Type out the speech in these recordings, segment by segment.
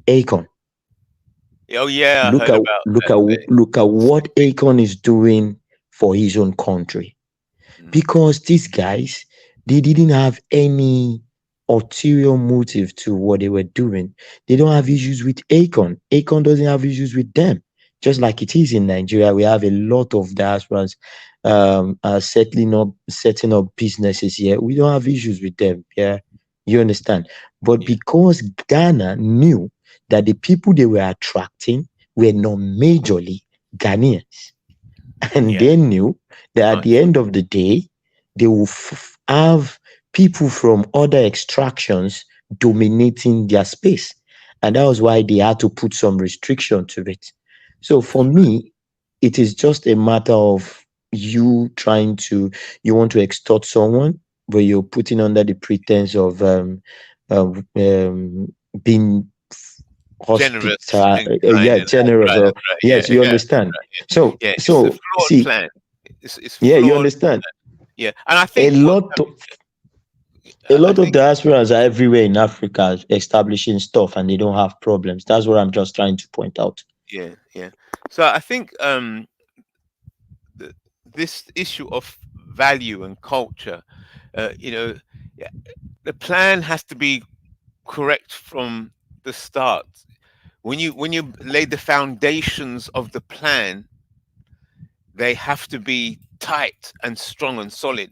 Akon. Oh yeah, I Look heard at about look that. at look at what Akon is doing for his own country. Mm, Because these guys, they didn't have any ulterior motive to what they were doing. They don't have issues with Akon. Akon doesn't have issues with them. Just like it is in Nigeria, we have a lot of diasporans setting up businesses here. We don't have issues with them. Yeah, you understand. But yeah, because Ghana knew that the people they were attracting were not majorly Ghanaians, and yeah. they knew that at Right. the end of the day, they will have people from other extractions dominating their space. And that was why they had to put some restriction to it. So for me, it is just a matter of you want to extort someone, but you're putting under the pretense of being hospital, Generous and kind yeah, and that's generous. right, Or that's right. yes, Yeah, you yeah, understand. right. So, Yeah. It's a so flawed see, plan. It's yeah, you flawed. understand. Yeah, and I A think what lot, of, a I lot of think diasporans are everywhere in Africa establishing stuff, and they don't have problems. That's what I'm just trying to point out. yeah, yeah. So I think the, this issue of value and culture, you know, yeah, the plan has to be correct from the start. When you lay the foundations of the plan, they have to be tight and strong and solid.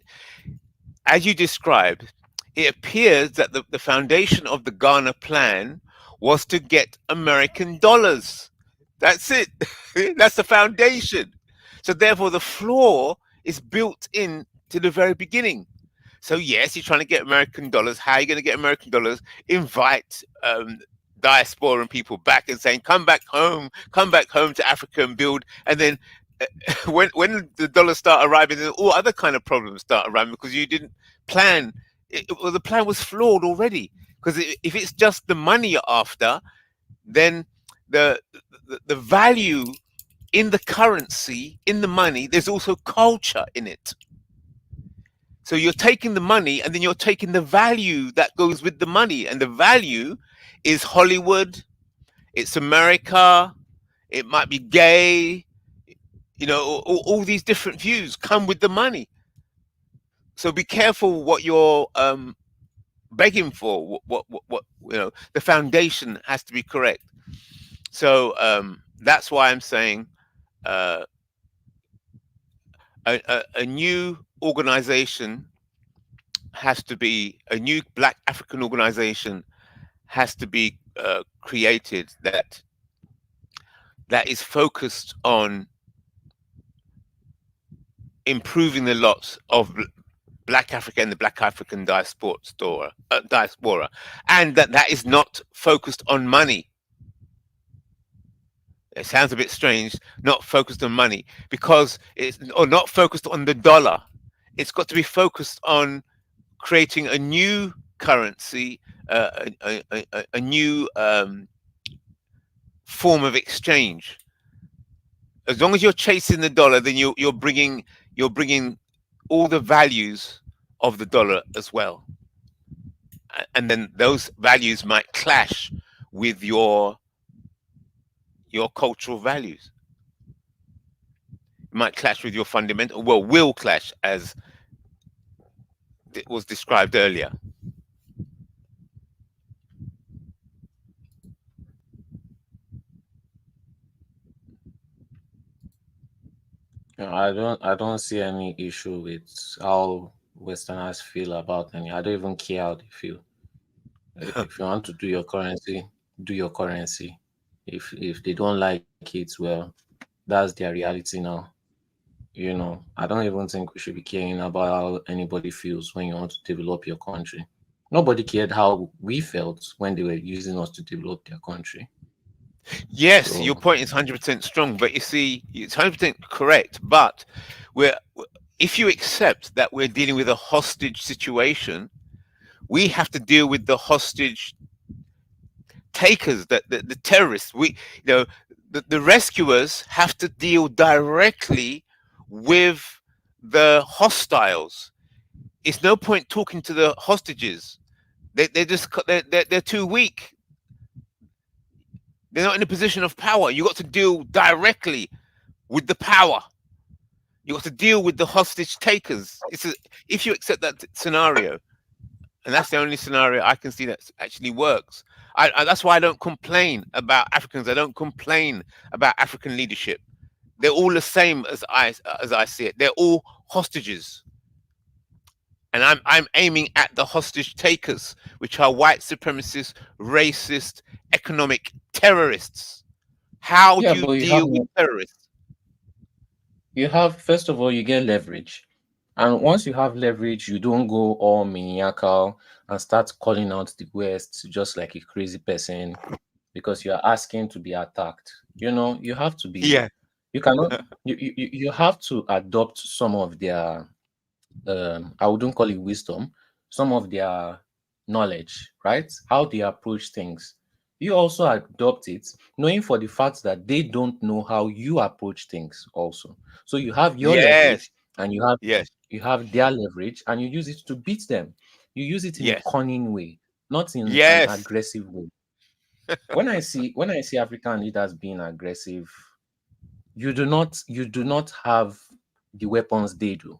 As you described, it appears that the foundation of the Ghana plan was to get American dollars. That's it. That's the foundation. So therefore, the floor is built in to the very beginning. So yes, you're trying to get American dollars. How are you going to get American dollars? Invite diaspora and people back and saying, come back home to Africa and build. And then when the dollars start arriving, then all other kind of problems start arriving because you didn't plan. Well, the plan was flawed already. Because if it's just the money you're after, then the the value in the currency, in the money, there's also culture in it. So you're taking the money and then you're taking the value that goes with the money. And the value is Hollywood, it's America, it might be gay, all these different views come with the money. So be careful what you're begging for. The foundation has to be correct. So that's why I'm saying uh, a new organization has to be a new Black African organization has to be created that is focused on improving the lots of Black Africa and the Black African diaspora, and that is not focused on money. It sounds a bit strange, not focused on money, because it's or not focused on the dollar. It's got to be focused on creating a new currency, a new form of exchange. As long as you're chasing the dollar, then you're bringing all the values of the dollar as well, and then those values might clash with your cultural values. It might clash with your fundamental. Well, will clash as it was described earlier. I don't see any issue with how Westerners feel about any. I don't even care how they feel. If you want to do your currency, do your currency. If they don't like it, well, that's their reality now. I don't even think we should be caring about how anybody feels when you want to develop your country. Nobody cared how we felt when they were using us to develop their country. Yes, your So point is 100% strong, but you see, it's 100% correct. But we're if you accept that we're dealing with a hostage situation, we have to deal with the hostage takers, the terrorists. The rescuers have to deal directly with the hostiles. It's no point talking to the hostages. They're too weak. They're not in a position of power. You got to deal directly with the power. You got to deal with the hostage takers. If you accept that scenario, and that's the only scenario I can see that actually works. That's why I don't complain about Africans. I don't complain about African leadership. They're all the same as I see it. They're all hostages, and I'm aiming at the hostage takers, which are white supremacists, racist, economic terrorists. How Yeah, do you but deal with terrorists? you have first of all you get leverage, and once you have leverage, you don't go all maniacal and start calling out the West just like a crazy person because you are asking to be attacked. You have to be. Yeah, You cannot. You have to adopt some of their I wouldn't call it wisdom, some of their knowledge, right? How they approach things. You also adopt it, knowing for the fact that they don't know how you approach things also. So you have your yes, leverage and you have yes, you have their leverage and you use it to beat them. You use it in a yes, cunning way, not in an yes. aggressive way. When I see African leaders being aggressive, you do not have the weapons they do,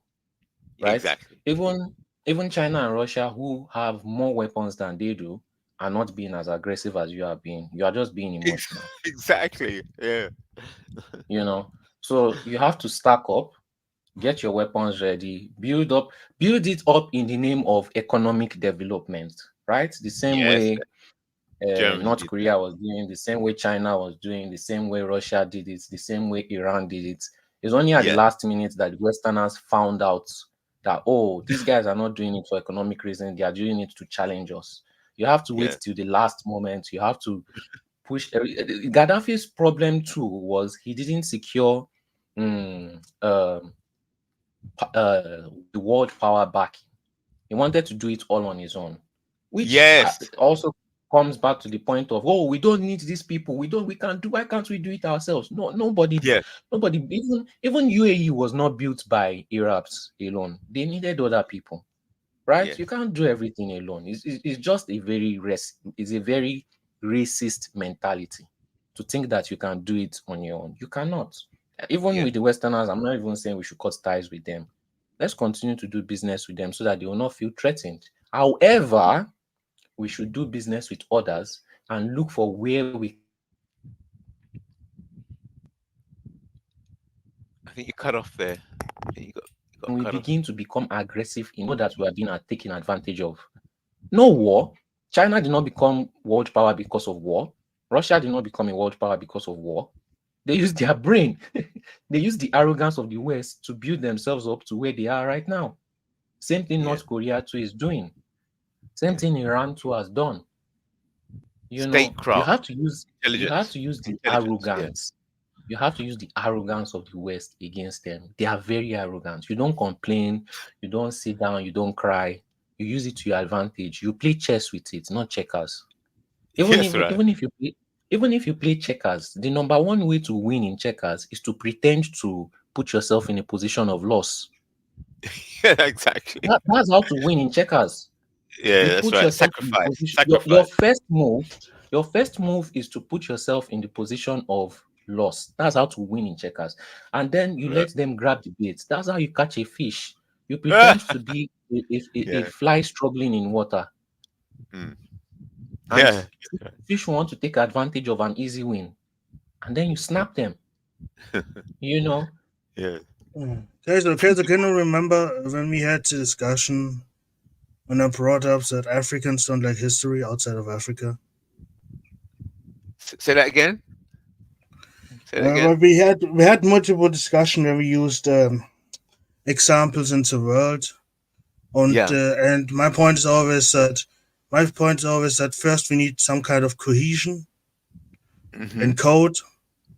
right? Exactly. Even China and Russia, who have more weapons than they do, are not being as aggressive as you are being. You are just being emotional, Exactly. Yeah. you know. So you have to stack up, get your weapons ready, build it up in the name of economic development, right? The same Yes. way Germany North did that. Korea was doing, the same way China was doing, the same way Russia did it, the same way Iran did it. It's only at the Yeah. last minute that the Westerners found out that, oh, these guys are not doing it for economic reasons, they are doing it to challenge us. You have to Yeah. wait till the last moment. You have to push. Gaddafi's problem too was he didn't secure the world power back. He wanted to do it all on his own, which Yes. also comes back to the point of, oh, we don't need these people. We can't do. Why can't we do it ourselves? No, Yes. nobody. Even UAE was not built by Arabs alone. They needed other people, right? Yes. You can't do everything alone. It's just it's a very racist mentality to think that you can do it on your own. You cannot. Even Yeah. with the Westerners, I'm not even saying we should cut ties with them. Let's continue to do business with them so that they will not feel threatened. However, we should do business with others and look for where we can become aggressive in order to be taken advantage of. I think you cut off there. You got When we cut off. begin to become aggressive in order that we are being taken advantage of. No war. China did not become world power because of war. Russia did not become a world power because of war. They used their brain. They used the arrogance of the West to build themselves up to where they are right now. Same thing Yeah. North Korea too is doing. Same Yeah. thing Iran too has done. You Statecraft. have to use Intelligence. the Intelligence. Yeah. arrogance. You have to use the arrogance of the West against them. They are very arrogant. You don't complain, you don't sit down, you don't cry. You use it to your advantage. You play chess with it, not checkers. Even Yes. if Right. even if you play even if you play checkers, the number one way to win in checkers is to pretend to put yourself in a position of loss. Yeah. Exactly. That's how to win in checkers. You Yeah. That's put right. yourself in the Sacrifice. position. Your Sacrifice. first move is to put yourself in the position of loss. That's how to win in checkers. And then you Right. let them grab the bait. That's how you catch a fish. You pretend to be a Yeah. fly struggling in water, Mm. and Yeah. fish want to take advantage of an easy win, and then you snap them. You know, Yeah. Okay, so can you remember when we had the discussion when I brought up that Africans don't like history outside of Africa? Say that again. Say that Well, again. we had multiple discussion where we used examples in the world, Yeah. and my point is always that first we need some kind of cohesion Hmm. and code,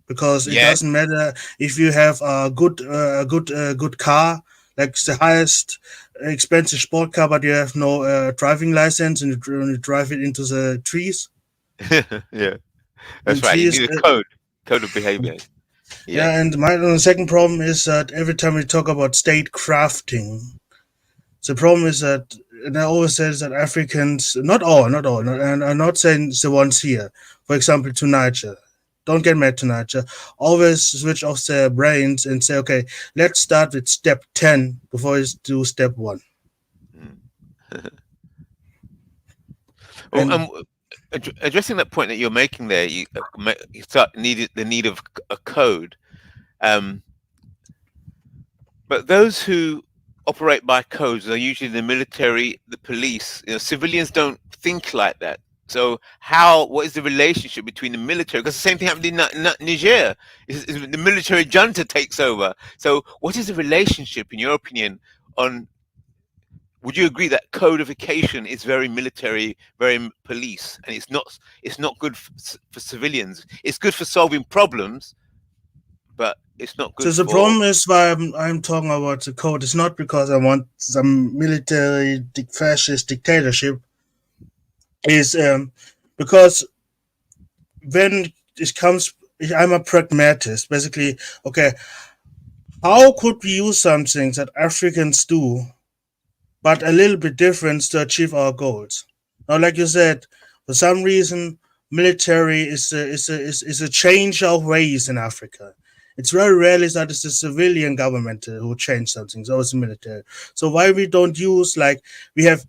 because it Yes. doesn't matter if you have a good car, like the highest expensive sport car, but you have no driving license, and you drive it into the trees. Yeah. That's And right. You trees, need a code. Code of behavior. Yeah. yeah. And my second problem is that every time we talk about state crafting, the problem is that, and I always say that Africans, not all, and I'm not saying the ones here, for example, to Niger. don't get mad tonight. Always switch off their brains and say, okay, let's start with step 10 before you do step 1. Mm. Well, And addressing that point that you're making there, you start needed the need of a code. Um, but those who operate by codes are usually the military, the police. Civilians don't think like that. So what is the relationship between the military? Because the same thing happened in Niger. The military junta takes over. So what is the relationship, in your opinion, on? Would you agree that codification is very military, very police, and it's not good for civilians? It's good for solving problems, but it's not so good the for. problem is why I'm talking about the code. It's not because I want some military fascist dictatorship. Is because when it comes, I'm a pragmatist. Basically, okay, how could we use something that Africans do, but a little bit different to achieve our goals? Now, like you said, for some reason, military is a change of ways in Africa. It's very rarely that it's the civilian government who change something. So it's the military. So why we don't use like we have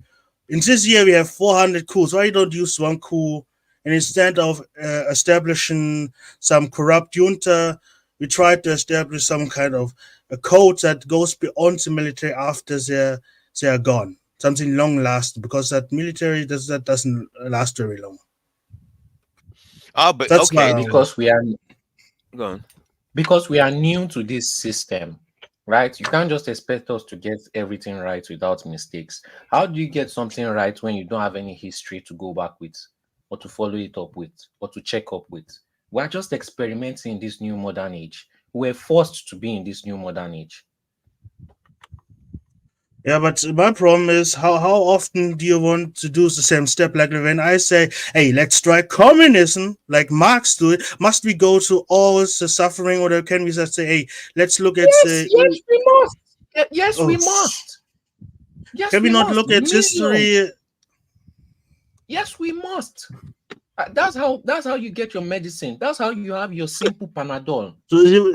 in this year we have 400 coups. Why you don't use one coup and instead of establishing some corrupt junta, we try to establish some kind of a code that goes beyond the military after they are gone. Something long lasting because that military that doesn't last very long. Oh, but That's okay. why. because we are Go on. because we are new to this system, right? You can't just expect us to get everything right without mistakes. How do you get something right when you don't have any history to go back with, or to follow it up with, or to check up with? We're just experimenting in this new modern age. We're forced to be in this new modern age. Yeah, but my problem is how often do you want to do the same step? Like when I say, "Hey, let's try communism," like Marx do it, must we go to all the suffering, or can we just say, "Hey, let's look at Yes, the yes, we must. Yes, oh, we must. Yes, can we we not must. look at Millions. history?" Yes, we must. That's how you get your medicine. That's how you have your simple Panadol.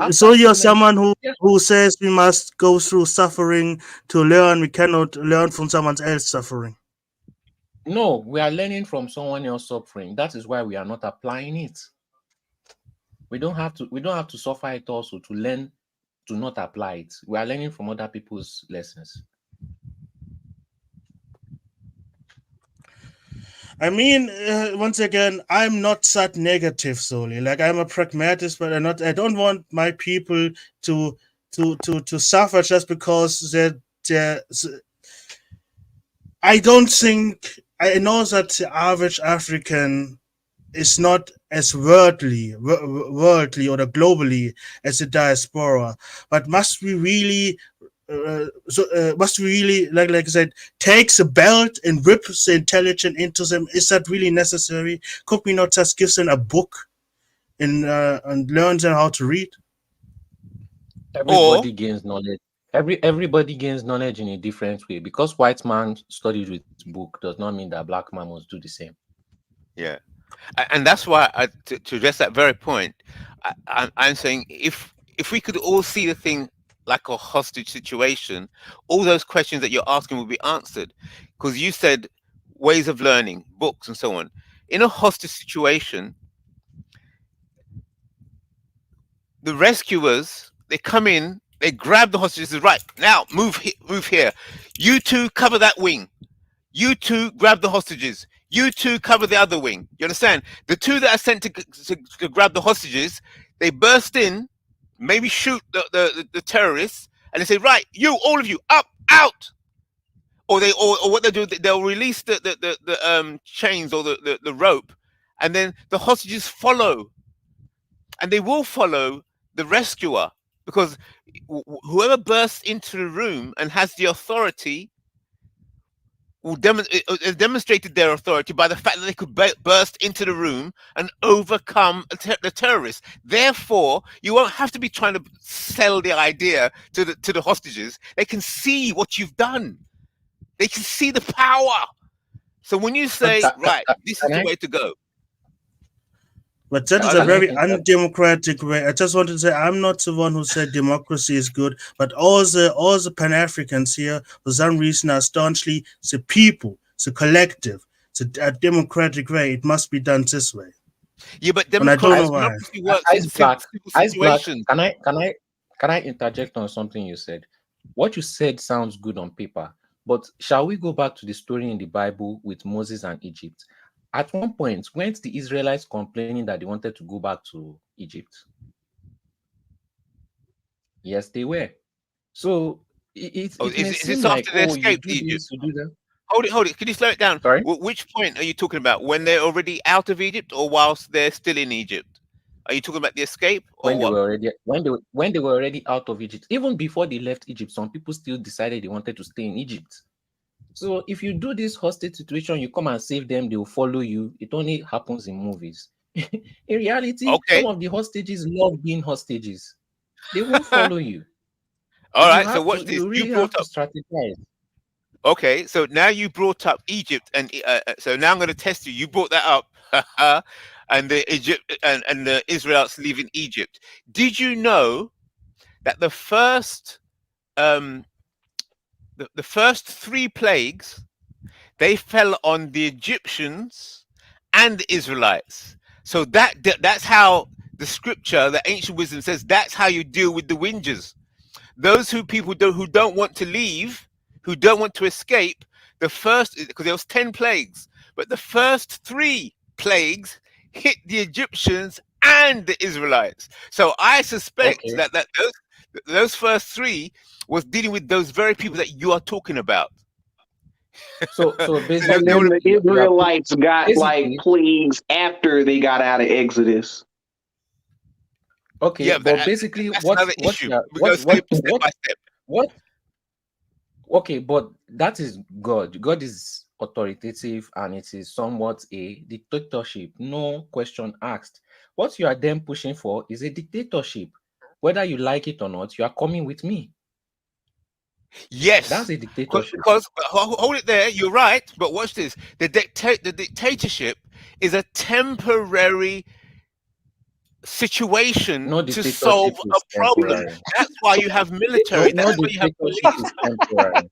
After So you're some medication, someone yes, who says we must go through suffering to learn. We cannot learn from someone else's suffering. no, we are learning from someone else suffering. That is why we are not applying it. We don't have to suffer it also to learn to not apply it. We are learning from other people's lessons. I mean, once again, I'm not that negative solely. Like I'm a pragmatist, but I don't want my people to suffer just because they're. I don't think I know that the average African is not as worldly or globally as the diaspora. But must we really like I said take the belt and rip the intelligence into them? Is that really necessary? Could we not just give them a book and learn them how to read? Or Everybody gains knowledge. Everybody gains knowledge in a different way. Because white man studied with book does not mean that black man must do the same. yeah, and that's why to address that very point, I'm saying if we could all see the thing like a hostage situation, all those questions that you're asking will be answered. Because you said ways of learning, books, and so on. In a hostage situation, the rescuers they come in, they grab the hostages. Right now, move here. You two cover that wing. You two grab the hostages. You two cover the other wing. You understand? The two that are sent to grab the hostages, they burst in, maybe shoot the terrorists, and they say, "Right, you, all of you, up, out." Or what they do, they'll release the chains or the rope, and then the hostages follow, and they will follow the rescuer because whoever bursts into the room and has the authority will demonstrated their authority by the fact that they could burst into the room and overcome the terrorists. Therefore, you won't have to be trying to sell the idea to the hostages. They can see what you've done. They can see the power. So when you But say, right, this is can the I way to go. But that is a very undemocratic way. I just wanted to say I'm not the one who said democracy is good, but all the Pan Africans here, for some reason, are staunchly the people, the collective, a democratic way. It must be done this way, Yeah, but and I don't know why. democracy works in Ice Black, simple Ice Black. situations. Can I interject on something you said? What you said sounds good on paper, but shall we go back to the story in the Bible with Moses and Egypt? At one point, weren't the Israelites complaining that they wanted to go back to Egypt? Yes, they were. So it may Is seem this like, after they oh, you escaped do Egypt? this, you do that. Hold it. Can you slow it down? Sorry? Which point are you talking about? When they're already out of Egypt, or whilst they're still in Egypt? Are you talking about the escape, or When they what? were already out of Egypt, even before they left Egypt, some people still decided they wanted to stay in Egypt. So if you do this hostage situation, you come and save them, they will follow you. It only happens in movies. In reality, Okay. some of the hostages love being hostages. They won't follow you. All You right. So have to. watch this. You You really have brought to up. strategize. Okay. So now you brought up Egypt, and so now I'm going to test you. You brought that up, and the Egypt and the Israelites leaving Egypt. Did you know that the first the first 3 plagues, they fell on the Egyptians and the Israelites? So that's how the scripture, the ancient wisdom says, that's how you deal with the whingers. Those who don't want to leave, who don't want to escape. The first, because there was 10 plagues, but the first 3 plagues hit the Egyptians and the Israelites. So I suspect Okay. that those first 3 was dealing with those very people that you are talking about. So So basically, And then the you are Israelites got like basically plagues after they got out of Exodus. okay. yeah, But basically, that's another what issue. you are We go step what by step. what okay, but that is God. God is authoritative and it is somewhat a dictatorship. No question asked. What you are then pushing for is a dictatorship. Whether you like it or not, you are coming with me. Yes, That's a dictatorship. because hold it there. You're right, but watch this. The dictatorship is a temporary situation No to solve dictatorship a is problem. temporary. That's why you have military. No That's why you have dictatorship police. is temporary.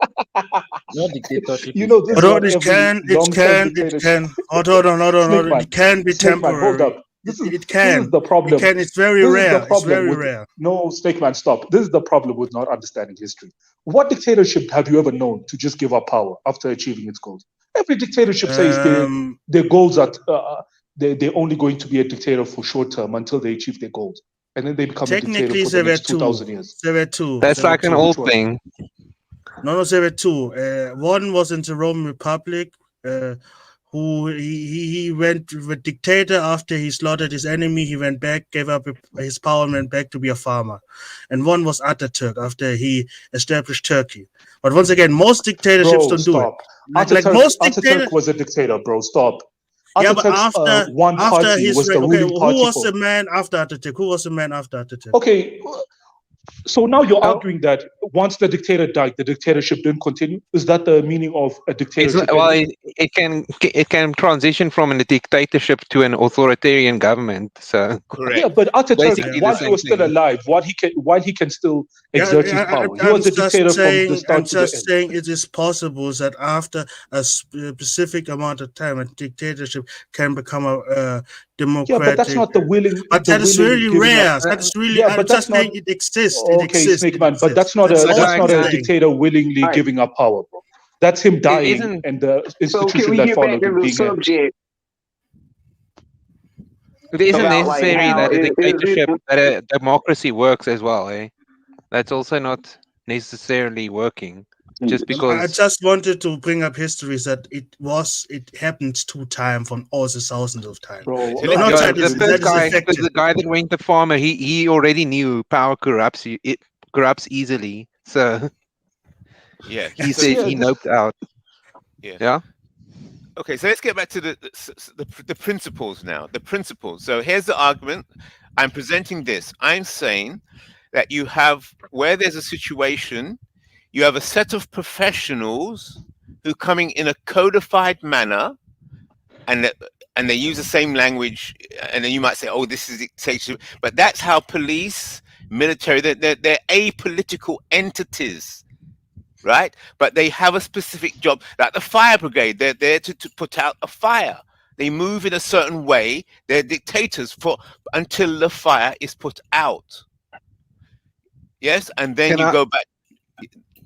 No dictatorship You is know, this is But what it temporary. every can, it long-term can, it dictatorship. can. Hold Snake on. man, It can be Snake man, hold temporary. up. It This is can. the It problem. can. It's very This is the rare. It's problem very with rare. no, Snake man, stop. This is the problem with not understanding history. What dictatorship have you ever known to just give up power after achieving its goals? Every dictatorship says their goals are they're only going to be a dictator for short term until they achieve their goals, and then they become a dictator Technically, for the there were next 2,000 two. years. There were two. That's There were like an two. old Which one? thing. No, there were two. One was in the Roman Republic, who he went with dictator after he slaughtered his enemy. He went back, gave up his power, and went back to be a farmer. And one was Ataturk after he established Turkey. But once again, most dictatorships Bro, don't do it. stop. Like most Ataturk dictators. was a dictator, bro. Stop. Yeah, but Ataturk's one after party his was the okay, ruling who party was for. the man after Ataturk? Who was the man after Ataturk? Okay, so now you're Oh, arguing that once the dictator died, the dictatorship didn't continue. Is that the meaning of a it's dictatorship? well, ending? it can transition from a dictatorship to an authoritarian government. So Correct. Yeah, but Ataturk, basically the while he same was still thing. alive, while he can still exert his power, he was a dictator from the I'm start to the just end. saying it is possible that after a specific amount of time, a dictatorship can become a democratic. Yeah, but that's not the willing. But the that is willing really giving up. rare. That is really. Yeah, I'm but that's just not saying it exists. It okay, exists. Snake It Man. But exists. that's not That's a all that's I'm not a saying. dictator willingly All right. giving up power, bro. That's him It dying isn't. and the So can institution we that get back followed to him the being ended. subject It isn't about like necessary how that a is dictatorship, it? that a democracy works as well. That's also not necessarily working. Just I because just wanted to bring up histories that it happens 2 times from all the thousands of times. Bro, So No, let, not I yeah, that don't the is even first that is guy, effective. the guy that went the farmer, he already knew power corrupts. It corrupts easily. So yeah. he So said yeah, he this noped out. yeah. Yeah. Okay. So let's get back to the principles now. The principles. So here's the argument. I'm presenting this. I'm saying that you have, where there's a situation, you have a set of professionals who coming in a codified manner, and and they use the same language, and then you might say, "Oh, this is dictatorship," but that's how police, military, they're apolitical entities, right? But they have a specific job, like the fire brigade. They're there to put out a fire. They move in a certain way. They're dictators until the fire is put out. Yes, and then Can you I go back.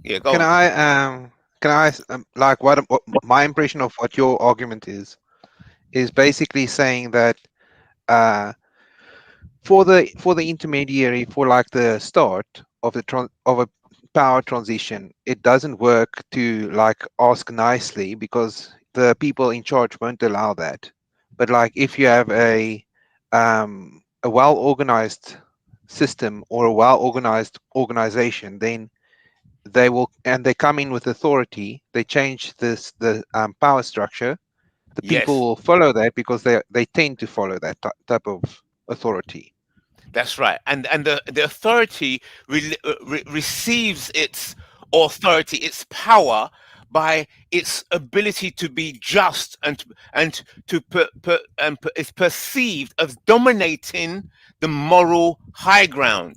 Yeah, go can on. I like what my impression of what your argument is basically saying that for the intermediary, for like the start of of a power transition, it doesn't work to like ask nicely, because the people in charge won't allow that. But like if you have a well organized system or a well organized organization, then they will, and they come in with authority, they change the power structure. The people Yes, will follow that because they tend to follow that type of authority. that's right. And the authority receives its authority, its power, by its ability to be just, and is perceived as dominating the moral high ground.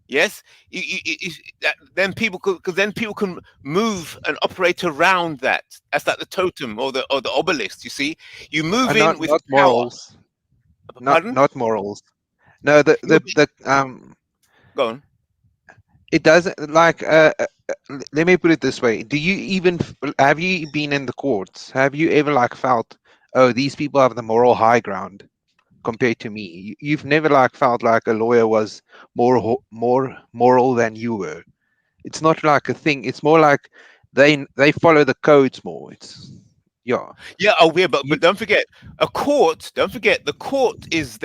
Yes, then people because then people can move and operate around that. That's like the totem or the obelisk. You see, you move in with Not power. morals. Pardon? Not morals. No, No, the go on. it doesn't like let me put it this way. Do you even have you been in the courts? Have you ever like felt, oh, these people have the moral high ground compared to me? You've never like felt like a lawyer was more moral than you were. It's not like a thing. It's more like they follow the codes more. It's yeah. Yeah, oh yeah, but You, don't forget a court. Don't forget the court is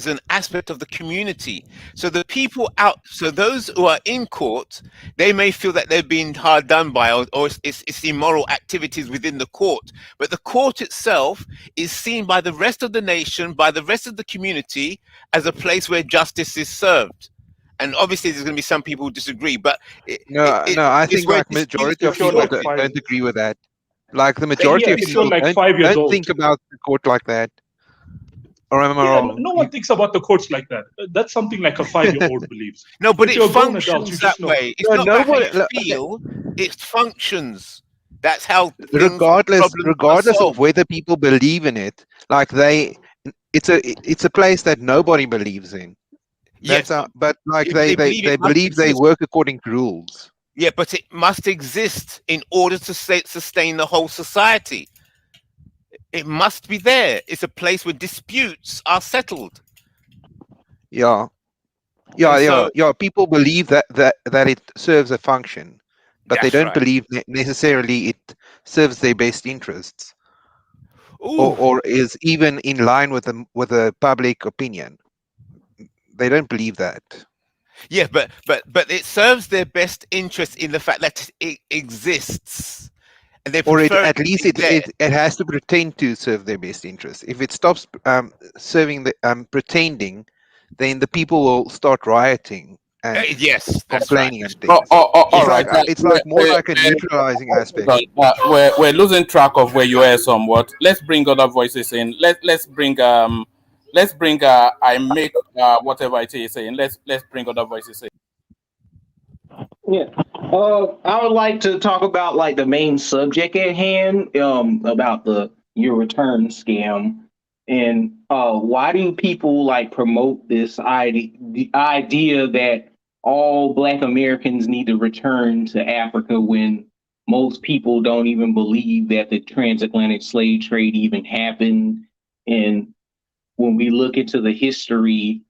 an aspect of the community. So the people out, so those who are in court, they may feel that they're being hard done by, or it's immoral activities within the court. But the court itself is seen by the rest of the nation, by the rest of the community, as a place where justice is served. And obviously, there's going to be some people who disagree, but no, I it's think where like disputes majority are of If you're people like sorted. five, don't agree with that. Like the yeah, majority of if you're people like 5 years don't old, think about the court like that. Or am I yeah, wrong? no one thinks about the courts like that. That's something like a 5-year-old believes. No, but If it you're a grown adult, you functions that just know. way. It's No, not about how nobody. you feel, it functions. That's how problems are Regardless of solved. whether people believe in it, like it's a place that nobody believes in. Yes, But like they believe it they must believe they exist. work according to rules. Yeah, but it must exist in order to sustain the whole society. It must be there. It's a place where disputes are settled. Yeah, And so, People believe that it serves a function, but they that's don't right. believe necessarily it serves their best interests, Ooh, or is even in line with the public opinion. They don't believe that. yeah, but it serves their best interest in the fact that it exists, and they Or it prefer it at to least be there. it has to pretend to serve their best interest. If it stops serving the pretending, then the people will start rioting and Yes, that's right. complaining and Oh, things. oh, oh, all It's Yes, right. like that's right. it's like more like a neutralizing aspect. We're losing track of where you are somewhat. Let's bring other voices in. Let's bring I make whatever it is saying. Let's bring other voices in. Yeah. I would like to talk about like the main subject at hand, about the your return scam, and why do people like promote this the idea that all Black Americans need to return to Africa when most people don't even believe that the transatlantic slave trade even happened, and when we look into the history,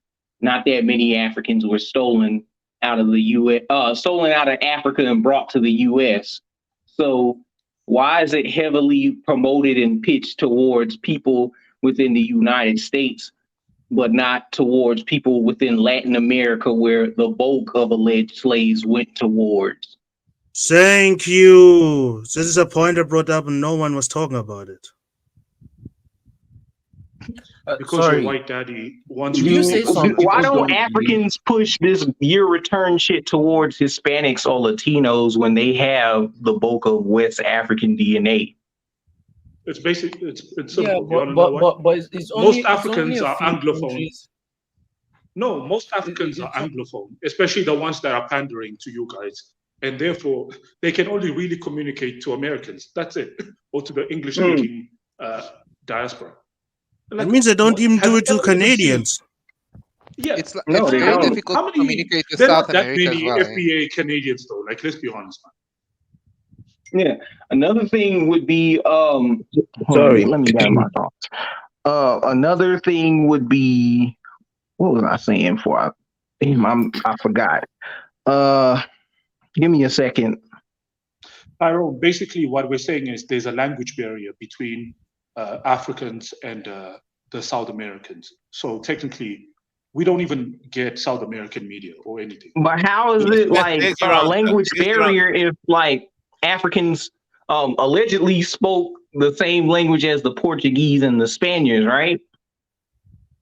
not that many Africans were stolen out of the U.S., stolen out of Africa and brought to the U.S. So why is it heavily promoted and pitched towards people within the United States, but not towards people within Latin America, where the bulk of alleged slaves went towards? Thank you. This is a point I brought up and no one was talking about it. Because your white daddy wants Did you you to say make something? decisions. Why don't Africans push this year return shit towards Hispanics or Latinos when they have the bulk of West African DNA? It's basic. It's Yeah, simple. You want to know what? but it's Most only Africans a are few anglophone. countries. No, most Africans are It's anglophone, especially the ones that are pandering to you guys, and therefore they can only really communicate to Americans. That's it, or to the English-speaking diaspora. That means they don't even do it to Canadians. Yeah, It's No, they very don't. difficult how to many? communicate to There are South not that America as many well. FBA Canadians though. Like, let's be honest, man. Yeah. Another thing would be Sorry. let me get my thoughts. Another thing would be, what was I saying before I forgot. Give me a second. Tyrone, basically what we're saying is there's a language barrier between Africans and the South Americans. So technically, we don't even get South American media or anything. But how is it like There's your a answer. language There's your answer. barrier if like Africans allegedly spoke the same language as the Portuguese and the Spaniards, right?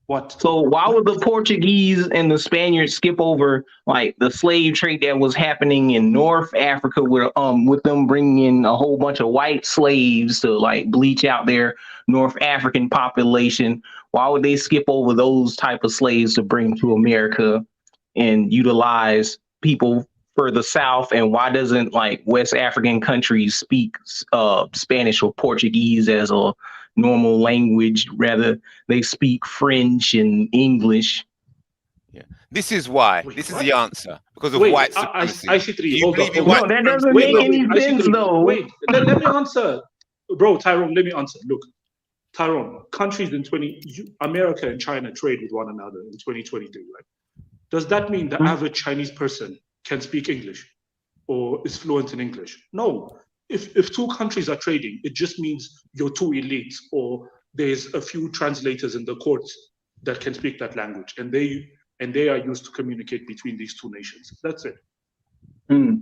What? So why would the Portuguese and the Spaniards skip over like the slave trade that was happening in North Africa with them bringing in a whole bunch of white slaves to like bleach out their North African population? Why would they skip over those type of slaves to bring to America and utilize people further south? And why doesn't like West African countries speak Spanish or Portuguese as a normal language? Rather, they speak French and English. Yeah. This is why. Wait, This is what? the answer. Because of Wait, white supremacy. IC3, Do you hold believe up, in hold white No, that supremacy? doesn't make any sense IC3, though. wait, let me answer. Bro, Tyrone, let me answer. Look, Tyrone, countries in America and China trade with one another in 2023, right? Does that mean the average Chinese person can speak English or is fluent in English? No. If two countries are trading, it just means you're two elites, or there's a few translators in the courts that can speak that language, and they are used to communicate between these two nations. That's it.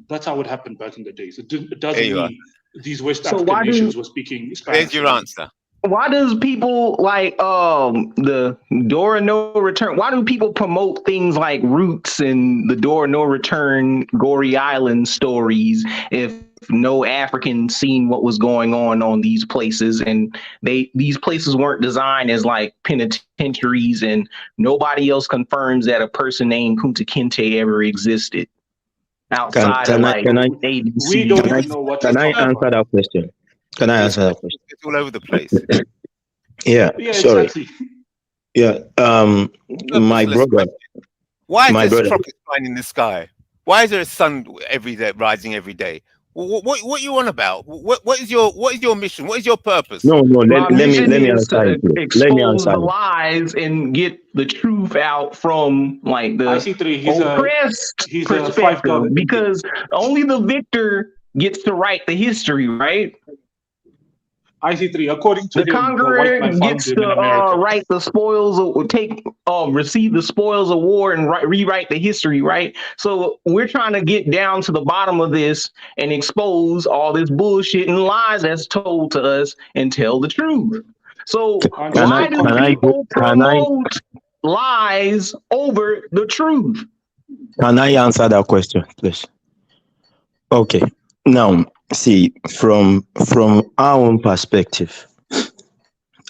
That's how it happened back in the days. It doesn't mean these West African nations were speaking Spanish. There's your answer. Why does people like the Door of No Return? Why do people promote things like Roots and the Door of No Return, Gory Island stories if no African seen what was going on these places, and these places weren't designed as like penitentiaries, and nobody else confirms that a person named Kunta Kinte ever existed outside of like ABC? We don't even know what you're Can I talking answer about. that question? Can I answer that question? It's all over the place. Yeah, sorry. Exactly. Yeah, my brother. Why My is there brother. rockets flying in the sky? Why is there a sun every day rising every day? What you on about? What is your mission? What is your purpose? No, My let me mission is answer to it. Let me expose answer the it. lies and get the truth out from like the IC3, oppressed he's a perspective, $5 because only the victor gets to write the history, right? IC3, according to The him, the white conqueror man found gets him to in America. write the spoils of receive the spoils of war and rewrite the history, right? So we're trying to get down to the bottom of this and expose all this bullshit and lies that's told to us and tell the truth. So why do people promote lies over the truth? Can I answer that question, please? Okay. Now, see, from our own perspective,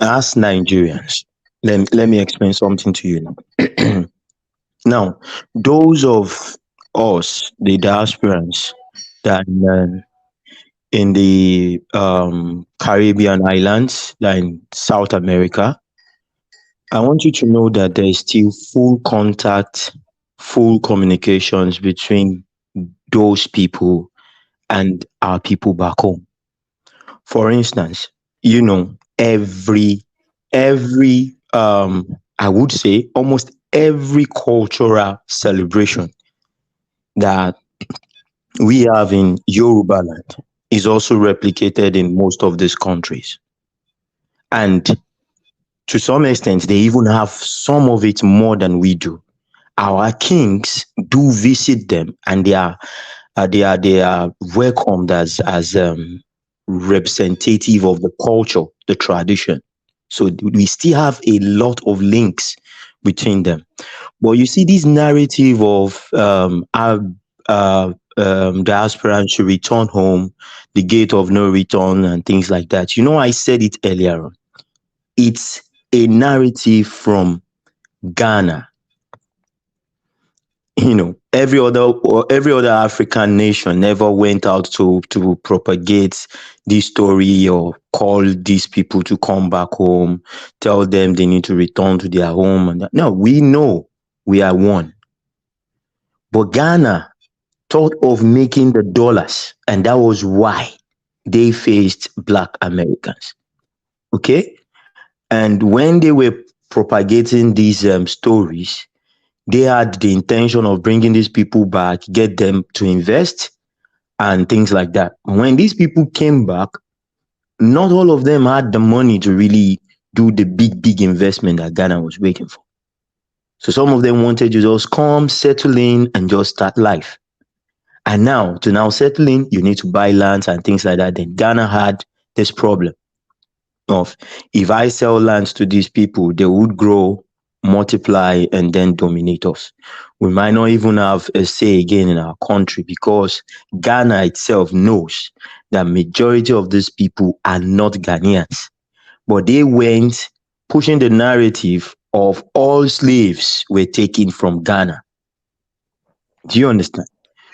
as Nigerians, let me explain something to you. Now, those of us, the diasporans, that in the Caribbean islands, like in South America, I want you to know that there is still full contact, full communications between those people and our people back home. For instance, every I would say almost every cultural celebration that we have in Yoruba land is also replicated in most of these countries. And to some extent, they even have some of it more than we do. Our kings do visit them, and they are welcomed as representative of the culture, the tradition. So we still have a lot of links between them. But you see, this narrative of diaspora should return home, the gate of no return, and things like that. You know, I said it earlier on. It's a narrative from Ghana. You know, every other African nation never went out to propagate this story or call these people to come back home, tell them they need to return to their home. And no, we know we are one. But Ghana thought of making the dollars, and that was why they faced Black Americans. Okay? And when they were propagating these stories, they had the intention of bringing these people back, get them to invest and things like that. When these people came back, not all of them had the money to really do the big investment that Ghana was waiting for. So some of them wanted to just come, settle in, and just start life. And now, to settle in, you need to buy lands and things like that. Then Ghana had this problem of, if I sell lands to these people, they would grow, multiply, and then dominate us. We might not even have a say again in our country, because Ghana itself knows that majority of these people are not Ghanaians. But they went pushing the narrative of all slaves were taken from Ghana. Do you understand?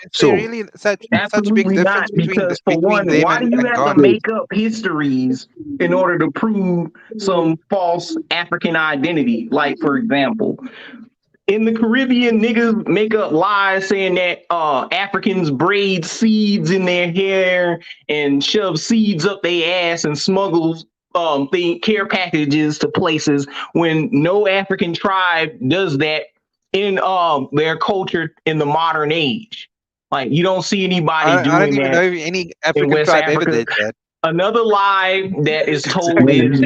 Is there really such a big Absolutely not, difference between because for between one, them why do you and have to Ghana? make up histories in order to prove some false African identity? Like, for example, in the Caribbean, niggas make up lies saying that Africans braid seeds in their hair and shove seeds up their ass and smuggle care packages to places, when no African tribe does that in their culture in the modern age. Like, you don't see anybody I don't doing even know that if any in African West tribe ever Africa. did that. Another lie that is told No, is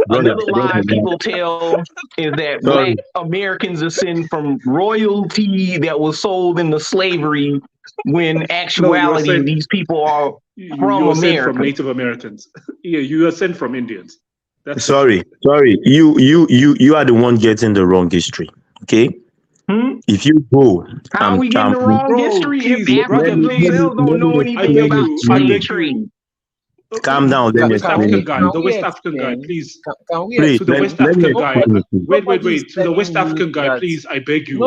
brother, another lie people tell is that Black sorry. Americans ascend from royalty that was sold into slavery, when No, you are actuality saying these people are from you are sent from America. Native Americans. Yeah, you are sent from Indians. That's it. Sorry. You are the one getting the wrong history. Okay? If you go, How are we getting the wrong Bro, history if please, brother, Africans please. themselves don't know I anything beg about you. I slave beg you. trade? calm down. Let The me West explain African it to guy, you. the West African guy, please. Can we Please, To the explain? West let me African guy. explain it to you. Wait. To the West African guy, please. I beg you.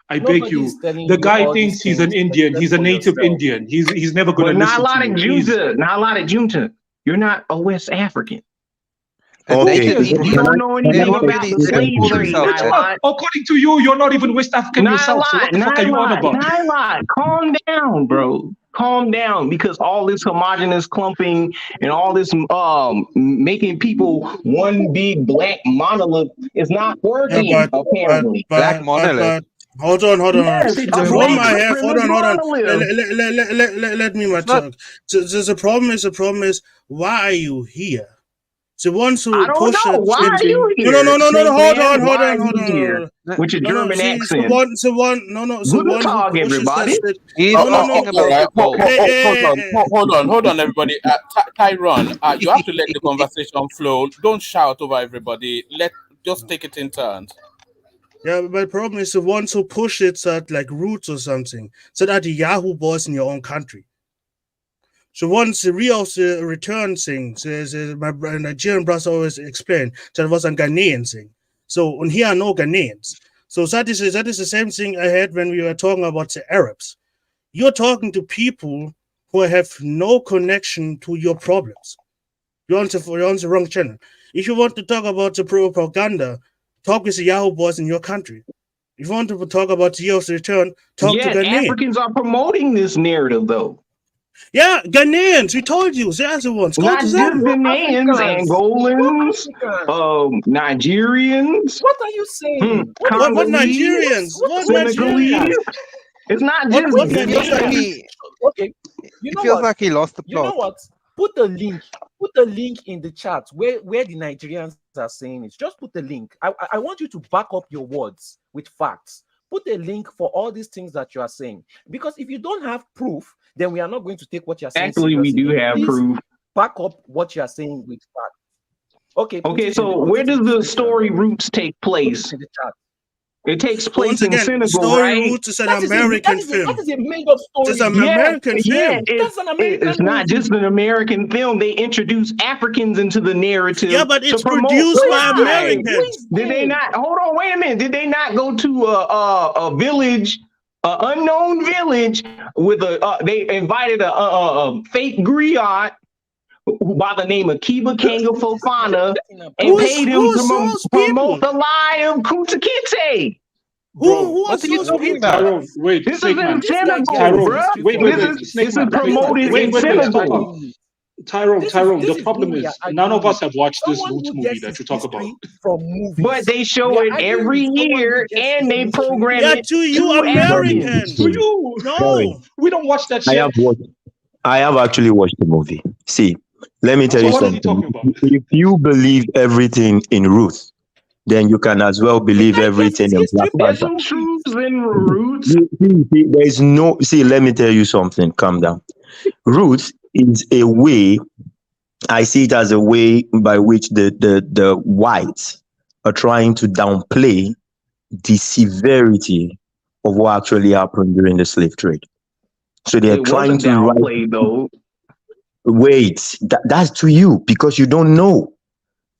I beg Nobody you. is telling The you guy all thinks these he's an things Indian. except He's a for native yourself. Indian. He's never gonna But not a listen lot to of you. Please. Junta, not a lot of Junta. You're not a West African. And Who Okay, native cares, bro? You Indians, don't know can they're I anything not about really, the they don't explain slave call something? trade, themselves that. Nylot. According to you, you're not even West African yourself. So what the fuck are you on about? Nylot, calm down, bro. Calm down, because all this homogenous clumping and all this making people one big black monolith is not Yeah, working, apparently. Black monolith. Hold on. Yes, The a problem black I have, hold supremacist on. monolith. Let me It's not. talk. So the problem is, why are you here? The ones I who don't push know. it. Why are you No. here, Snake Hold Man? on. Why are you here? No, With your No. German See, accent. the Guten one who Tag, pushes that everybody. shit. he's No. asking All about right. the goal. Hold on, everybody. Tyrone, you have to let the conversation flow. Don't shout over everybody. Just take it in turns. Yeah, but the problem is the ones who push it at like roots or something. So that the Yahoo boys in your own country. So once the real return thing, my Nigerian brother always explained that it was a Ghanaian thing. So and here are no Ghanaians. So that is the same thing I had when we were talking about the Arabs. You're talking to people who have no connection to your problems. You're on the wrong channel. If you want to talk about the propaganda, talk with the Yahoo boys in your country. If you want to talk about the year's return, talk to Yet Ghanaians. Africans are promoting this narrative, though. Yeah, Ghanaians. We told you, they're the ones. Go Not to just them. Ghanaians, Africans. Angolans, Africans. Nigerians, What are you saying? What Congolese, Nigerians? What Senegalese. Nigerians? It's not What just It feels like Ghanaians. he. Okay. You It know feels what? like he lost the You know plot. what? Put the link. Put the link in the chat where the Nigerians are saying it. Just put the link. I want you to back up your words with facts. Put a link for all these things that you are saying. Because if you don't have proof, then we are not going to take what you're saying Actually, we do seriously. have Please proof. back up what you are saying with facts. Okay. Okay, so where does the story roots take Put it place? in the chat. It takes place Once in again, Senegal, Story right? Roots is an That is American that film. is a made up It's story. an American film. That's an American It's not movie. just an American film. They introduce Africans into the narrative Yeah, but to it's promote produced by pride. Americans. Did they not? Hold on, wait a minute. Did they not go to a village, an unknown village, with they invited a fake griot by the name of Kiba Kanga Fofana and paid him to Who's promote people? the lie of Kunta Kinte. Who What was are you those talking people? about? Tyrone, wait, This is Snake in Man. This guy Senegal, gets his Tyrone, bruh. history wait, from wait, This wait, is Snake this is Man, Snake Man. promoted Wait, in wait, wait, stop, Senegal. stop. Tyrone, This the is who problem we are is none of arguing us with. have watched this Someone Roots who movie gets that his you talk about. history from movies. But they We show are it arguing every with someone who year gets and his they history. program Yeah, it to you to Africans. To you, Sorry, we don't watch that I shit. have watched. I have actually watched the movie. See, let me tell So you what are you something. talking about? If you believe everything in Ruth, then you can as well The believe guy gets everything his in history Black from There's Panther. some movies. truths in roots. There is no. See, let me tell you something. Calm down. Ruth is a way. I see it as a way by which the whites are trying to downplay the severity of what actually happened during the slave trade. So they're It trying wasn't to write. downplayed though. Wait, that's to you because you don't know.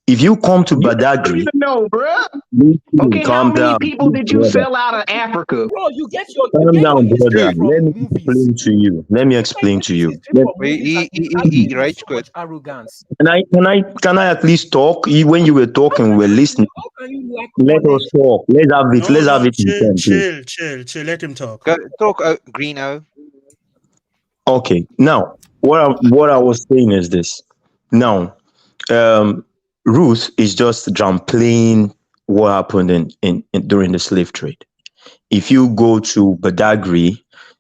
If you come to You don't Badagry, even know, bruh. listen, Okay, how calm many down, people please, did you brother. sell out of Africa? Bro, you get your Calm down, history brother. Hey, Let from me movies. explain to you. Let me This guy explain gets to his you. history from movies and he's arguing with Rage so quit. much arrogance. Can I at least talk? When you were talking, we were listening. How can you lack Let us knowledge? talk. No, Let's have no, it in chill, turn, please. chill. Let him talk. Go talk, Greeno. Okay. Now, what I was saying is this. Now, um, Ruth is just downplaying what happened in during the slave trade. If you go to Badagry,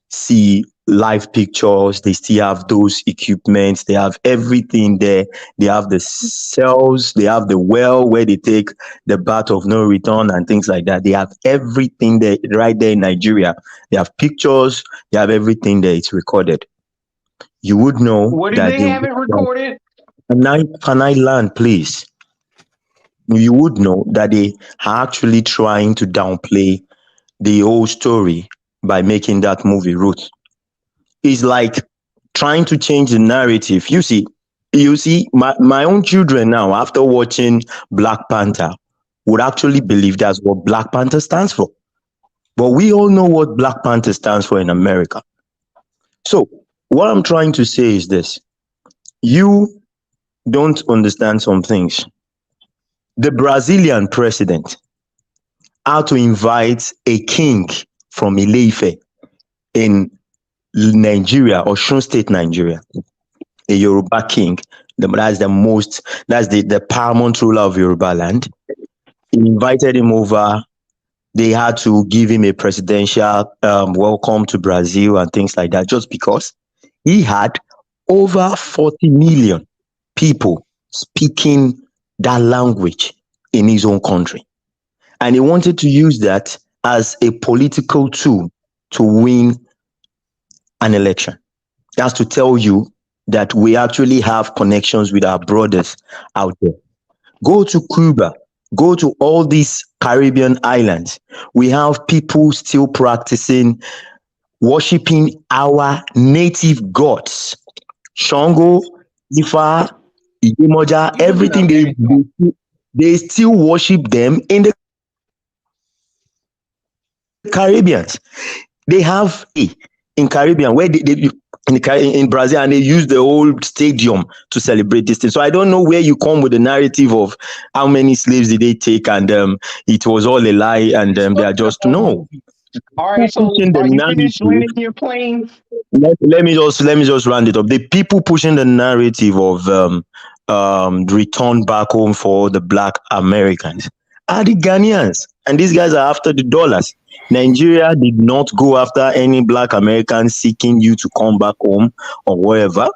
see live pictures, they still have those equipments, they have everything there. They have the cells, they have the well where they take the bath of no return and things like that. They have everything there right there in Nigeria. They have pictures, they have everything there, it's recorded. You would know What do that they have it recorded? can I land, please? You would know that they are actually trying to downplay the whole story by making that movie Ruth. It's like trying to change the narrative. You see, my own children now, after watching Black Panther, would actually believe that's what Black Panther stands for. But we all know what Black Panther stands for in America. So what I'm trying to say is this. You don't understand some things. The Brazilian president had to invite a king from Ile-Ife in Nigeria or Osun State, Nigeria, a Yoruba king. That's the paramount ruler of Yoruba land. He invited him over. They had to give him a presidential welcome to Brazil and things like that, just because he had over 40 million people speaking that language in his own country. And he wanted to use that as a political tool to win an election. That's to tell you that we actually have connections with our brothers out there. Go to Cuba, go to all these Caribbean islands. We have people still practicing worshiping our native gods. Shango, Ifa, Iyemoja, Even in everything they still worship them in the Caribbeans. They have in Caribbean where in Brazil, and they use the whole stadium to celebrate this thing. So I don't know where you come with the narrative of how many slaves did they take, and it was all a lie, and they are just no. All right, so are you finished landing your plane? Let me just round it up. The people pushing the narrative of return back home for the Black Americans are the Ghanaians, and these guys are after the dollars. Nigeria did not go after any Black Americans seeking you to come back home or wherever.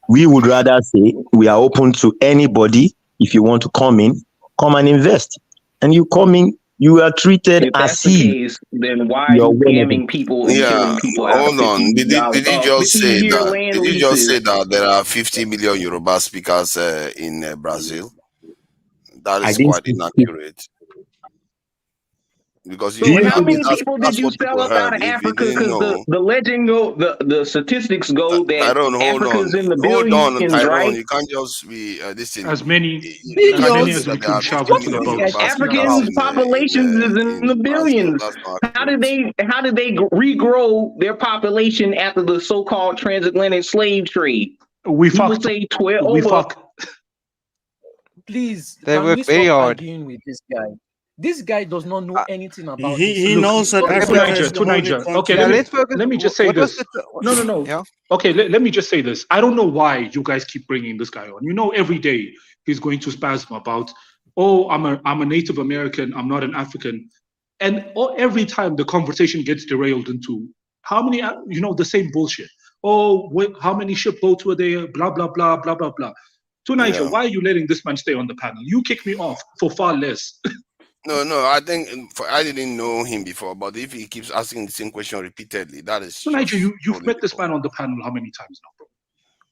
We would rather say we are open to anybody. If you want to come and invest, and you come in, you are treated If that's as the if case, then why are you're you one of them. scamming people and Yeah, killing people out of hold on. Did you just say 50-year that? land Did you just say leases? that there are 50 million Yoruba speakers in Brazil? That I is didn't quite speak. inaccurate. because So usually How many that's people did you what sell people up heard. out of If you Africa? didn't Because know, the legend go, the statistics go that Tyrone, Africa's in the billions, Tyrone. right? You can't just be this thing. As many You can't Billions. just as say we that there can are shout 50 What into is the million this boat. guy Yorubas talking living Africans' about? populations is in the billions. That's not How did accurate. they regrow their population after the so-called transatlantic slave trade? We People fucked. say 12 We over. fuck. Please, They can work we very stop hard. arguing with this guy? This guy does not know Uh, anything about this He Look, knows subject. that What is okay, he Africa talking is To the about? only Niger. Okay, yeah, continent. let's focus. let me just say What was this. the? No. Yeah. Okay, let me just say this. I don't know why you guys keep bringing this guy on. You know, every day he's going to spasm about, oh, I'm a Native American, I'm not an African, and every time the conversation gets derailed into how many, the same bullshit. Oh, how many shipboats were there? Blah blah blah blah blah blah. To Niger, Yeah. why are you letting this man stay on the panel? You kick me off for far less. No. I think I didn't know him before, but if he keeps asking the same question repeatedly, that is To Niger, just you've holding met this people. man on the panel how many times now, bro?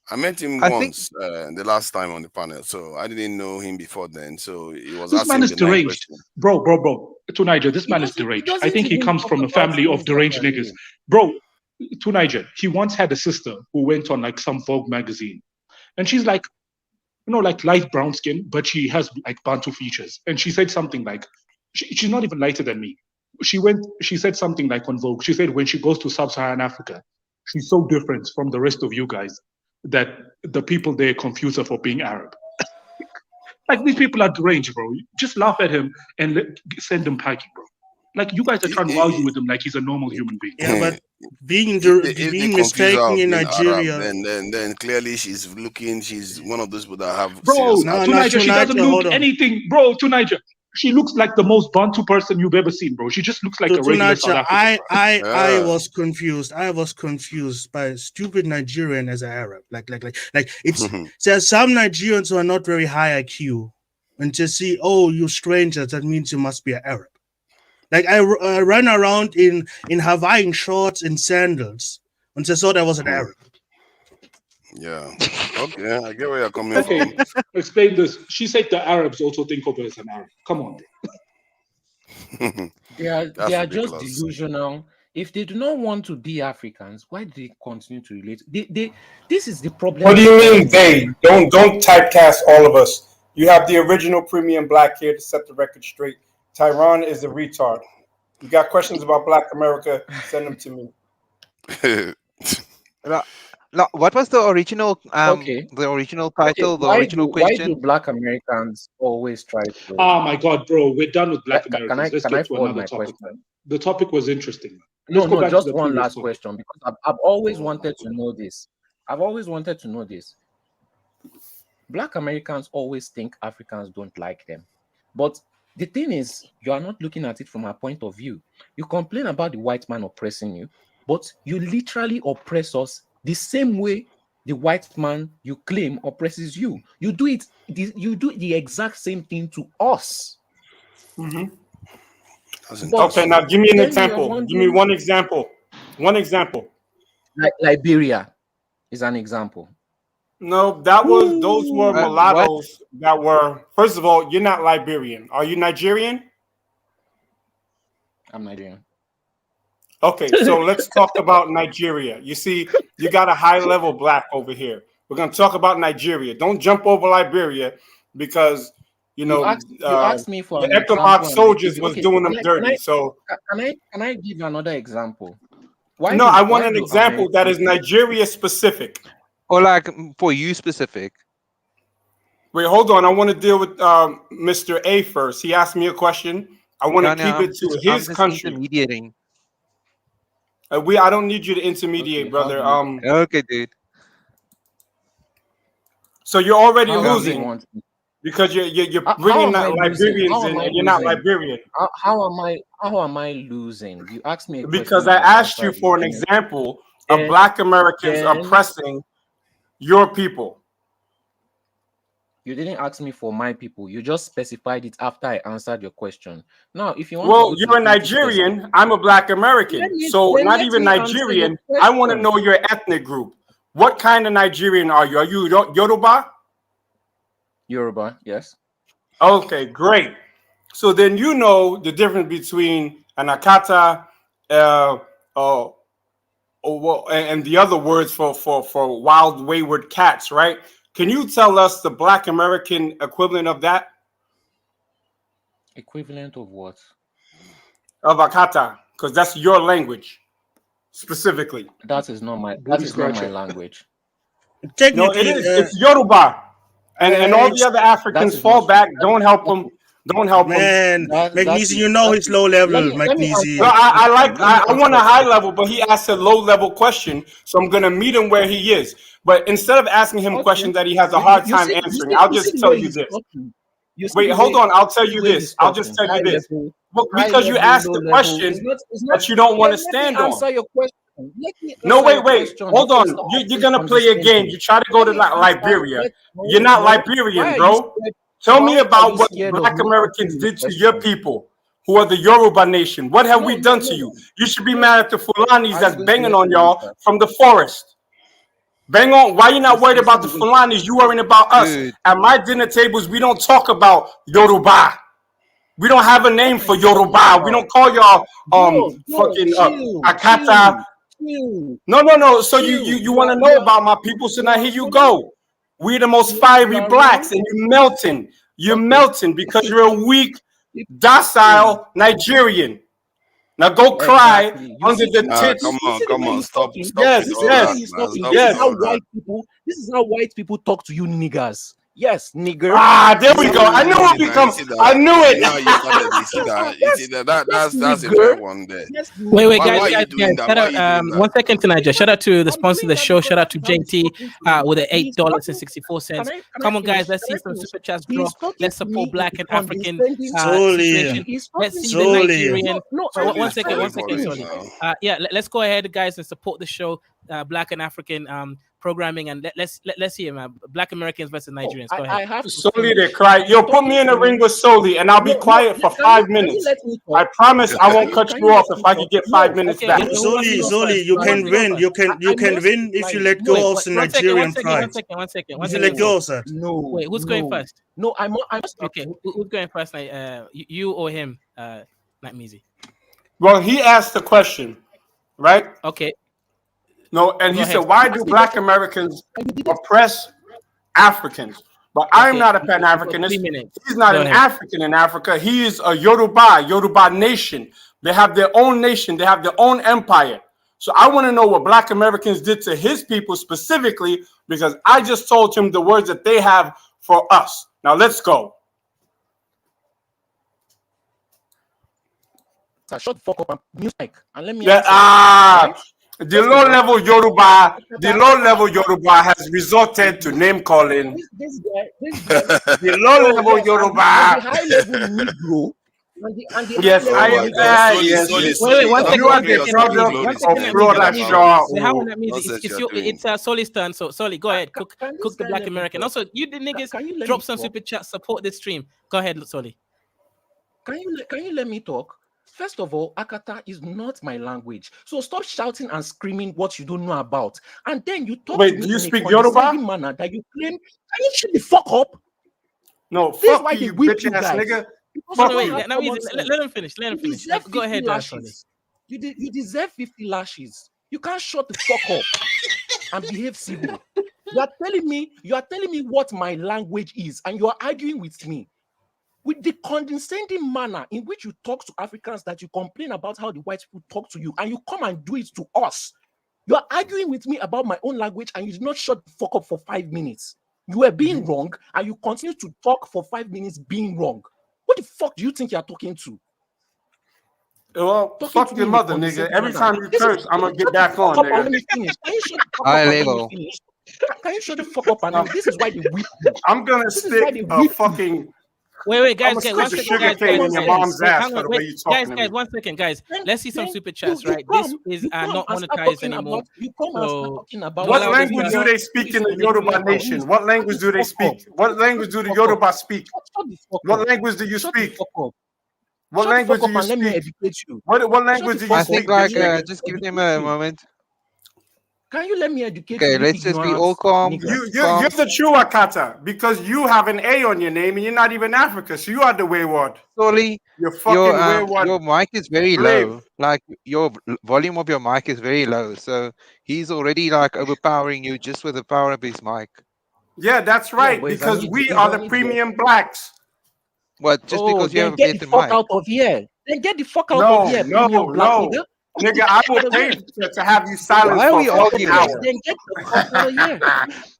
I met him I think once the last time on the panel, so I didn't know him before then. So he was This man asking is benign deranged. questions. Bro. To Niger, this He man is doesn't. He deranged. I doesn't think he even comes talk from a about family of things that deranged are niggas. real. Bro, to Niger, he once had a sister who went on like some Vogue magazine. And she's like, like light brown skin, but she has like Bantu features. And she said something like, she's not even lighter than me. She said something like on Vogue, she said when she goes to sub-Saharan Africa, she's so different from the rest of you guys that the people there confuse her for being Arab. Like these people are deranged, bro. Just laugh at him and send him packing, bro. Like you guys are trying to argue He, with him like he's a normal human being. Yeah, but if they being confuse her mistaken of in being Arab, Nigeria. then clearly she's one of those people that have serious Bro, No, to attitude. not Niger, to she doesn't Niger. look Hold on. anything, bro. To Niger, she looks like the most Bantu person you've ever seen, bro. She just looks like a To regular South Niger, African, bro. I Yeah. was confused. I was confused by stupid Nigerian as an Arab. Like it's there's some Nigerians who are not very high IQ, and to see, oh, you strangers, that means you must be an Arab. Like I ran around in Hawaiian shorts and sandals, and they thought I was an Arab. Yeah. Okay, I get where you're coming Okay, from. explain this. She said the Arabs also think of her as an Arab. Come on, bro. They are That's just ridiculous. delusional. If they do not want to be Africans, why do they continue to relate? This is the problem. What do you with mean all they? things. Don't typecast all of us. You have the original premium black here to set the record straight. Tyron is a retard. You got questions about Black America? Send them to me. What was the original Okay. the original Okay. title, the original Why do question? Black Americans always try to? Oh my God, bro, we're done with Black Can Americans. Let's I get to forward another my topic, man. question? The topic was interesting, man. Let's No, go no, back to just the one previous last topic. question because I've always wanted to know this. I've always wanted to know this. Black Americans always think Africans don't like them. But the thing is, you are not looking at it from a point of view. You complain about the white man oppressing you, but you literally oppress us the same way the white man you claim oppresses you. You do it, you do the exact same thing to us. Mm-hmm. But Okay, now give me an then you are example. Give me wondering, one example. One example. like Liberia is an example. No, those were What? mulattoes that were. First of all, you're not Liberian. Are you Nigerian? I'm Nigerian. Okay, so let's talk about Nigeria. You see, you got a high level black over here. We're gonna talk about Nigeria. Don't jump over Liberia because You asked me for the an Ecomog example, and I soldiers give you. was Okay, doing them dirty. So can I give you another example? Why no, do I want an example that is Americans? Nigeria specific. Or like for you specific? Wait, hold on. I want to deal with Mr. A first. He asked me a question. I want to No, keep it to I'm his just country. intermediating. I don't need you to intermediate, Okay, how brother. do you, Okay, dude. So you're already how do you losing want me? because you're How bringing am I that losing? Liberians How am in, I and you're not losing? Liberian. How am I losing? You asked me a question Because and I I've asked you answered for an you. example of Then Black Americans then oppressing your people. you didn't ask me for my people. You just specified it after I answered your question. Now, if you want to Well, go to you're a into specific, Nigerian. I'm a Black American. So then not let even me answer your Nigerian. I want to question. know your ethnic group. What kind of Nigerian are you? Are you Yoruba? Yoruba, yes. Okay, great. So then you know the difference between and Akata, and the other words for wild wayward cats, right? Can you tell us the Black American equivalent of that? Equivalent of what? Of Akata, because that's your language specifically. That is not my language. No, it is. It's Yoruba, and all the other Africans fall back. Don't help them. Don't help man. Magnesi, you know he's low level, Magnesi. No, I want a high level, but he asked a low level question, so I'm gonna meet him where he is. But instead of asking him questions that he has a hard time answering, I'll just tell you this. Wait, hold on. I'll tell you this. I'll just tell you this. Well, because you asked the question that you don't want to stand on. Answer your question. No, wait. Hold on. You're gonna play a game. You try to go to Liberia. You're not Liberian, bro. Tell me about what Black Americans did to your people, who are the Yoruba nation. What have we done to you? You should be mad at the Fulanis that's banging on y'all from the forest. Bang on. Why you not worried about the Fulanis? You worrying about us. At my dinner tables, we don't talk about Yoruba. We don't have a name for Yoruba. We don't call y'all fucking Akata. No. So you want to know about my people? So now here you go. We're the most fiery blacks, and you're melting. You're melting because you're a weak, docile Nigerian. Now go cry under the tits. Come on, stop. Yes. This is how white people talk to you niggas. Yes, nigger. There we go. I knew it would become. I knew it. Now you see that. That's a fair one there. Wait, guys. Shout out, 1 second tonight, Joe. Shout out to the sponsor of the show. Shout out to JT with the $8.64. Come on, guys. Let's see some super chats drop. Let's support Black and African situation. Let's see the Nigerian. 1 second, sorry. Let's go ahead, guys, and support the show. Black and African programming, and let's see him. Black Americans versus Nigerians. Go ahead. Soli, they cry. Yo, put me in a ring with Soli, and I'll be quiet for 5 minutes. I promise I won't cut you off if I can get 5 minutes back. Soli, you can win. You can win if you let go of the Nigerian pride. One second. You let go of that. No. Wait, who's going first? No, I'm okay. Who's going first? You or him? Not Meezy. Well, he asked the question, right? Okay. No, and he said, why do Black Americans oppress Africans? But I'm not a Pan-Africanist. He's not an African in Africa. He is a Yoruba nation. They have their own nation. They have their own empire. So I want to know what Black Americans did to his people specifically, because I just told him the words that they have for us. Now let's go. Shut the fuck up and mute mic and let me The low-level Yoruba has resorted to name calling. This guy, the low-level Yoruba. The high-level Negro. Yes, I am. Yes. Wait, 1 second. You are the problem of Florida Shaw. It's Soli's turn. So Soli, go ahead. Cook the Black American. Also, you the niggas drop some super chat. Support this stream. Go ahead, Soli. Can you let me talk? First of all, Akata is not my language. So stop shouting and screaming what you don't know about. And then you talk to me do you speak Yoruba? Manner that you claim. Can you shut the fuck up? No, fuck you, bitch ass nigga. Let him finish. Go ahead, You deserve 50 lashes. You can't shut the fuck up and behave civil. You are telling me what my language is, and you are arguing with me. With the condescending manner in which you talk to Africans, that you complain about how the white people talk to you, and you come and do it to us. You are arguing with me about my own language, and you did not shut the fuck up for 5 minutes. You were being wrong, and you continue to talk for 5 minutes being wrong. What the fuck do you think you are talking to? Well, fuck your mother, nigga. Every time you curse, I'm gonna get back on, nigga. Let me finish. Can you shut the fuck up? Can you shut the fuck up? And this is why they whip you. I'm gonna stick a fucking... Wait, guys, 1 second, guys, 1 second, guys. Let's see some super chats, right? This is not monetized anymore. What language do they speak in the Yoruba nation? What language do they speak? What language do the Yoruba speak? What language do you speak? What language do you speak? What language do you speak? I think, like, just give him a moment. Can you let me educate Okay, you? let's just be all calm. You're the true Akata because you have an A on your name and you're not even Africa, so you are the wayward. Sorry, You're fucking wayward. your mic is very slave. low. Like your volume of your mic is very low. So he's already like overpowering you just with the power of his mic. Yeah, that's right. Because we are the premium blacks. What? Just because you have a get better the fuck mic? out of here. Then get the fuck out of here, premium black nigga. Nigga, I will pay to have you silent Why are for we a fucking arguing? hour. Then get the fuck out of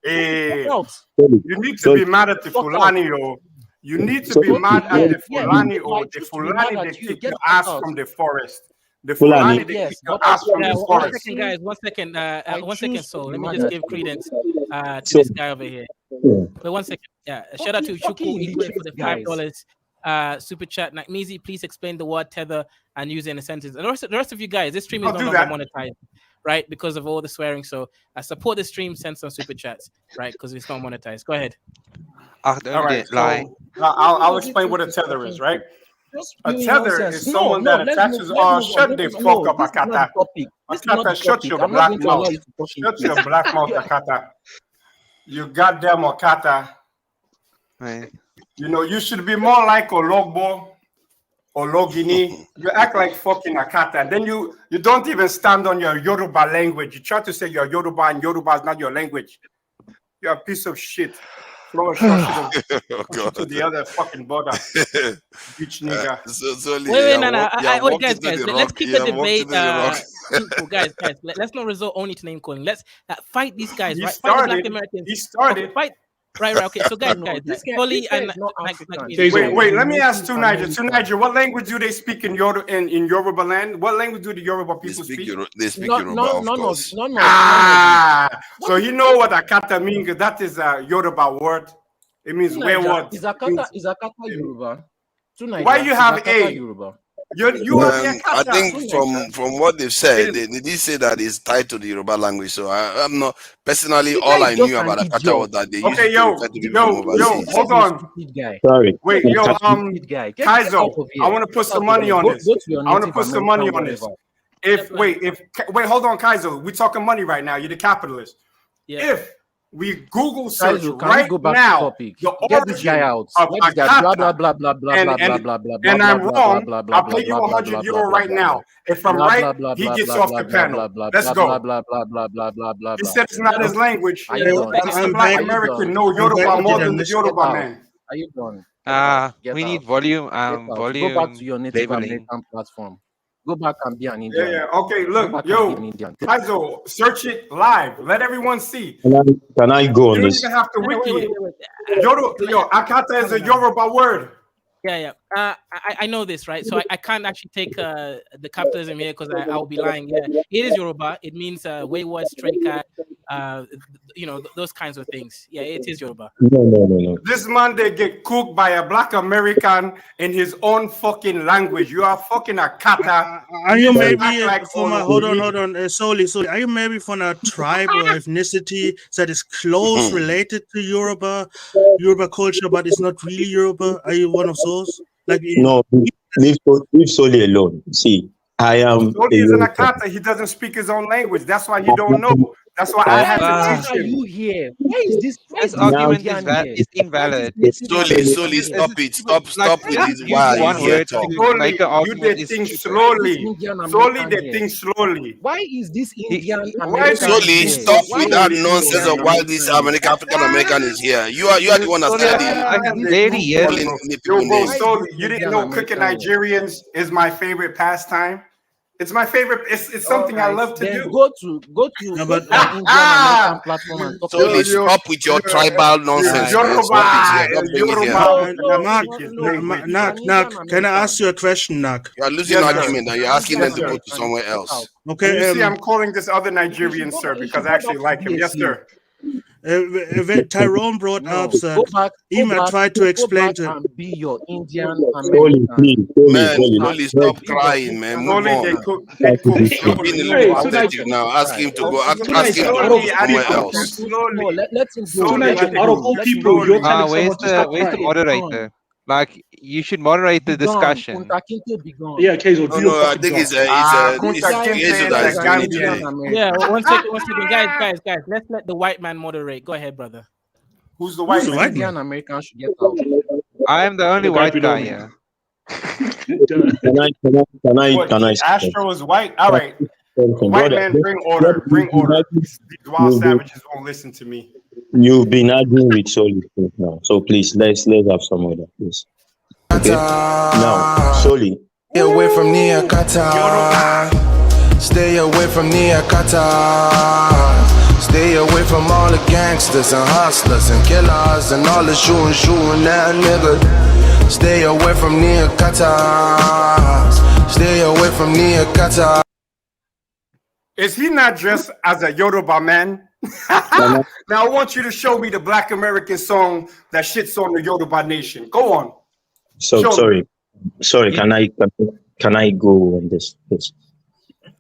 here. You need to be mad at the Fulani, or you need to be mad at the Fulani, or the Fulani they kick your ass from the forest. The Fulani they kick your ass from the forest. 1 second, guys. 1 second. 1 second. So let me just give credence to So- this guy over here. Wait 1 second. Yeah. Shout out to Chuku Igwe for the $5 super chat. Nakmizi, please explain the word tether and use it in a sentence. And the rest of you guys, this stream is no longer monetized, right? Because of all the swearing. So I support the stream, send some super chats, right? Because it's not monetized. Go ahead. All right, so I'll explain what a tether is, right? A tether is someone that attaches. Shut the fuck up, Akata. Akata, shut your black mouth. Shut your black mouth, Akata. You goddamn Akata. You know, you should be more like Ologbo or Logini. You act like fucking Akata. And then you don't even stand on your Yoruba language. You try to say you're Yoruba and Yoruba is not your language. You're a piece of shit. Floor to the other fucking border. Bitch nigga. Wait, no. Guys, let's keep the debate. Guys, let's not resort only to name calling. Let's fight these guys. Right? Fight the Black Americans. He started. Okay, fight. Right. Okay. So guys, Foley and wait. Let me ask Niger. What language do they speak in Yoruba land? What language do the Yoruba people speak? They speak Yoruba, of course. So you know what Akata means? That is a Yoruba word. It means wayward. Is Akata Yoruba? Why you have A? Yoruba? You are the I Akata. think from what they've said, they did say that it's tied to the Yoruba language. So I'm not personally. All I knew about Akata was that they used to refer to people from overseas. Hold on. Sorry. Wait, Kaizo, I want to put some money on this. I want to put some money on this. Wait, hold on, Kaizo. We're talking money right now. You're the capitalist. Yeah. If we Google search Kaizo, right now the origin of Akata, and I'm wrong, I'll pay you 100 euro right now. If I'm right, he gets off the panel. Let's go. He said it's not his language. The Black American know Yoruba more than the Yoruba man. Are you done? We need volume. Volume. Go back to your native American platform. Go back and be an Indian. Yeah. Okay, look, Kaizo, search it live. Let everyone see. Can I go on You don't this? even have to wiki it. Akata is a Yoruba word. Yeah. I know this, right? So I can't actually take the capitalism here because I will be lying. Yeah, it is Yoruba. It means wayward, stray cat, those kinds of things. Yeah, it is Yoruba. No. This man, they get cooked by a Black American in his own fucking language. You are fucking Akata. Are you maybe from a hold on, solely? Are you maybe from a tribe or ethnicity that is close related to Yoruba culture, but it's not really Yoruba? Are you one of those? No, leave solely alone. See, I am. Solely is an Akata. He doesn't speak his own language. That's why you don't know. That's why I had to teach Why are you here? Why is this? This argument is invalid. Solely, stop it. Stop with this. Why are you here talk? You did things slowly. Solely, they think slowly. Why is this Indian? Solely, stop with that nonsense of why this African American is here. You are the one that's You didn't know cooking Nigerians is my favorite pastime. It's my favorite. It's something I love to do. Go to Indian American platform and talk Solely, stop with your tribal nonsense. Nak, can I ask you a question, Nak? You are losing argument and you're asking them to go to somewhere else. Okay. You see, I'm calling this other Nigerian sir because I actually like him. Yes, sir. When Tyrone brought up that Ima tried to explain to him. Be your Indian American. Slowly stop crying, man. Move on. You're being a little pathetic now. Ask him to go. Ask him to go somewhere else. Let him Out of all people, where's the moderator? Like, you should moderate the discussion. Yeah, Kezo, do your I fucking think job. it's Kunta Kezo that is doing it today. Yeah, one second, guys. Let's let the white man moderate. Go ahead, brother. Who's the white man? Indian Americans should get out. I am the only The guy white below guy me. here. What, Astro is white? All right. White man, bring order. Bring order. These wild savages won't listen to me. You've been arguing with Soli now, so please let's have some order, please. Okay. Now, Soli. Stay away from near Qatar. Stay away from near Qatar. Stay away from all the gangsters and hustlers and killers and all the shooting that nigga. Stay away from near Qatar. Stay away from near Qatar. Is he not dressed as a Yoruba man? Now I want you to show me the Black American song that shits on the Yoruba nation. Go on. So Show sorry. Can I go on this? Please?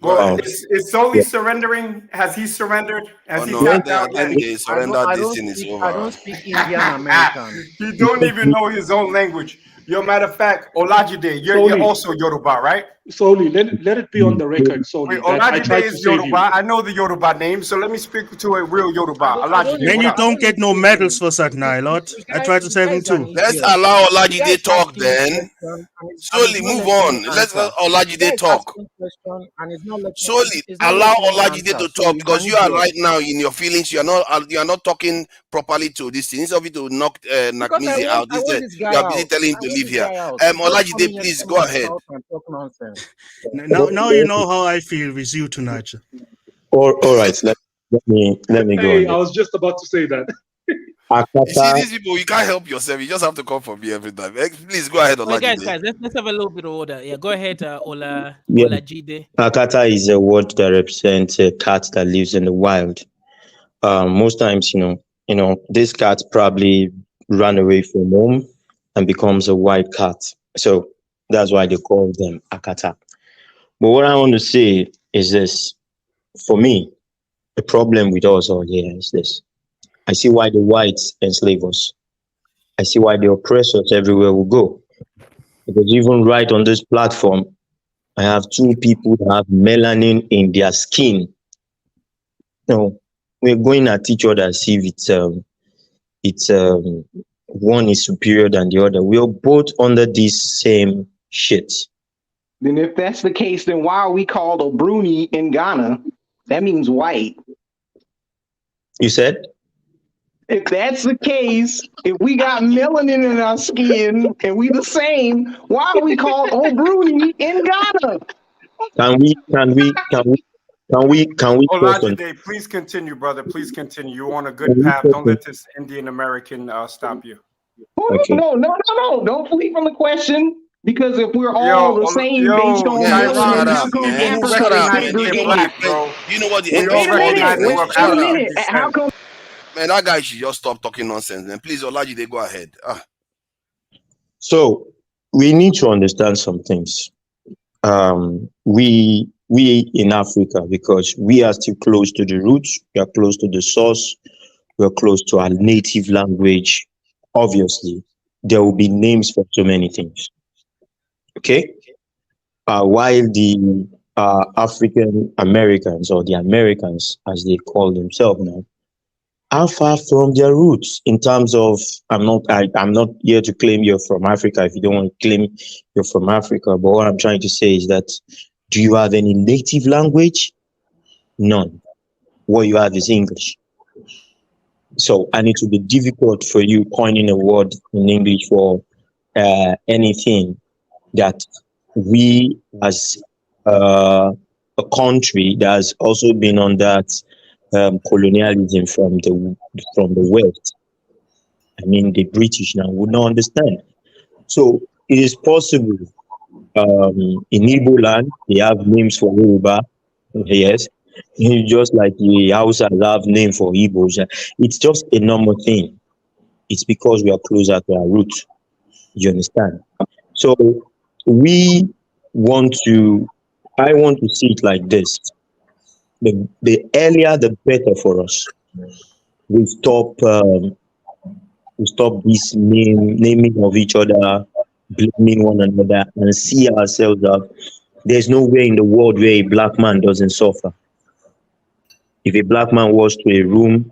Well, is Soli surrendering? Has he surrendered? Has he tapped out? I think they surrendered. This thing is over. I don't speak Indian American. He don't even know his own language. Yo, matter of fact, Olajide, you're also Yoruba, right? Soli, let it be on the record, Soli. Wait, Olajide is Yoruba. I know the Yoruba name, so let me speak to a real Yoruba. Olajide. Then you don't get no medals for that, Nylot. I tried to save him too. Let's allow Olajide talk then. Soli, move on. Let's let Olajide talk. Soli, allow Olajide to talk because you are right now in your feelings. You are not talking properly to this thing. Instead of you to knock Nakmizi out, you are busy telling him to leave here. Olajide, please go ahead. Now you know how I feel with you tonight. All right, let me go. Hey, I was just about to say that. You see, these people, you can't help yourself. You just have to come for me every time. Please go ahead, Olajide. Guys, let's have a little bit of order. Yeah, go ahead, Olajide. Akata is a word that represents a cat that lives in the wild. Most times, this cat probably ran away from home and becomes a white cat. So that's why they call them Akata. But what I want to say is this. For me, the problem with us all here is this. I see why the whites enslave us. I see why they oppress us everywhere we go. Because even right on this platform, I have two people that have melanin in their skin. We're going at each other as if it's one is superior than the other. We are both under this same shit. Then if that's the case, then why are we called a Bruni in Ghana? That means white. You said? If that's the case, if we got melanin in our skin and we the same, why are we called Bruni in Ghana? Can we Olajide, please continue, brother. Please continue. You're on a good path. Don't let this Indian American stop you. Okay. No. Don't flee from the question. Because if we're all the same based on melanin, how come Africa is segregated? You know what the Wait a minute. How come? Man, that guy should just stop talking nonsense. Then please, Olajide, go ahead. So we need to understand some things. We in Africa, because we are still close to the roots, we are close to the source, we are close to our native language. Obviously, there will be names for so many things. Okay, while the African Americans, or the Americans as they call themselves now, are far from their roots in terms of, I'm not here to claim you're from Africa if you don't want to claim you're from Africa, but what I'm trying to say is that, do you have any native language? None. What you have is English. So, and it will be difficult for you coining a word in English for anything that we as a country that has also been on that colonialism from the West. I mean, the British now would not understand. So it is possible. In Igbo land, they have names for Yoruba. Yes, just like the Hausas have name for Igbos. It's just a normal thing. It's because we are closer to our roots. You understand? So I want to see it like this. The earlier, the better for us. We stop to stop this naming of each other, blaming one another, and see ourselves that there's nowhere in the world where a black man doesn't suffer. If a black man walks to a room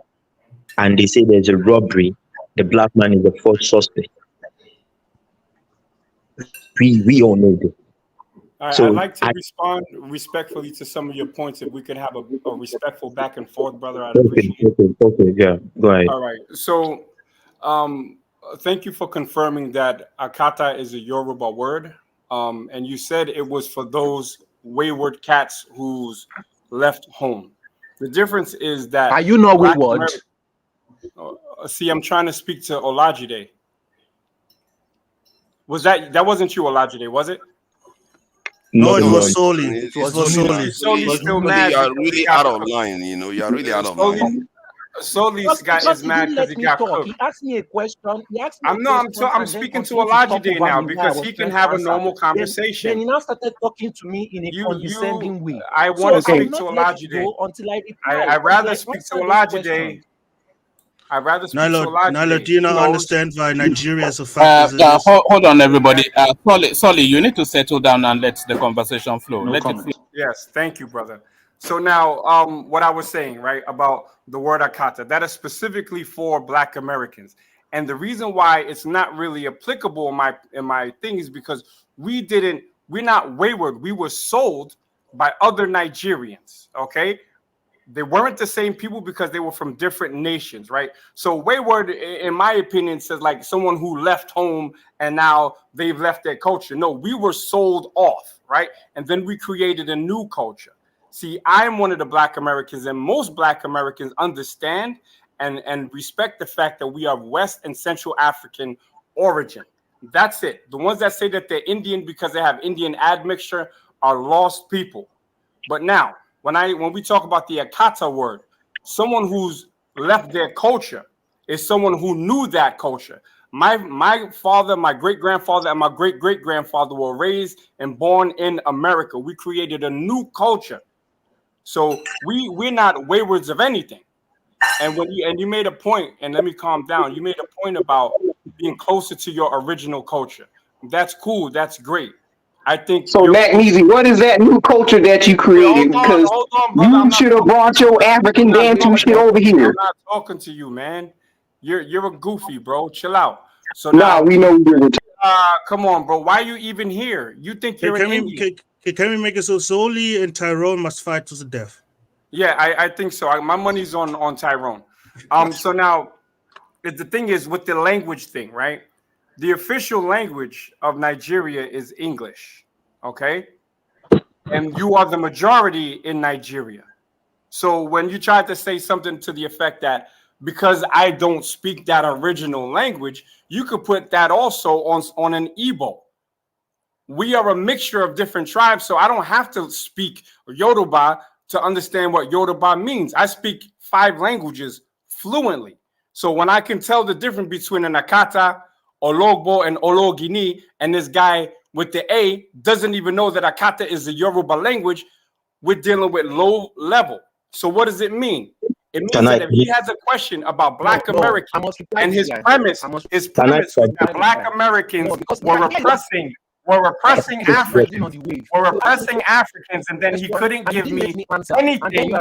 and they say there's a robbery, the black man is the first suspect. We all know this. I'd like to respond respectfully to some of your points. If we could have a respectful back and forth, brother, I'd appreciate it. Okay, yeah, go ahead. All right. So, thank you for confirming that akata is a Yoruba word. And you said it was for those wayward cats who's left home. The difference is that... Are you not wayward? See, I'm trying to speak to Olajide. That wasn't you, Olajide, was it? No, it was solely. It was solely. Solely's still mad. You are really out of line, you know. You are really out of line. Solely's guy is mad because he got cooked. He asked me a question. I'm speaking to Olajide now because he can have a normal conversation. Then he now started talking to me in a condescending way. I want to speak to Olajide. I'd rather speak to Olajide. Nilo, do you not understand why Nigeria is a fact? Hold on, everybody. Solly, you need to settle down and let the conversation flow. Let it flow. Yes, thank you, brother. So now, what I was saying, right, about the word akata, that is specifically for Black Americans. And the reason why it's not really applicable in my thing is because we're not wayward. We were sold by other Nigerians, okay? They weren't the same people because they were from different nations, right? So wayward, in my opinion, says like someone who left home and now they've left their culture. No, we were sold off, right? And then we created a new culture. See, I'm one of the Black Americans, and most Black Americans understand and respect the fact that we are West and Central African origin. That's it. The ones that say that they're Indian because they have Indian admixture are lost people. But now, when we talk about the akata word, someone who's left their culture is someone who knew that culture. My father, my great-grandfather, and my great-great-grandfather were raised and born in America. We created a new culture. So we're not waywards of anything. And you made a point, and let me calm down. You made a point about being closer to your original culture. That's cool. That's great. I think so. Magnesia, what is that new culture that you created? Because you should have brought your African Bantu shit over here. I'm not talking to you, man. You're a goofy, bro. Chill out. So now we know you're. Come on, bro. Why are you even here? You think you're an Indian? Can we make it so Soli and Tyrone must fight to the death? Yeah, I think so. My money's on Tyrone. So now, the thing is with the language thing, right? The official language of Nigeria is English, okay? And you are the majority in Nigeria. So when you try to say something to the effect that because I don't speak that original language, you could put that also on an Igbo. We are a mixture of different tribes, so I don't have to speak Yoruba to understand what Yoruba means. I speak 5 languages fluently. So when I can tell the difference between an Akata, Ologbo, and Ologini, and this guy with the A doesn't even know that Akata is the Yoruba language, we're dealing with low level. So what does it mean? It means that if he has a question about Black Americans and his premise was that Black Americans were repressing Africans, and then he couldn't give me anything.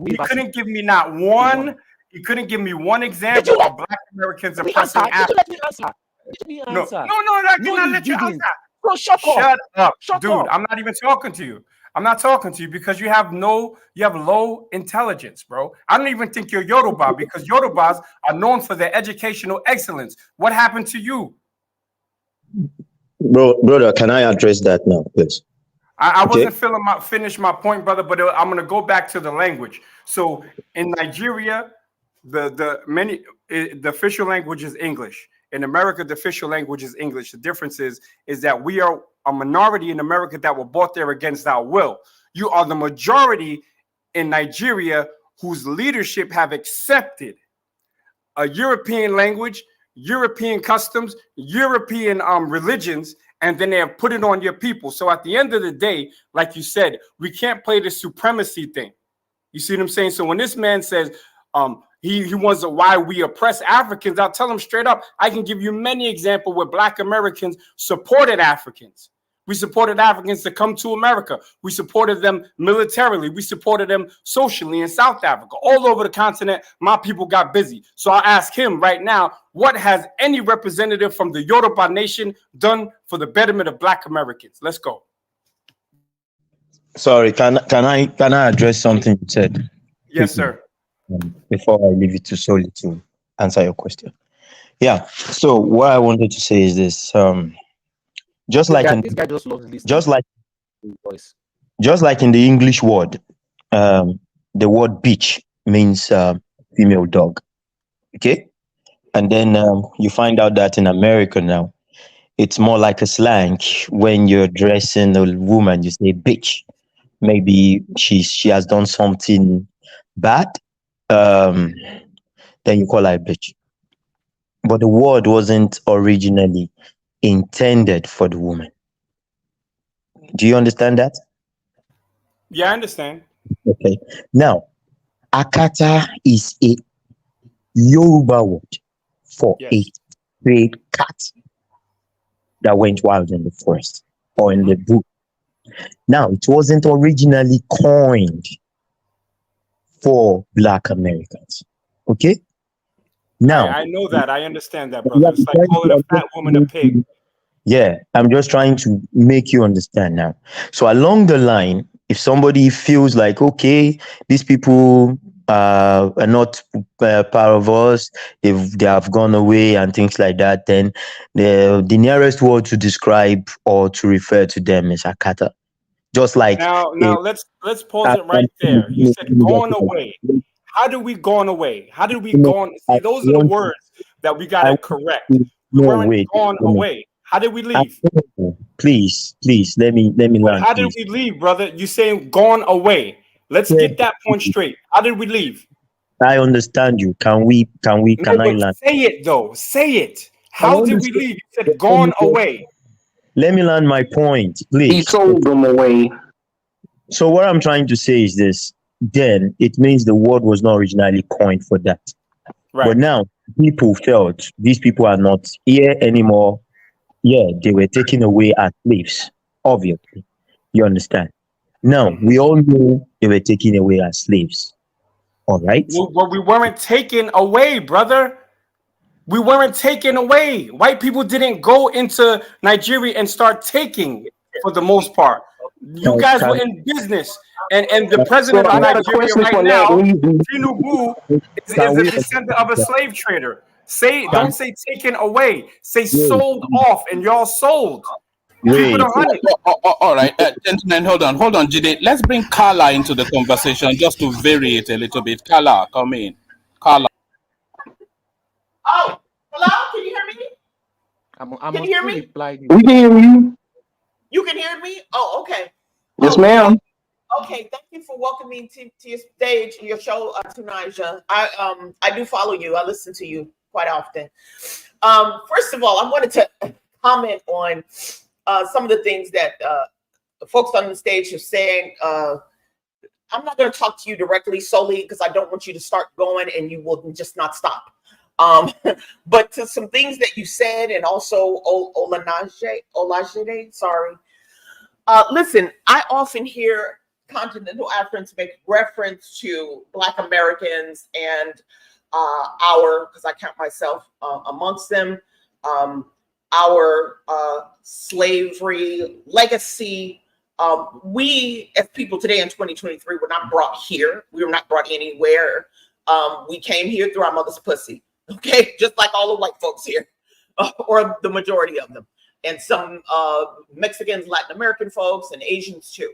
He couldn't give me not one. He couldn't give me one example of Black Americans oppressing Africans. No, I cannot let you answer. Bro, shut up, dude. I'm not even talking to you. I'm not talking to you because you have low intelligence, bro. I don't even think you're Yoruba because Yorubas are known for their educational excellence. What happened to you? Brother, can I address that now, please? I wasn't finish my point, brother, but I'm going to go back to the language. So in Nigeria, the official language is English. In America, the official language is English. The difference is that we are a minority in America that were brought there against our will. You are the majority in Nigeria whose leadership have accepted a European language, European customs, European religions, and then they have put it on your people. So at the end of the day, like you said, we can't play the supremacy thing. You see what I'm saying? So when this man says, He wants why we oppress Africans. I'll tell him straight up. I can give you many examples where Black Americans supported Africans. We supported Africans to come to America. We supported them militarily. We supported them socially in South Africa. All over the continent, my people got busy. So I'll ask him right now, what has any representative from the Yoruba nation done for the betterment of Black Americans? Let's go. Sorry, can I address something you said? Yes, sir. Before I leave it to Soli to answer your question. Yeah. So what I wanted to say is this: just like in the English word, the word bitch means female dog. Okay, and then you find out that in America now, it's more like a slang. When you're addressing a woman, you say bitch. Maybe she has done something bad, then you call her a bitch. But the word wasn't originally intended for the woman. Do you understand that? Yeah, I understand. Okay. Now, akata is a Yoruba word for a stray cat that went wild in the forest or in the bush. Now, it wasn't originally coined for Black Americans. Okay? Now, I know that. I understand that, brother. It's like calling a fat woman a pig. Yeah, I'm just trying to make you understand now. So along the line, if somebody feels like, okay, these people are not part of us, they have gone away and things like that, then the nearest word to describe or to refer to them is Akata. Just like now let's pause it right there. You said gone away. How do we gone away? How did we gone? See, those are the words that we gotta correct. We weren't gone away. How did we leave? Please, let me learn. How did we leave, brother? You saying gone away? Let's get that point straight. How did we leave? I understand you. Can I learn? Say it though. Say it. How did we leave? You said gone away. Let me learn my point, please. He sold them away. So what I'm trying to say is this. Then it means the word was not originally coined for that. Right. But now people felt these people are not here anymore. Yeah, they were taken away as slaves, obviously. You understand? Now, we all know they were taken away as slaves. All right? Well, we weren't taken away, brother. We weren't taken away. White people didn't go into Nigeria and start taking for the most part. You guys were in business. And the president of Nigeria right now, Tinubu, is a descendant of a slave trader. Don't say taken away. Say sold off, and y'all sold. Wait. All right, gentlemen, hold on, Jide. Let's bring Carla into the conversation just to vary it a little bit. Carla, come in. Carla. Oh, hello? Can you hear me? Can you hear me? We can hear you. You can hear me? Oh, okay. Yes, ma'am. Okay, thank you for welcoming me to your stage, your show, Tunisia. I do follow you. I listen to you quite often. First of all, I wanted to comment on some of the things that the folks on the stage are saying. I'm not going to talk to you directly solely because I don't want you to start going and you will just not stop. But to some things that you said, and also Olajide, sorry. Listen, I often hear continental Africans make reference to Black Americans and because I count myself amongst them, our slavery legacy. We, as people today in 2023, were not brought here. We were not brought anywhere. We came here through our mother's pussy. Okay, just like all the white folks here, or the majority of them, and some Mexicans, Latin American folks, and Asians too.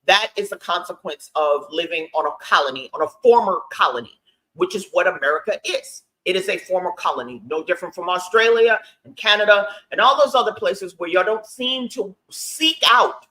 That is the consequence of living on a colony, on a former colony, which is what America is. It is a former colony, no different from Australia and Canada and all those other places where y'all don't seem to seek out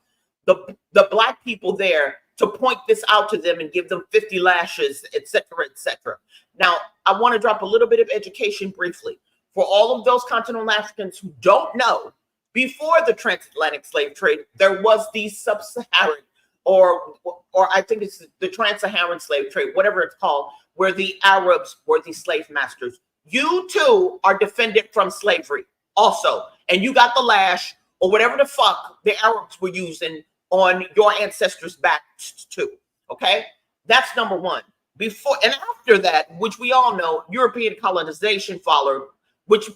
the Black people there to point this out to them and give them 50 lashes, et cetera, et cetera. Now, I want to drop a little bit of education briefly for all of those continental Africans who don't know. Before the transatlantic slave trade, there was the sub-Saharan or I think it's the trans-Saharan slave trade, whatever it's called, where the Arabs were the slave masters. You too are defended from slavery also. And you got the lash or whatever the fuck the Arabs were using on your ancestors' backs too. Okay? That's number one. Before and after that, which we all know, European colonization followed, which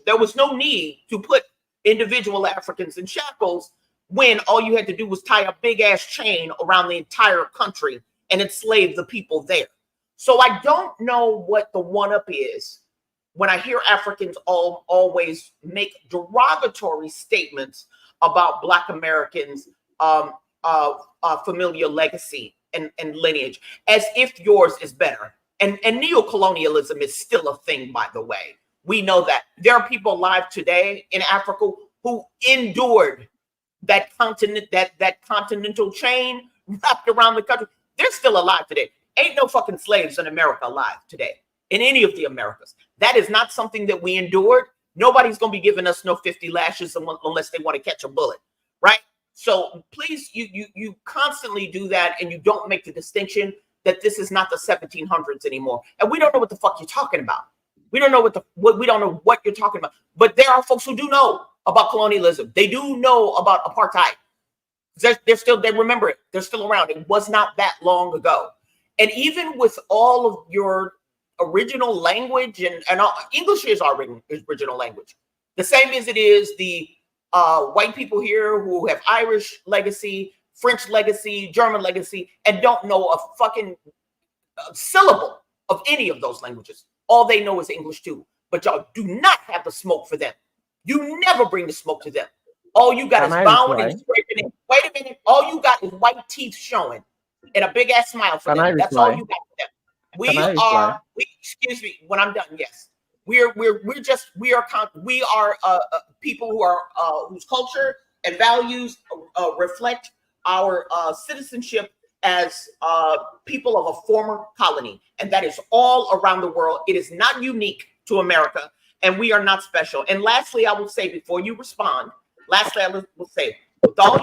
there was no need to put individual Africans in shackles when all you had to do was tie a big ass chain around the entire country and enslave the people there. So I don't know what the one-up is when I hear Africans always make derogatory statements about Black Americans' familial legacy and lineage, as if yours is better. And neocolonialism is still a thing, by the way. We know that. There are people alive today in Africa who endured that continental chain wrapped around the country. They're still alive today. Ain't no fucking slaves in America alive today, in any of the Americas. That is not something that we endured. Nobody's going to be giving us no 50 lashes unless they want to catch a bullet, right? So please, you constantly do that, and you don't make the distinction that this is not the 1700s anymore. And we don't know what the fuck you're talking about. We don't know we don't know what you're talking about. But there are folks who do know about colonialism. They do know about apartheid. They remember it. They're still around. It was not that long ago. And even with all of your original language, and English is our original language, the same as it is the white people here who have Irish legacy, French legacy, German legacy, and don't know a fucking syllable of any of those languages. All they know is English too. But y'all do not have the smoke for them. You never bring the smoke to them. All you got is bowing and scraping it. Wait a minute. All you got is white teeth showing and a big ass smile for them. That's all you got for them. Excuse me, when I'm done, yes. We are people who are whose culture and values reflect our citizenship as people of a former colony, and that is all around the world. It is not unique to America, and we are not special. And lastly, I will say before you respond, with all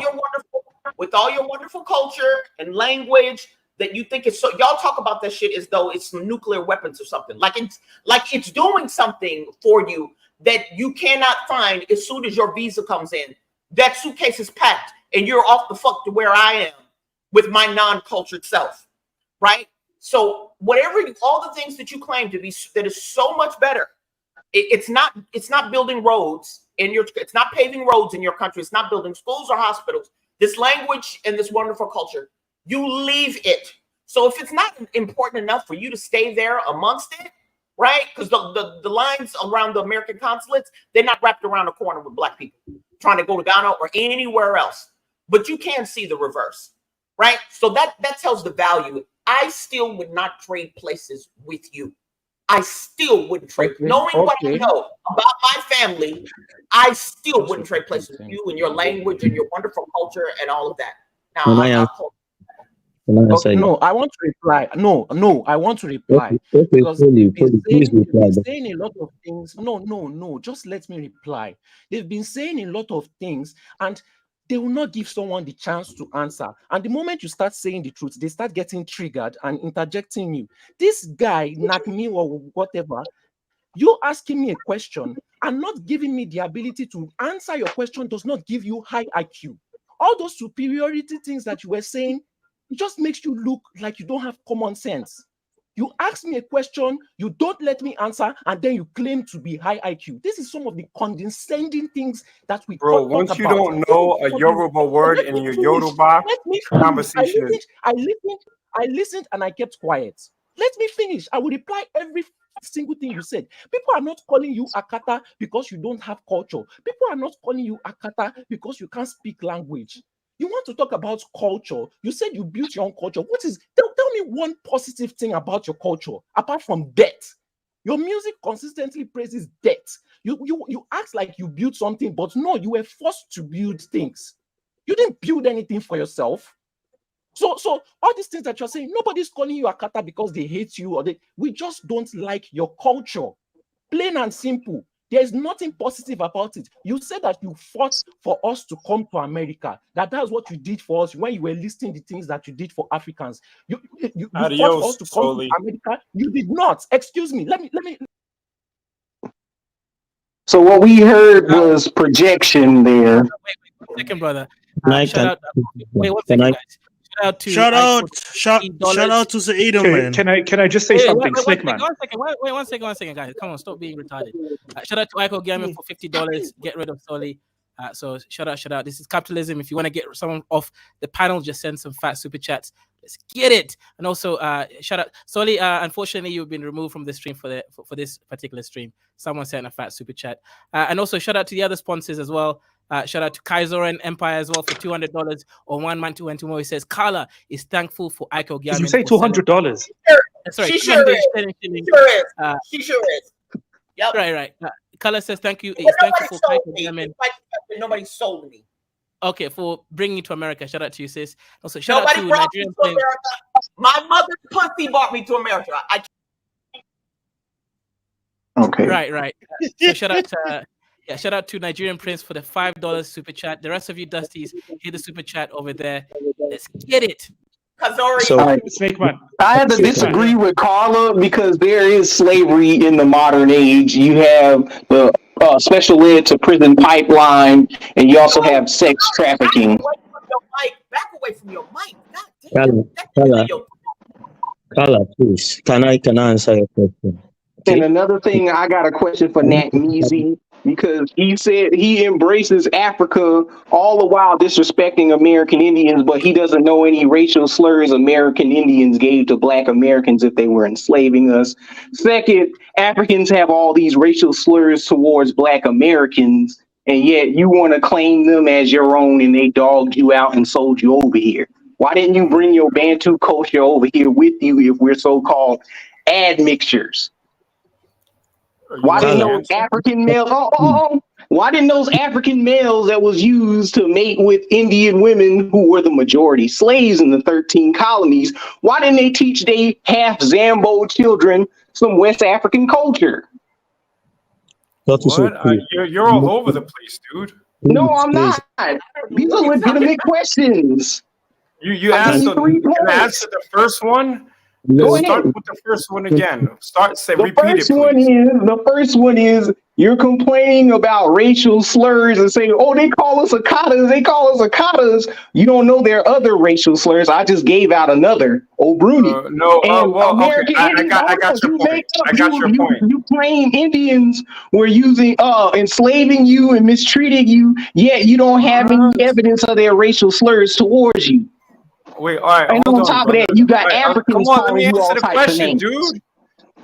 your wonderful culture and language that you think is so, y'all talk about that shit as though it's some nuclear weapons or something. Like it's doing something for you that you cannot find as soon as your visa comes in. That suitcase is packed and you're off the fuck to where I am with my non-cultured self, right? So all the things that you claim to be that is so much better, it's not building roads it's not paving roads in your country. It's not building schools or hospitals. This language and this wonderful culture, you leave it. So if it's not important enough for you to stay there amongst it, right? Because the lines around the American consulates, they're not wrapped around the corner with Black people trying to go to Ghana or anywhere else. But you can see the reverse, right? So that tells the value. I still would not trade places with you. I still wouldn't trade. Knowing what I know about my family, I still wouldn't trade places with you and your language and your wonderful culture and all of that. Now, no, I want to reply. No, I want to reply because they've been saying a lot of things. No, just let me reply. They've been saying a lot of things, and they will not give someone the chance to answer. And the moment you start saying the truth, they start getting triggered and interjecting you. This guy, not me or whatever, you asking me a question and not giving me the ability to answer your question does not give you high IQ. All those superiority things that you were saying, it just makes you look like you don't have common sense. You ask me a question, you don't let me answer, and then you claim to be high IQ. This is some of the condescending things that we talk about. Once you don't know a Yoruba word in your Yoruba conversation. I listened and I kept quiet. Let me finish. I will reply every single thing you said. People are not calling you Akata because you don't have culture. People are not calling you Akata because you can't speak language. You want to talk about culture. You said you built your own culture. Tell me one positive thing about your culture, apart from death. Your music consistently praises death. You act like you built something, but no, you were forced to build things. You didn't build anything for yourself. So all these things that you're saying, nobody's calling you Akata because they hate you we just don't like your culture. Plain and simple. There's nothing positive about it. You said that you fought for us to come to America. That's what you did for us when you were listing the things that you did for Africans. You fought for us to come to America. You did not. Excuse me. Let me. So what we heard was projection there. Wait, 1 second, brother. Shout out. Wait, 1 second, guys. Shout out to the Edelman. Can I just say something, Snake Man? Wait, 1 second, guys. Come on, stop being retarded. Shout out to Iko Gaming for $50. Get rid of Soli. So shout out. This is capitalism. If you want to get someone off the panel, just send some fat super chats. Let's get it. And also, shout out Soli. Unfortunately, you've been removed from the stream for this particular stream. Someone sent a fat super chat. And also, shout out to the other sponsors as well. Shout out to Kaiser and Empire as well for $200 on one man to win tomorrow. He says Carla is thankful for Iko Gaming. Did you say $200? Sorry, she sure is. She sure is. Yep. Right. Carla says thank you. He's thankful for Iko Gaming. Nobody sold me. Okay, for bringing you to America. Shout out to you, sis. Also, shout Nobody out to brought me Nigerian to America. My mother's pussy brought me to America. Okay. Right. So shout out to Nigerian Prince for the $5 super chat. The rest of you Dusties, hit the super chat over there. Let's get it. Snake Man. I have to disagree with Carla because there is slavery in the modern age. You have the special ed to prison pipeline, and you also have sex trafficking. Back away from your mic. Carla, please. Can I answer your question? Okay. And another thing, I got a question for Nat Measy, because he said he embraces Africa all the while disrespecting American Indians, but he doesn't know any racial slurs American Indians gave to Black Americans if they were enslaving us. Second, Africans have all these racial slurs towards Black Americans, and yet you want to claim them as your own, and they dogged you out and sold you over here. Why didn't you bring your Bantu culture over here with you if we're so-called admixtures? Why didn't those African males? Why didn't those African males that was used to mate with Indian women who were the majority slaves in the 13 colonies? Why didn't they teach they half Zambo children some West African culture? What? You're all over the place, dude. No, I'm not. These are legitimate questions. You answered the first one. Let's start with the first one again. Repeat it, please. The first one is you're complaining about racial slurs and saying, "Oh, they call us Akatas. They call us Akatas." You don't know there are other racial slurs. I just gave out another. Bruni. American Indians, I got your point. I got your point. You claim Indians were using enslaving you and mistreating you, yet you don't have any evidence of their racial slurs towards you. Wait, all right. And on top of that, you got Africans calling you all types of names. Dude.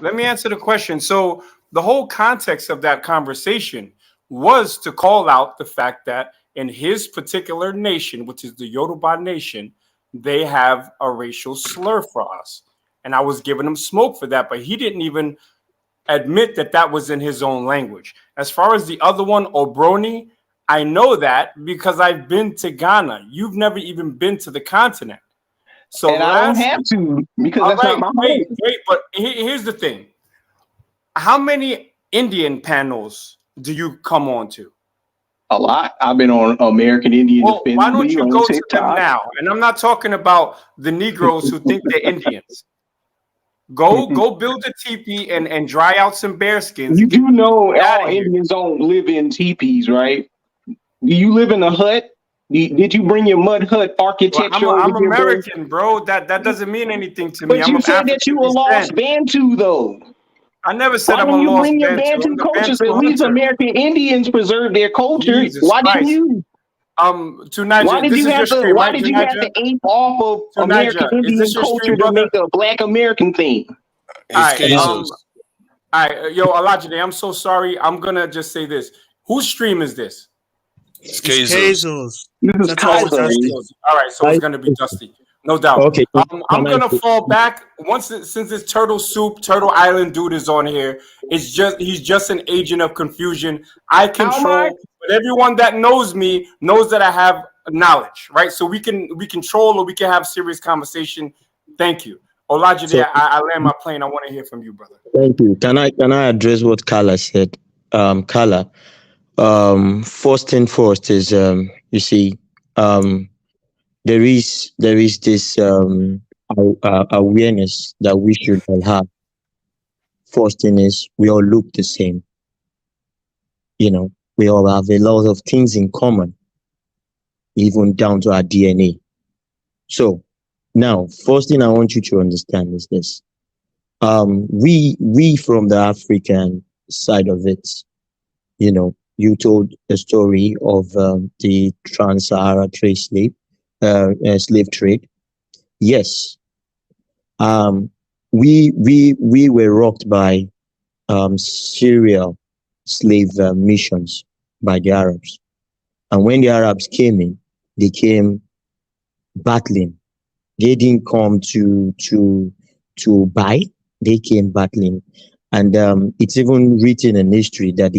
Let me answer the question. So the whole context of that conversation was to call out the fact that in his particular nation, which is the Yoruba nation, they have a racial slur for us. And I was giving him smoke for that, but he didn't even admit that that was in his own language. As far as the other one, Obroni, I know that because I've been to Ghana. You've never even been to the continent. So and I don't have to because that's not my wait, but here's the thing. How many Indian panels do you come on to? A lot. I've been on American Indian Defense. Why don't you go to them now? And I'm not talking about the Negroes who think they're Indians. Go build a teepee and dry out some bear skins. You know all Indians don't live in teepees, right? Do you live in a hut? Did you bring your mud hut architecture? Well, I'm American, bro. That doesn't mean anything to me. But you said that you were lost Bantu, though. I never said I'm a lost Bantu. Why didn't you bring your Bantu cultures? At least American Indians preserve their culture. Why didn't you? To Niger, why did you have to ape off of American Indian culture to make a Black American thing? All right, yo, Olajide, I'm so sorry. I'm gonna just say this. Whose stream is this? It's Kazel's. All right, so it's gonna be Dusty, no doubt. Okay, I'm gonna fall back since this Turtle Island dude is on here. He's just an agent of confusion. I control, but everyone that knows me knows that I have knowledge, right? So we can troll or we can have serious conversation. Thank you, Olajide. I land my plane. I want to hear from you, brother. Thank you. Can I address what Carla said? Kala. First thing first is you see, um, there is this awareness that we should all have. First thing is we all look the same. You know, we all have a lot of things in common, even down to our DNA. So now, first thing I want you to understand is this. We from the African side of it, you know, you told a story of the trans-Sahara slave trade. Yes, um, we were rocked by serial slave missions by the Arabs, and when the Arabs came in, they came battling. They didn't come to buy. They came battling, and it's even written in history that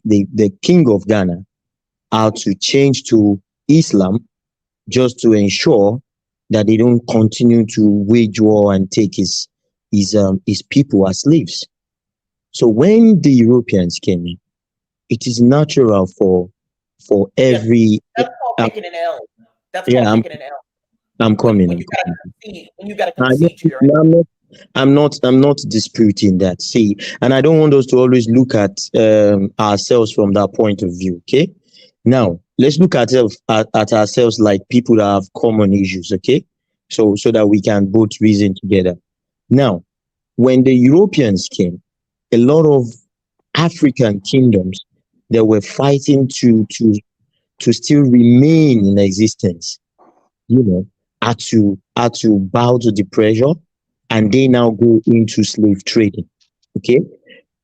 the king of Ghana had to change to Islam just to ensure that they don't continue to wage war and take his people as slaves. So when the Europeans came in, it is natural for every That's called taking an L. That's yeah, called taking an L. I'm coming. When you gotta concede, when you gotta I concede to your enemy. I'm not disputing that. See, and I don't want us to always look at ourselves from that point of view. Okay, now let's look at ourselves like people that have common issues. Okay, so that we can both reason together. Now, when the Europeans came, a lot of African kingdoms that were fighting to still remain in existence, you know, had to bow to the pressure, and they now go into slave trading. Okay,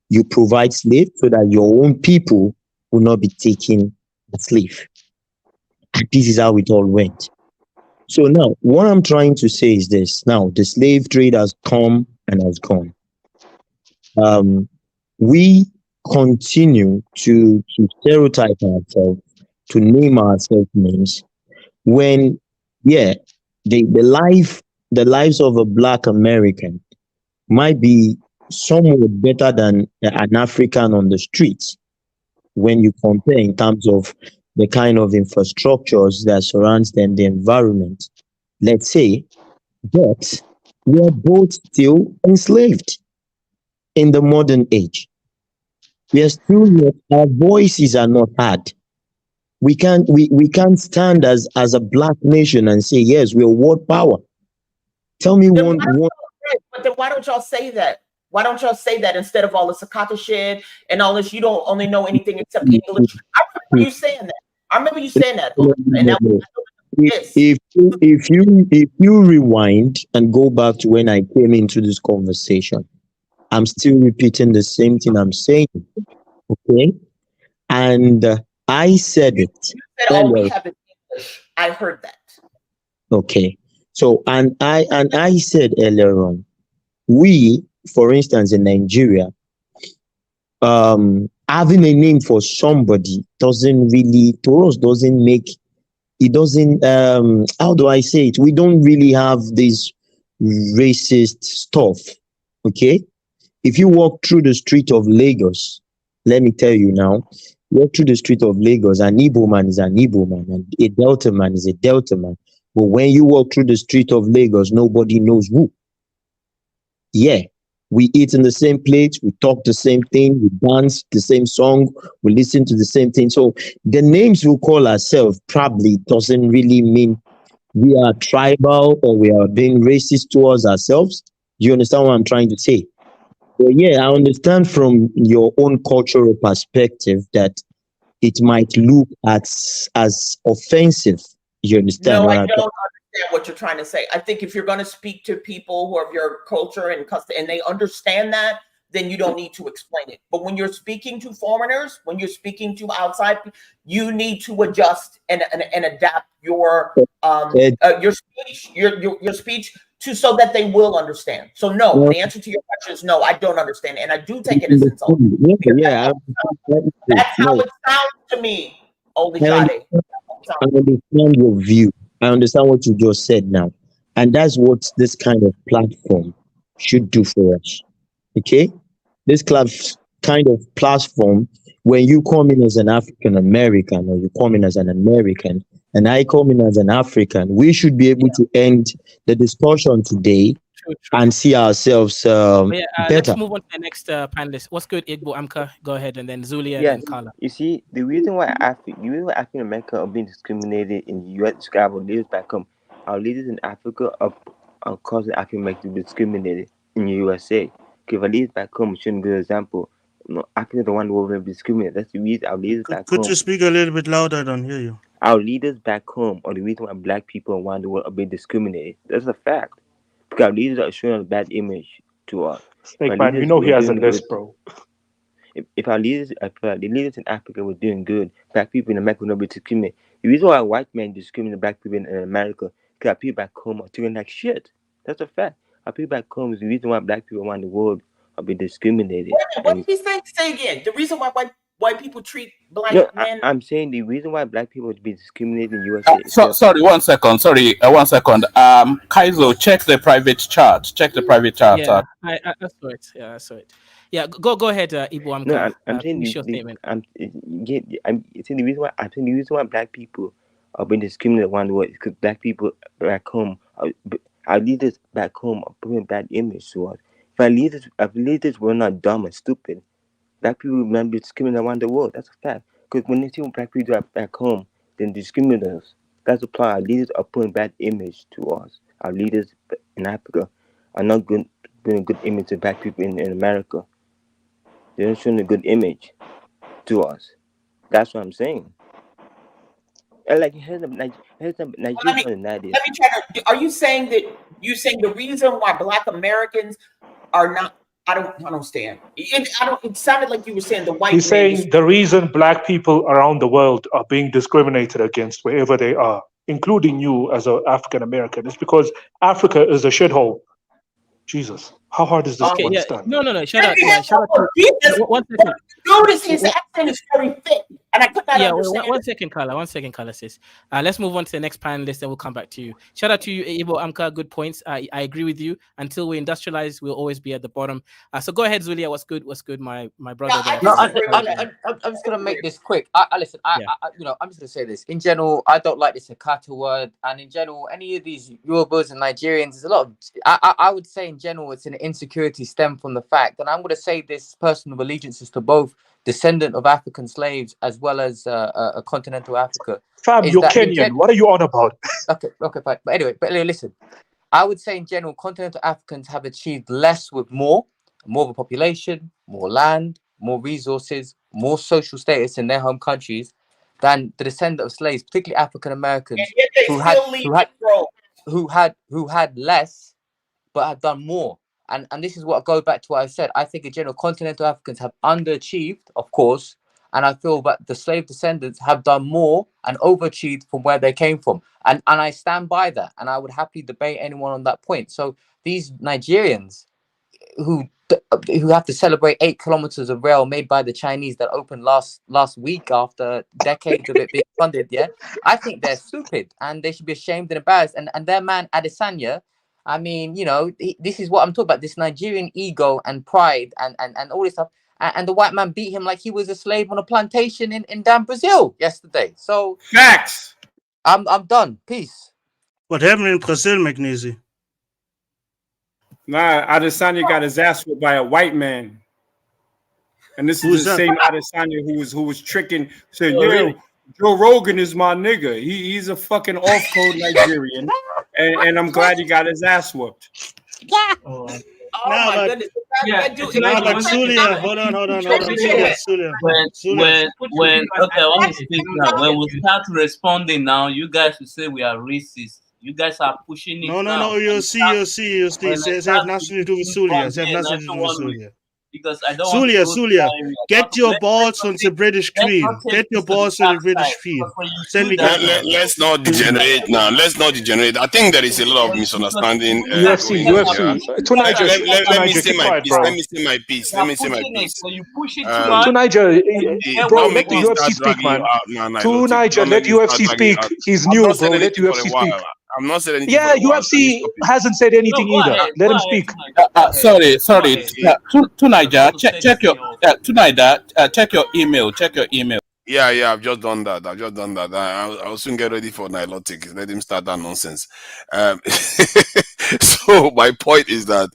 you provide slave so that your own people will not be taking a slave, and this is how it all went. So now, what I'm trying to say is this: now the slave trade has come and has gone. Um, we continue to stereotype ourselves, to name ourselves names when, yeah, the lives of a black American might be somewhat better than an African on the streets when you compare in terms of the kind of infrastructures that surrounds them, the environment, let's say. But we are both still enslaved in the modern age. We are still not, our voices are not heard. We can't stand as a black nation and say yes, we're world power. Tell me Then one. but then why don't y'all say that? Why don't y'all say that instead of all the Sakata shit and all this? You don't only know anything except English. I remember you saying that. I remember you saying that. And that was If you rewind and go back to when I came into this conversation, I'm still repeating the same thing I'm saying. Okay, and I said it you said all we earlier. have is English. I heard that. Okay, so and I said earlier on, we, for instance, in Nigeria, having a name for somebody doesn't really, to us, doesn't make it, doesn't how do I say it, we don't really have this racist stuff. Okay, if you walk through the street of Lagos, let me tell you now, walk through the street of Lagos, an Igbo man is an Igbo man, and a Delta man is a Delta man. But when you walk through the street of Lagos, nobody knows who. Yeah, we eat in the same plate, we talk the same thing, we dance the same song, we listen to the same thing. So the names we call ourselves probably doesn't really mean we are tribal or we are being racist towards ourselves. You understand what I'm trying to say? So yeah, I understand from your own cultural perspective that it might look as offensive. You understand No, what I I'm don't understand what you're trying to say. I think if you're going to speak to people who are of your culture and custom, and they understand that, then you don't need to explain it. But when you're speaking to foreigners, when you're speaking to outside, you need to adjust and adapt your speech to so that they will understand. So no, the answer to your question is no, I don't understand, and I do take it as insult. That's how it sounds to me, Olishade. I understand your view. I understand what you just said now. And that's what this kind of platform should do for us. Okay? This kind of platform when you come in as an African American or you come in as an American and I come in as an African. We should be able to end the discussion today and see ourselves Let's better. move on to the next panelist. What's good, Igbo Amka? Go ahead, and then Zulia, Yeah, and then Kala. you see, the reason why African Americans are being discriminated in the U.S. to our leaders back home, our leaders in Africa are causing African Americans to be discriminated in the USA. Because our leaders back home shouldn't be an example. No, Africans are the one who will be discriminated. That's the reason our leaders back home. Could you speak a little bit louder? I don't hear you. Our leaders back home are the reason why black people around the world are being discriminated. That's a fact. Because our leaders are showing a bad image to us. Snake man, you know he has a list, bro. If the leaders in Africa were doing good, black people in America would not be discriminated. The reason why white men discriminate black people in America, because our people back home are treated like shit. That's a fact. Our people back home is the reason why black people around the world are being discriminated. What did he say? Say again. The reason why white people treat black men. I'm saying the reason why black people would be discriminated in the USA. Sorry, 1 second. Sorry, 1 second. Kaizo, check the private chat. Check the private chat. Yeah, I saw it. Yeah, I saw it. Yeah, go ahead, Ibu Amka. No, I'm saying I'm saying the reason why black people are being discriminated around the world is because black people back home, our leaders back home are putting a bad image to us. If our leaders were not dumb and stupid, black people would not be discriminated around the world. That's a fact. Because when they see what black people do back home, then discriminate us. That's the point. Our leaders are putting bad image to us. Our leaders in Africa are not bringing a good image to black people in America. They're not showing a good image to us. That's what I'm saying. Like here's the Nigerian Let me try to. Are you saying the reason why black Americans are not? I don't understand. It sounded like you were saying the white. He's saying the reason black people around the world are being discriminated against wherever they are, including you as an African American, is because Africa is a shithole. Jesus, how hard is this to understand? No. Shut up. Shut up. 1 second. Notice his accent is very thick, and I could not understand. 1 second, Carla. 1 second, Carla, sis. Let's move on to the next panelist, and we'll come back to you. Shout out to you, Ibo Amka. Good points. I agree with you. Until we industrialize, we'll always be at the bottom. So go ahead, Zulia. What's good? My brother? No, I'm just gonna make this quick. Listen. I'm just gonna say this. In general, I don't like this Akata word, and in general, any of these Yorubas and Nigerians, there's a lot of. I would say in general, it's an insecurity stem from the fact, and I'm gonna say this personal allegiances to both descendant of African slaves as well as a continental Africa. Fam, you're Kenyan. What are you on about? Okay, fine. But anyway, listen. I would say in general, continental Africans have achieved less with more of a population, more land, more resources, more social status in their home countries than the descendant of slaves, particularly African Americans, who had less but have done more. And this is what goes back to what I said. I think in general, continental Africans have underachieved, of course, and I feel that the slave descendants have done more and overachieved from where they came from. And I stand by that, and I would happily debate anyone on that point. So these Nigerians who have to celebrate 8 kilometers of rail made by the Chinese that opened last week after decades of it being funded, I think they're stupid and they should be ashamed and embarrassed. And their man Adesanya, I mean, this is what I'm talking about, this Nigerian ego and pride and all this stuff. And the white man beat him like he was a slave on a plantation in damn Brazil yesterday. So facts. I'm done. Peace. What happened in Brazil, McNeasy? Nah, Adesanya got his ass whipped by a white man. And this is the same Adesanya who was tricking, said, Joe Rogan is my nigga. He's a fucking off-code Nigerian. And I'm glad he got his ass whooped. Yeah. Oh my goodness. Zulia, hold on. Zulia. When we start responding now, you guys will say we are racist. You guys are pushing it. No, you'll see. It has nothing to do with Zulia. Because I don't Zulia, get your balls on the British Queen. Get your balls on the British Queen. Let's not degenerate now. I think there is a lot of misunderstanding. UFC. Let me say my piece. So you push it to Niger, bro, let the UFC speak, man. To Niger, let UFC speak. He's new, bro. Let UFC speak. I'm not saying anything. Yeah, UFC hasn't said anything either. Let him speak. Sorry. To Niger, check your check your email. Check your email. Yeah, I've just done that. I'll soon get ready for Nilotic. Let him start that nonsense. So my point is that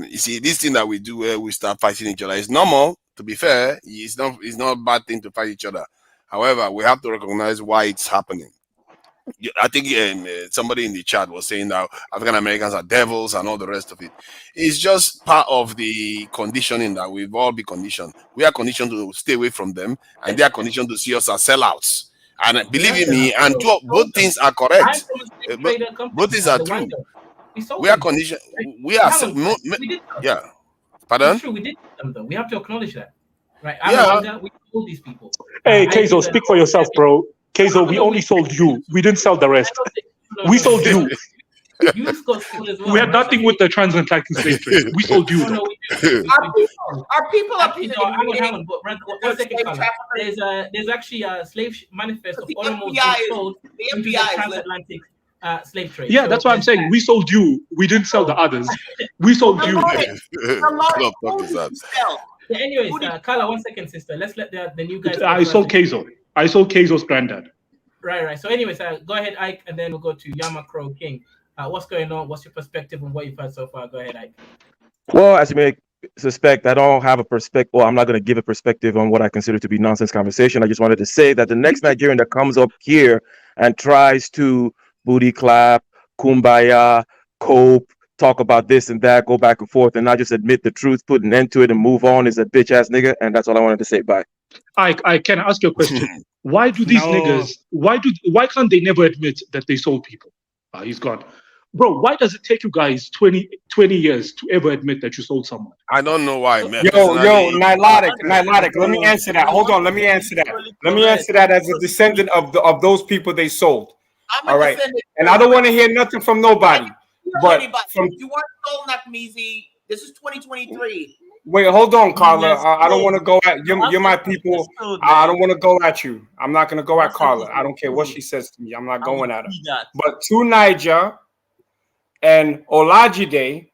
you see, this thing that we do where we start fighting each other is normal. To be fair, it's not a bad thing to fight each other. However, we have to recognize why it's happening. I think somebody in the chat was saying that African Americans are devils and all the rest of it. It's just part of the conditioning that we've all been conditioned. We are conditioned to stay away from them, and they are conditioned to see us as sellouts. And believe me, and both things are correct. Both things are true. We are conditioned. We are. Yeah. Pardon? It's true. We did them though. We have to acknowledge that, right? Yeah. We told these people. Hey, Kezo, speak for yourself, bro. Kezo, we only sold you. We didn't sell the rest. We sold you. You got sold as well. We had nothing with the transatlantic slave trade. We sold you. Are people up here? Hang on, but one second, Carla. There's actually a slave manifest of almost sold into the transatlantic slave trade. Yeah, that's why I'm saying we sold you. We didn't sell the others. We sold you. Yeah, anyways, Carla, 1 second, sister. Let's let the new guys. I sold Kezo. I sold Kezo's granddad. Right. So, anyways, go ahead, Ike, and then we'll go to Yama Crow King. What's going on? What's your perspective on what you've heard so far? Go ahead, Ike. Well, as you may suspect, I don't have a perspective. Well, I'm not going to give a perspective on what I consider to be nonsense conversation. I just wanted to say that the next Nigerian that comes up here and tries to booty clap, kumbaya, cope, talk about this and that, go back and forth, and not just admit the truth, put an end to it, and move on is a bitch ass nigga. And that's all I wanted to say. Bye. I can ask you a question. Why do these niggas? Why can't they never admit that they sold people? He's gone. Bro, why does it take you guys 20 years to ever admit that you sold someone? I don't know why, man. Nilotic, let me answer that. Hold on, let me answer that. Let me answer that as a descendant of those people they sold. All right. And I don't want to hear nothing from nobody. But from you weren't sold, Nakmizi. This is 2023. Wait, hold on, Carla. I don't want to go at you're my people. I don't want to go at you. I'm not going to go at Carla. I don't care what she says to me. I'm not going at her. But to Niger and Olajide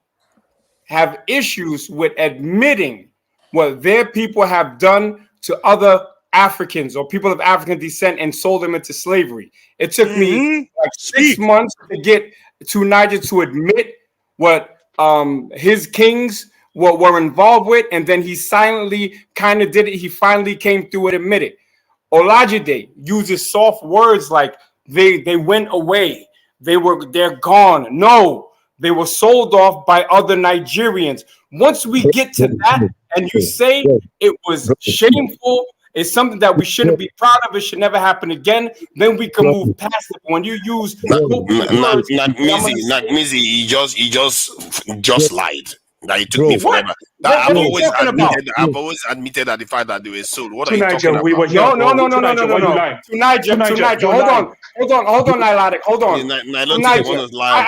have issues with admitting what their people have done to other Africans or people of African descent and sold them into slavery. It took me like 6 months to get to Niger to admit what his kings were involved with, and then he silently kind of did it. He finally came through and admitted. Olajide uses soft words like they went away, they're gone. No, they were sold off by other Nigerians. Once we get to that, and you say it was shameful, it's something that we shouldn't be proud of, it should never happen again, then we can move past it. When you use Nakmizi, he just lied. That it took me forever. I've always admitted that the fact that they were sold. What are you talking about? No. To Niger. Hold on, Nilotic. Hold on. I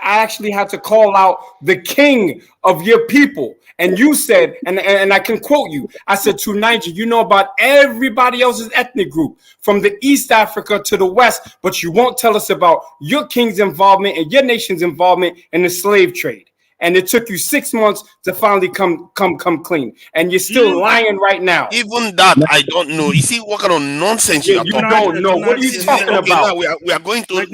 actually had to call out the king of your people. And you said, and I can quote you, I said, to Niger, you know about everybody else's ethnic group from the East Africa to the West, but you won't tell us about your king's involvement and your nation's involvement in the slave trade. And it took you 6 months to finally come clean, and you're still lying right now. Even that I don't know. You see what kind of nonsense you are talking about? Don't know. What are you talking about? Now we are going to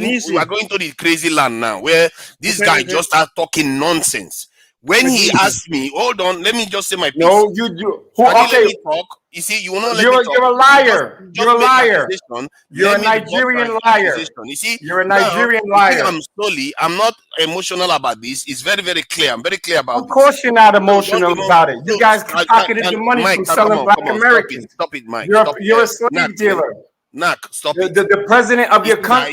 the crazy land now, where this guy just started talking nonsense. When he asked me, hold on, let me just say my piece. No, you. Let me talk. You see, you will not let me talk. You're a liar. You're a liar. You're a Nigerian liar. You see, you're a Nigerian liar. I'm not emotional about this. It's very, very clear. I'm very clear about this. Of course you're not emotional about it. You guys pocketed the money from selling Black Americans. Stop it, Mike. You're a slave dealer. Stop it. The president of your country,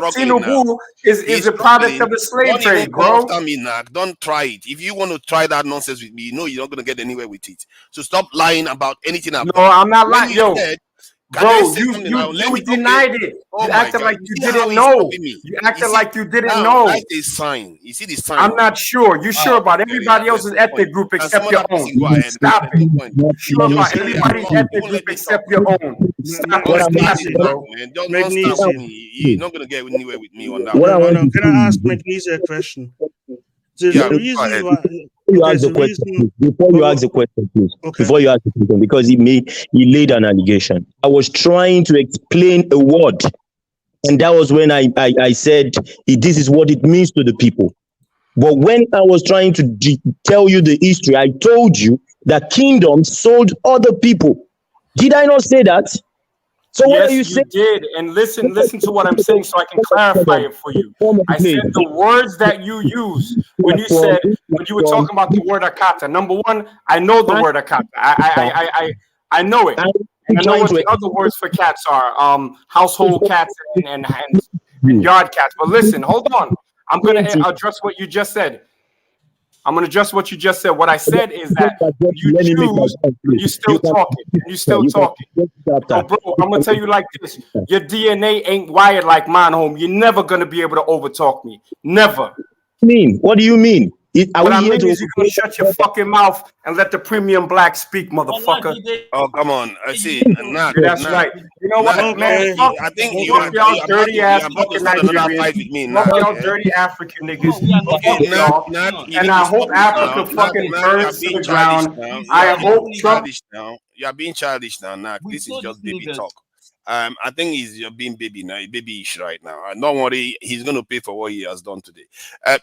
Tinubu, is a product of the slave trade, bro. Don't try it. If you want to try that nonsense with me, you know you're not going to get anywhere with it. So stop lying about anything. No, I'm not lying, yo. Bro, you denied it. You acted like you didn't know. You acted like you didn't know. That's a sign. You see the sign. I'm not sure. You sure about everybody else's ethnic group except your own. Stop it. You sure about everybody's ethnic group except your own. Stop it, bro. You're not gonna get anywhere with me on that. Can I ask Magnesium a question? There's a reason why. Before you ask the question, please. Okay. Before you ask the question, because he laid an allegation. I was trying to explain a word, and that was when I said this is what it means to the people. But when I was trying to tell you the history, I told you that kingdoms sold other people. Did I not say that? So yes, what are you saying? Did. And listen to what I'm saying so I can clarify it for you. I said the words that you use when you were talking about the word akata. Number one, I know the word akata. I know it. And I know what the other words for cats are. Household cats and yard cats. But listen, hold on. I'm gonna address what you just said. What I said is that you choose, you still talking. So, bro, I'm gonna tell you like this: your DNA ain't wired like mine, home. You're never gonna be able to overtalk me. Never. What do you mean? What I mean is you're gonna shut your fucking mouth and let the premium black speak, motherfucker. Oh, come on. I see. That's right. You know what, man? I think fuck y'all dirty ass fucking Nigerians. Fuck y'all dirty African niggas. And I hope Africa fucking burns to the ground. I hope Trump. You're being childish now, Nak. This is just baby talk. I think you're being babyish right now. Don't worry, he's going to pay for what he has done today.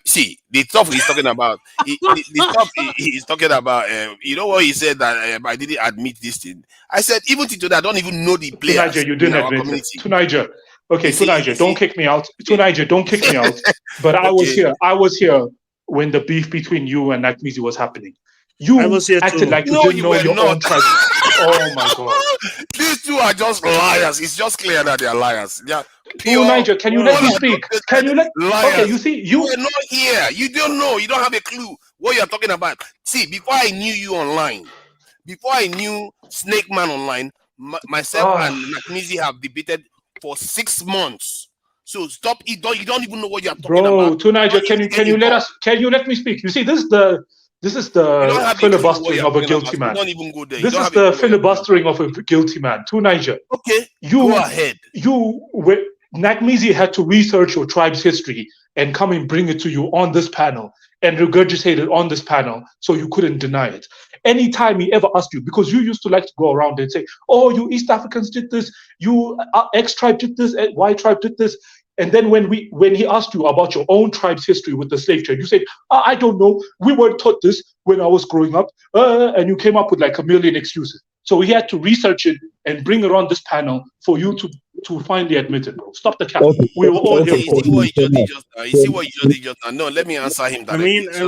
See, the stuff he's talking about, he's talking about, you know what he said that I didn't admit this thing. I said, even today, I don't even know the players. Tunaja, you didn't admit it. Tunaja, okay, Tunaja, don't kick me out. Tunaja, don't kick me out. But I was here when the beef between you and Nakmizi was happening. You acted like you didn't know your own tribe. Oh my God. These two are just liars. It's just clear that they are liars. Yeah. Niger, can you let me speak? Can you let liars. Okay, you see, you are not here. You don't know. You don't have a clue what you're talking about. See, before I knew you online, before I knew Snake Man online, myself and Nakmizi have debated for 6 months. So stop it. You don't even know what you're talking about. Bro, Niger, can you let me speak? You see, this is the filibustering of a guilty man. Don't even go there. This is the filibustering of a guilty man. To Niger. Okay, go ahead. Nakmizi had to research your tribe's history and come and bring it to you on this panel and regurgitate it on this panel so you couldn't deny it. Anytime he ever asked you, because you used to like to go around and say, oh, you East Africans did this, you X tribe did this, Y tribe did this. And then when he asked you about your own tribe's history with the slave trade, you said, I don't know. We weren't taught this when I was growing up. And you came up with like a million excuses. So he had to research it and bring it on this panel for you to finally admit it, bro. Stop the cap. Okay. We were all here. You see what you just no, let me answer him directly. So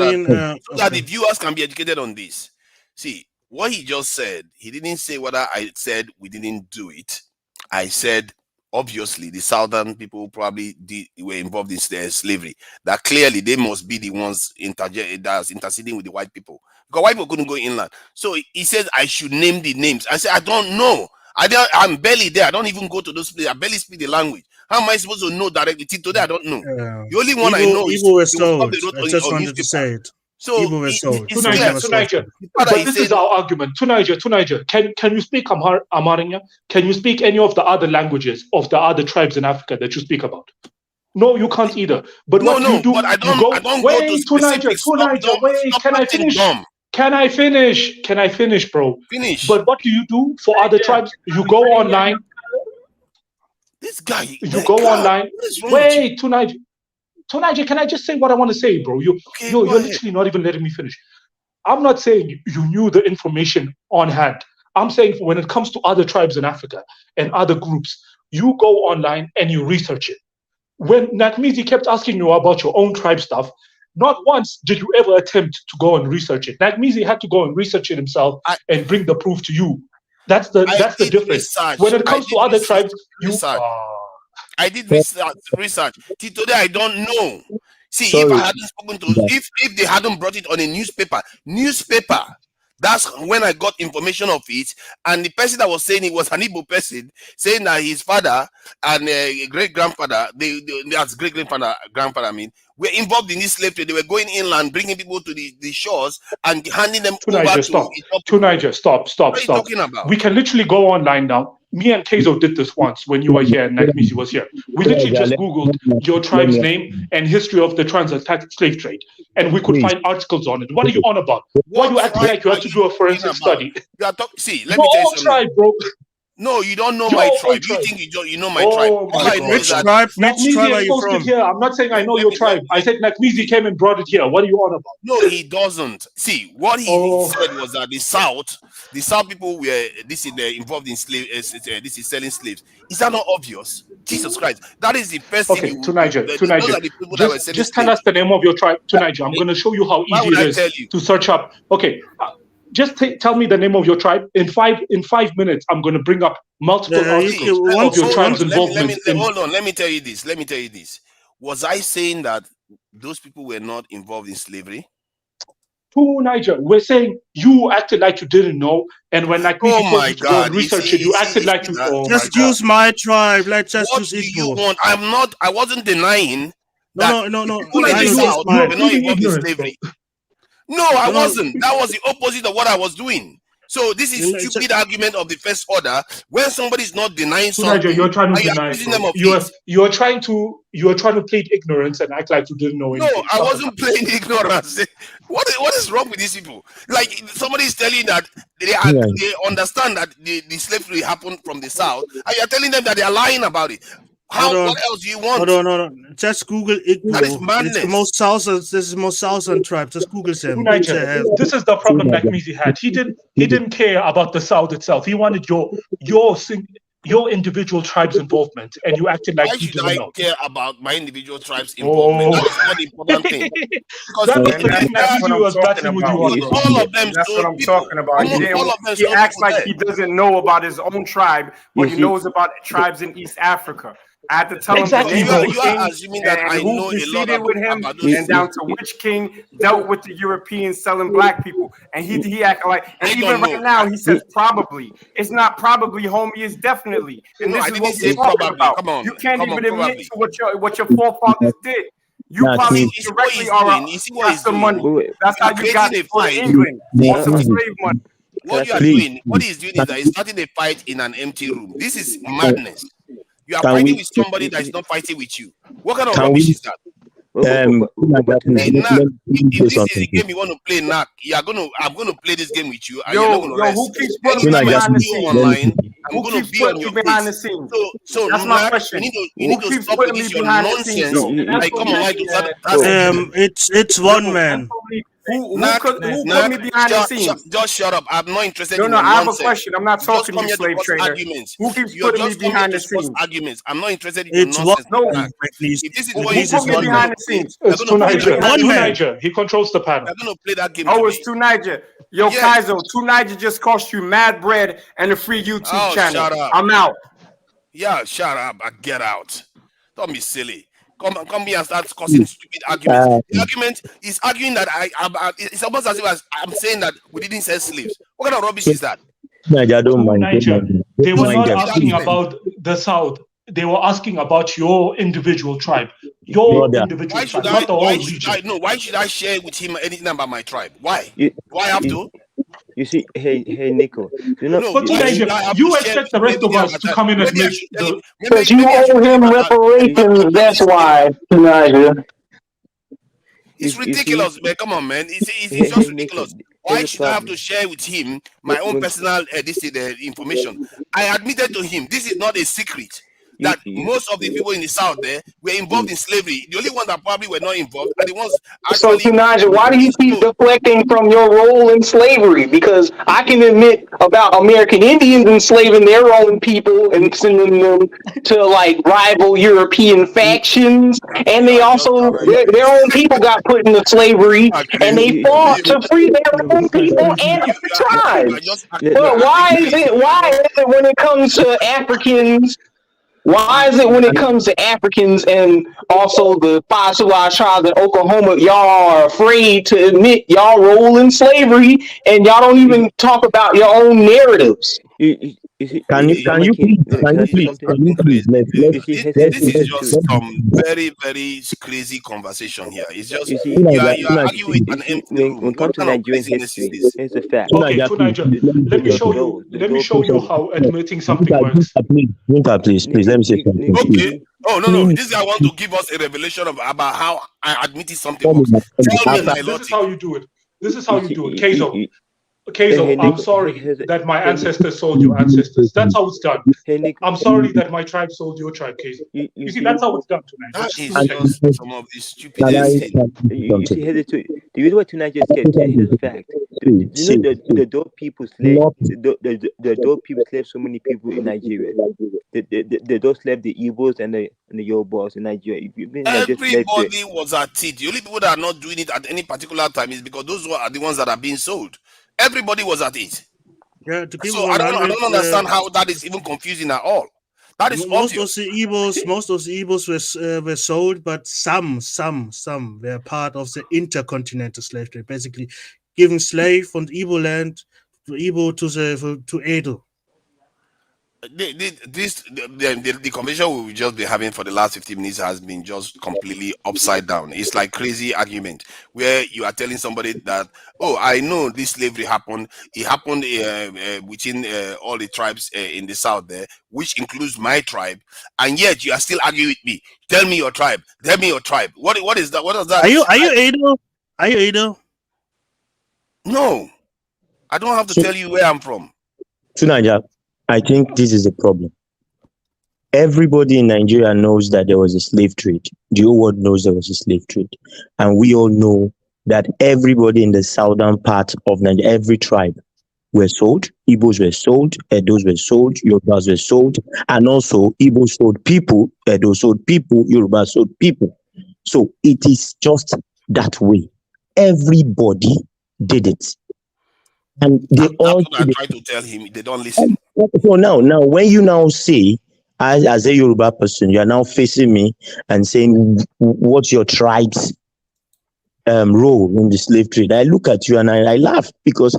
that the viewers can be educated on this. See, what he just said, he didn't say whether I said we didn't do it. I said, obviously, the southern people probably were involved in slavery. That clearly they must be the ones interceding with the white people. Because white people couldn't go inland. So he says I should name the names. I said, I don't know. I'm barely there. I don't even go to those places. I barely speak the language. How am I supposed to know directly? Today, I don't know. The only one I know is I just wanted to say it. So Tunaja, but this is our argument. Tunaja, can you speak Amharic? Can you speak any of the other languages of the other tribes in Africa that you speak about? No, you can't either. But you do, but I don't go to specifics. Tunaja, wait, can I finish? Can I finish, bro? Finish. But what do you do for other tribes? You go online. This guy. You go online. Wait, Tunaja, can I just say what I want to say, bro? You're literally not even letting me finish. I'm not saying you knew the information on hand. I'm saying when it comes to other tribes in Africa and other groups, you go online and you research it. When Nakmizi kept asking you about your own tribe stuff, not once did you ever attempt to go and research it. Nakmizi had to go and research it himself and bring the proof to you. That's the difference. Research. When it comes to other tribes, I did research. Till today, I don't know. See, if I hadn't spoken to, if they hadn't brought it on a newspaper, That's when I got information of it. And the person that was saying it was an Igbo person, saying that his father and great grandfather, that's great grandfather, I mean, were involved in this slave trade. They were going inland, bringing people to the shores and handing them over Niger, to stop. Ethiopia. To Niger, stop. What are you talking about? We can literally go online now. Me and Keizo did this once when you were here and Nakmizi was here. We literally just Googled your tribe's name and history of the transatlantic slave trade, and we could find articles on it. What are you on about? Why are you acting like you have to do a forensic study? See, let me tell you something. Tribe, bro. No, you don't know my tribe. You think you know my tribe. All I know is that Which tribe are you from? Here. I'm not saying I know your tribe. I said Nakmizi came and brought it here. What are you on about? No, he doesn't. See, what he said was that the South people were involved in slave. This is selling slaves. Is that not obvious? Jesus Christ, that is the first thing. Okay, to Niger. Just tell us the name of your tribe. To Niger, I'm going to show you how easy it is to search up. Okay. Just tell me the name of your tribe. In 5 minutes, I'm going to bring up multiple articles of your tribe's involvement. Hold on. Let me tell you this. Was I saying that those people were not involved in slavery? To Niger, we're saying you acted like you didn't know, and when like told you to go and research it, you acted like you. Just use my tribe. Let's just use Igbo. You want? I wasn't denying. No. People in the South were not involved in slavery. No, I wasn't. That was the opposite of what I was doing. So this is stupid argument of the first order. When somebody is not denying something, you're trying to deny. You're trying to plead ignorance and act like you didn't know anything. No, I wasn't playing ignorance. What is wrong with these people? Like somebody is telling that they understand that the slavery happened from the South, and you're telling them that they are lying about it. What else do you want? Hold on. Just Google Igbo. That is madness. It's the most southern. This is the most southern tribe. Just Google them. This is the problem that Mizi had. He didn't care about the South itself. He wanted your individual tribe's involvement, and you acted like you didn't know. Why should I care about my individual tribe's involvement? That is not the important thing. All of them. That's what I'm talking about. He acts like he doesn't know about his own tribe, but he knows about tribes in East Africa. I had to tell him the name of the king assuming that I know who proceeded with him and down to which king dealt with the Europeans selling black people. And he acted like, and even right now he says probably. It's not probably, homie, it's definitely. And this is what we're talking about. You can't even admit to what your forefathers did. You probably directly got some money. That's how you got it from England. Some slave money. What you are doing, what he's doing is that he's starting a fight in an empty room. This is madness. You are fighting with somebody that is not fighting with you. What kind of rubbish is that? If this is the game you want to play, I'm gonna play this game with you. And Who keeps putting me behind the scenes? Online, I'm who gonna keeps be on putting your me behind case. the scenes? So that's my question. You need to stop with this your nonsense. Like, come on, like it's one man. Who put me behind the scenes? Just shut up. I'm not interested in your I have nonsense. a question. I'm not talking to you, slave trader. Who keeps putting me behind the scenes? Arguments. I'm not interested in your nonsense. If this is what you put me behind the scenes, it's to Niger. He controls the panel. I'm gonna play that game. Oh, it's to Niger. Yo, Kaizo, to Niger just cost you mad bread and a free YouTube channel. Shut up. I'm out. Yeah, shut up. I get out. Don't be silly. Come here and start causing stupid arguments. The argument is arguing that it's almost as if I'm saying that we didn't sell slaves. What kind of rubbish is that? Niger, they were not asking about the South. They were asking about your individual tribe. Individual tribe, not the whole region. Why should I share with him anything about my tribe? Why? Do I have to? You see, hey, Nico. You expect the rest of us to come in and make because you owe him reparations. That's why, Niger. It's ridiculous, man. Come on, man. It's just ridiculous. Why should I have to share with him my own personal information? I admitted to him this is not a secret. That most of the people in the South there were involved in slavery. The only ones that probably were not involved are the ones actually... So, Nigel, why do you keep deflecting from your role in slavery? Because I can admit about American Indians enslaving their own people and sending them to, like, rival European factions. And they also, their own people got put into slavery, and they fought to free their own people and their tribes. But why is it when it comes to Africans Why is it when it comes to Africans and also the 5 civilized tribes in Oklahoma, y'all are afraid to admit y'all role in slavery and y'all don't even talk about your own narratives? Can you please this is just some very, very crazy conversation here. It's just you are arguing with an empty room. What kind of craziness is this? Here's a fact. Okay, Tunaja, let me show you how admitting something works. Please, let me say something. Okay. Oh no, this guy wants to give us a revelation about how I admitted something works. Tell me my This logic. is how you do it. This is how you do it. Keizo, I'm sorry that my ancestors sold your ancestors. That's how it's done. I'm sorry that my tribe sold your tribe, Keizo. You see, that's how it's done tonight. That is just some of the stupidest thing. You see, the reason why tonight just scared, here's the fact. You know, the dope people slave, the dope people slave so many people in Nigeria. The dope slave the Igbos and the Yorubas in Nigeria. Everybody was at it. The only people that are not doing it at any particular time is because those are the ones that are being sold. Everybody was at it. Yeah, the people. So I don't understand how that is even confusing at all. That is most obvious. of the Igbos were sold, but some were part of the intercontinental slave trade, basically giving slave from the Igbo land to Igbo to Edo. The conversation we've just been having for the last 15 minutes has been just completely upside down. It's like crazy argument where you are telling somebody that, oh, I know this slavery happened. It happened within all the tribes in the south there, which includes my tribe, and yet you are still arguing with me. Tell me your tribe. Tell me your tribe. What is that? What does that? Are you Edo? Are you Edo? No, I don't have to tell you where I'm from. Tunaja, I think this is a problem. Everybody in Nigeria knows that there was a slave trade. The whole world knows there was a slave trade. And we all know that everybody in the southern part of Nigeria, every tribe were sold. Igbos were sold, Edos were sold, Yorubas were sold, and also Igbo sold people, Edo sold people, Yoruba sold people. So it is just that way. Everybody did it. And they all I try to tell him, they don't listen. So now when you now say, as a Yoruba person, you are now facing me and saying, what's your tribe's role in the slave trade? I look at you and I laugh because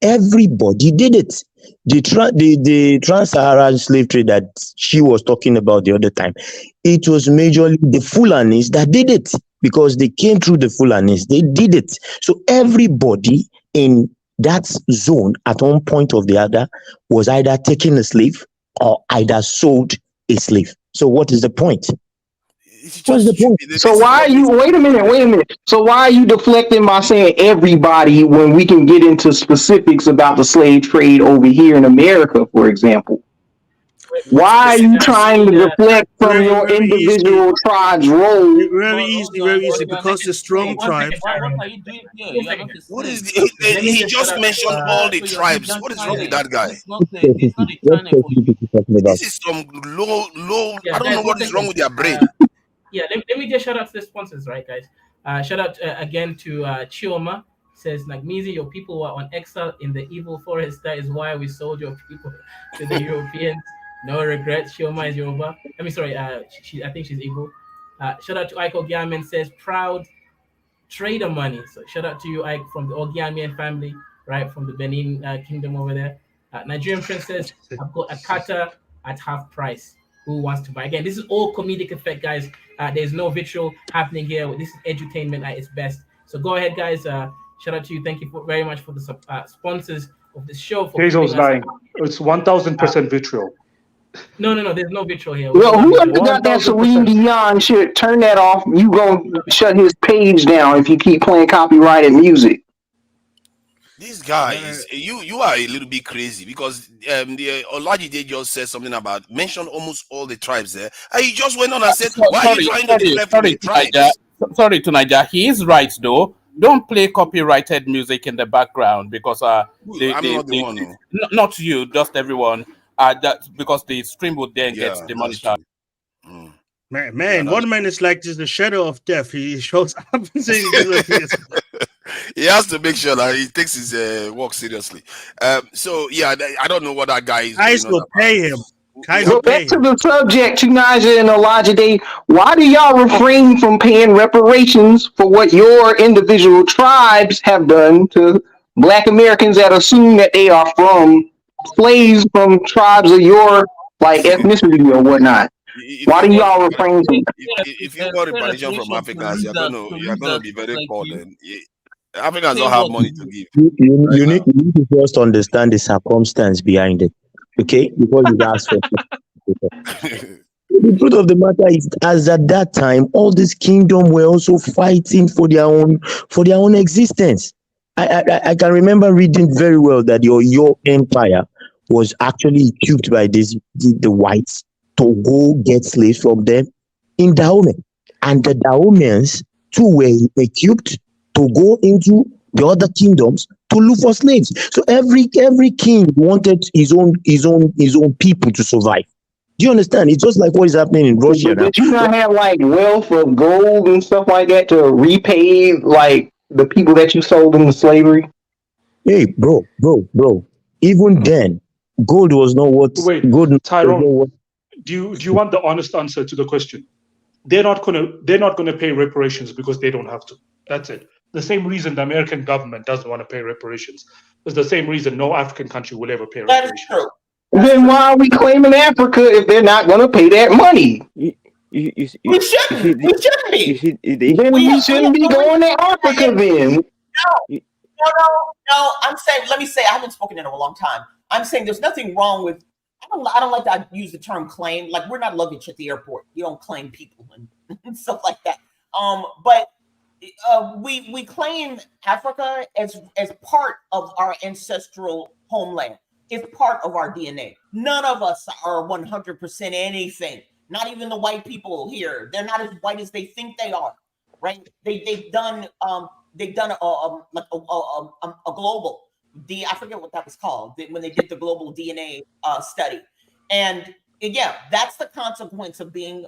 everybody did it. The trans-Saharan slave trade that she was talking about the other time, it was majorly the Fulanis that did it because they came through the Fulanis. They did it. So everybody in that zone at one point or the other was either taking a slave or either sold a slave. So what is the point? What's the point? So why are you wait a minute. So why are you deflecting by saying everybody when we can get into specifics about the slave trade over here in America, for example? Why are you trying to deflect from your individual tribe's role? Very easy, because the strong tribes. What are you doing here? What is he just mentioned all the tribes. What is wrong with that guy? This is some low. I don't know what is wrong with their brain. Let me just shout out to the sponsors, right, guys? Shout out again to Chioma. Says, like, Mizi, your people were on exile in the evil forest. That is why we sold your people to the Europeans. No regrets. Chioma is Yoruba. I think she's Igbo. Shout out to Ike Ogiamen, says, proud trader money. So shout out to you, Ike, from the Ogiamen family, right, from the Benin kingdom over there. Nigerian princess, I've got a kata at half price. Who wants to buy? Again, this is all comedic effect, guys. There's no vitriol happening here. This is edutainment at its best. So go ahead, guys. Shout out to you. Thank you very much for the sponsors of the show. Hazel's lying. It's 1000% vitriol. No. There's no vitriol here. Well, whoever got that Celine Dion shit, turn that off. You gonna shut his page down if you keep playing copyrighted music. These guys, you are a little bit crazy because the Olajide just said something about mentioned almost all the tribes there, and he just went on and said, "Why are you trying to deflect from the tribes?" Sorry, Tunaja, he is right though. Don't play copyrighted music in the background because I'm not the one. No. Not you, just everyone. That because the stream would then get demonetized. Man, one man is like just the shadow of death. He shows up and saying he has to make sure that he takes his work seriously. So yeah, I don't know what that guy is. Guys will pay him. Go back to the subject, Tunisia and Olajide. Why do y'all refrain from paying reparations for what your individual tribes have done to Black Americans that assume that they are from slaves from tribes of your ethnicity or whatnot? Why do y'all refrain from that? If you want repatriation from Africans, you're gonna be very poor. Then Africans Say don't have what money to give. You need to first understand the circumstance behind it, okay? Before you ask for the truth of the matter is, as at that time, all this kingdom were also fighting for their own existence. I can remember reading very well that your empire was actually equipped by the whites to go get slaves from them in Dahomey, and the Dahomeans too were equipped to go into the other kingdoms to look for slaves. So every king wanted his own people to survive. Do you understand? It's just like what is happening in Russia But now. did you not have wealth of gold and stuff like that to repay the people that you sold into slavery? Hey, bro. Even then, gold was not what Wait, gold. Tyrone, do you want the honest answer to the question? They're not gonna pay reparations because they don't have to. That's it. The same reason the American government doesn't want to pay reparations is the same reason no African country will ever pay reparations. That is true. Then why are we claiming Africa if they're not going to pay that money? We shouldn't. We shouldn't be. Then we shouldn't be going to Africa then. No. I'm saying, let me say, I haven't spoken in a long time. I'm saying there's nothing wrong with, I don't like to use the term claim. Like, we're not luggage at the airport. You don't claim people and stuff like that. But we claim Africa as part of our ancestral homeland. It's part of our DNA. None of us are 100% anything. Not even the white people here. They're not as white as they think they are, right? They've done a global. I forget what that was called when they did the global DNA study, and yeah, that's the consequence of being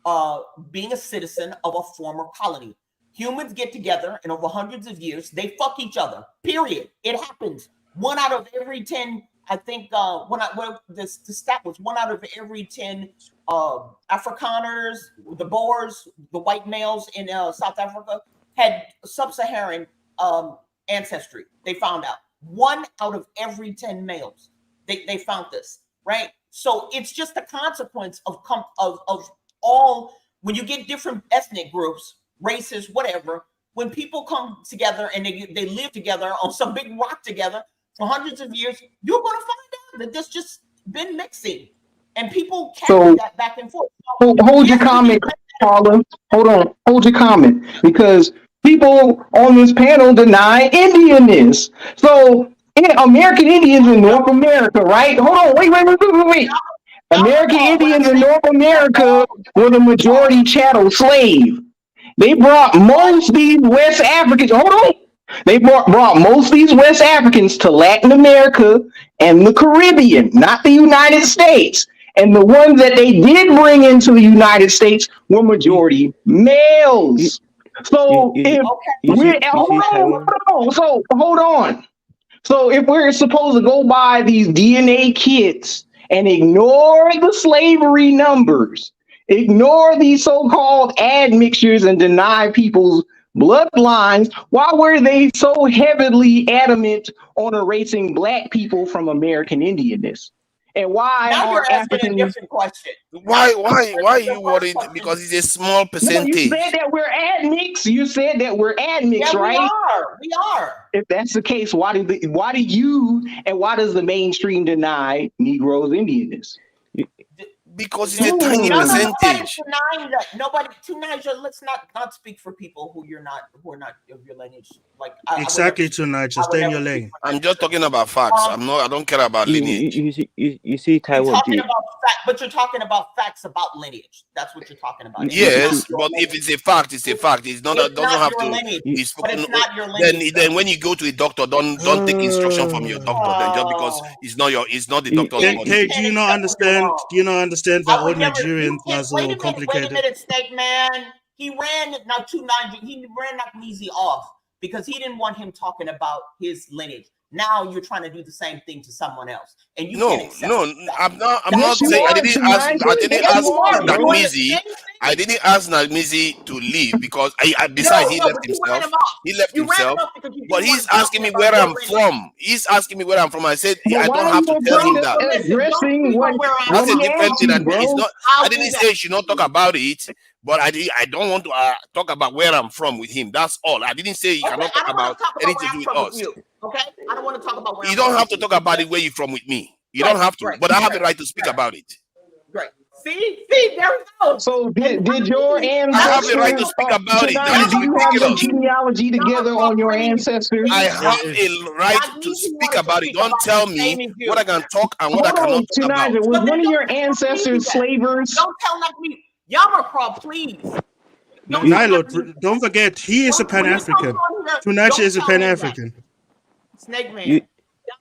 a citizen of a former colony. Humans get together, and over hundreds of years, they fuck each other. Period. It happens. 1 out of every 10, I think. The stat was 1 out of every 10 Afrikaners, the Boers, the white males in South Africa had sub-Saharan ancestry. They found out 1 out of every 10 males. They found this, right? So it's just a consequence of all, when you get different ethnic groups, races, whatever, when people come together and they live together on some big rock together for hundreds of years, you're going to find out that there's just been mixing, and people carry that back and forth. Hold your comment, Paula. Hold your comment, because people on this panel deny Indianness. So American Indians in North America, right? Hold on, wait. American Indians in North America were the majority chattel slave. They brought most of these West Africans. Hold on. They brought most of these West Africans to Latin America and the Caribbean, not the United States. And the ones that they did bring into the United States were majority males. So hold on. So if we're supposed to go by these DNA kits and ignore the slavery numbers, ignore these so-called admixtures and deny people's bloodlines, why were they so heavily adamant on erasing Black people from American Indianness? And why now are you're asking Africans... a different question. Why are you worried? Because it's a small percentage. No, you said that we're admix. You said that we're admix, yeah, right? We are. If that's the case, why does the mainstream deny Negroes Indianness? Because it's a tiny percentage. Nobody denying that. Let's not speak for people who are not of your lineage. Like exactly, tonight. Just stay in your lane. I'm just talking about facts. I don't care about lineage. You see, Taiwan. But you're talking about facts about lineage. That's what you're talking about. Yes, but if it's a fact, it's a fact. It's not. It doesn't have to be spoken. But it's not your lineage. Then when you go to a doctor, don't take instruction from your doctor. Then just because it's not the doctor's body. Hey, do you not understand? Do you not understand that all Nigerians are so complicated? Wait a minute, Snake Man. He ran He ran Nakmizi off because he didn't want him talking about his lineage. Now you're trying to do the same thing to someone else, and you No, can't accept no, that. I'm not. I'm not Yes, you saying. are tonight. I didn't Yes, ask you are. You're doing the Nagmizi. same thing. I didn't ask Nagmizi to leave because besides No, he no, left but you ran himself. him off. He left You ran him himself. off because you But didn't want he's to talk asking me about where your I'm lineage. from. He's asking me where I'm from. I said But I why don't are have you to tell him afraid that. of addressing Where I'm That's a what he different asked thing. you, And it's bro? not. I didn't say she not talk about it, but I don't want to talk about where I'm from with him. That's all. I didn't say he Okay, cannot I talk don't want about to talk about anything where to do I'm with from with us. you. Okay, I don't want to talk about where You I'm don't from have with to you. talk about it where you're from with me. You Great, don't have to, great, but I have the great, right to speak about it. great. See, there we go. So did your I have the right to ancestors, speak about it. That Tanaya, is do you have your ridiculous. genealogy together on your ancestors? I have a right to speak about it. Don't tell me what I can talk and what I Hold on, cannot talk about. Tunisia. Was But then one of don't your tell Nagmizi ancestors that. slavers? Don't tell Nagmizi. Yamacraw, please. Don't tell Nilo, Nagmizi. don't forget, he is a When he comes Pan-African. on here, Tunachi don't is a tell him that. Pan-African. Snake man.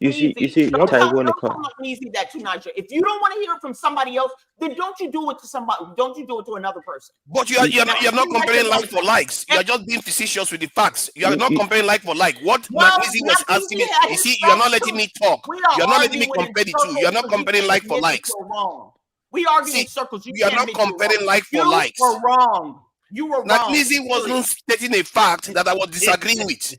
You see, Don't tell Taiwan. Nagmizi that, Tunisia. If you don't want to hear it from somebody else, then don't you do it to somebody. Don't you do it to another person. But you're not comparing like for likes. You're just being facetious with the facts. You are not comparing like for like. What Well, Nagmizi was asking me, you see, you are not letting me talk. You are not letting me compare the two. You are not comparing like for likes. Wrong. We argue in circles. You are not comparing like for likes. You were wrong. You were wrong. Nagmizi was not stating a fact that I was disagreeing with.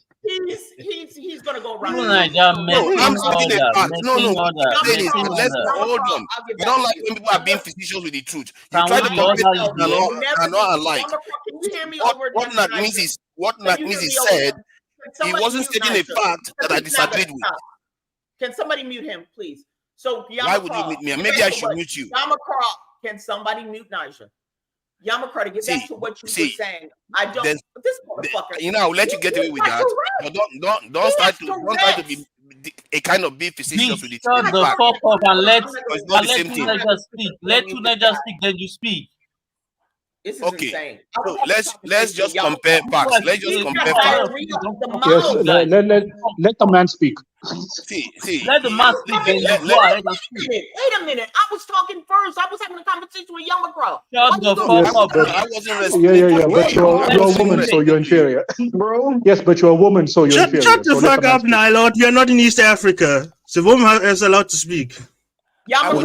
He's gonna go around. No, I'm stating a fact. No. What I'm saying is, hold on. I don't like when people are being facetious with the truth. You try to compare things that are not alike. What Nagmizi said, he wasn't stating a fact that I disagreed with. Can somebody mute him, please? So why would you mute me? Maybe I should mute you. Yamacraw, can somebody mute Nigel? Yamacraw, to get back to what you were saying. I don't. This motherfucker. You know, I'll let you get away with that. But don't try to be a kind of be facetious with it. Shut the fuck up and let Tunaja speak. Let Tunaja speak, then you speak. This is okay. insane. So let's just compare facts. Let's just compare facts. Yes, let the man speak. See. Let the man speak. Then you go ahead and speak. Wait a minute. I was talking first. I was having a conversation with Yamacraw. Shut the fuck up. I wasn't responding. But you're a woman, so you're inferior. Bro. Yes, but you're a woman, so you're inferior. Shut the fuck up, Nylord. You're not in East Africa. The woman is allowed to speak. I was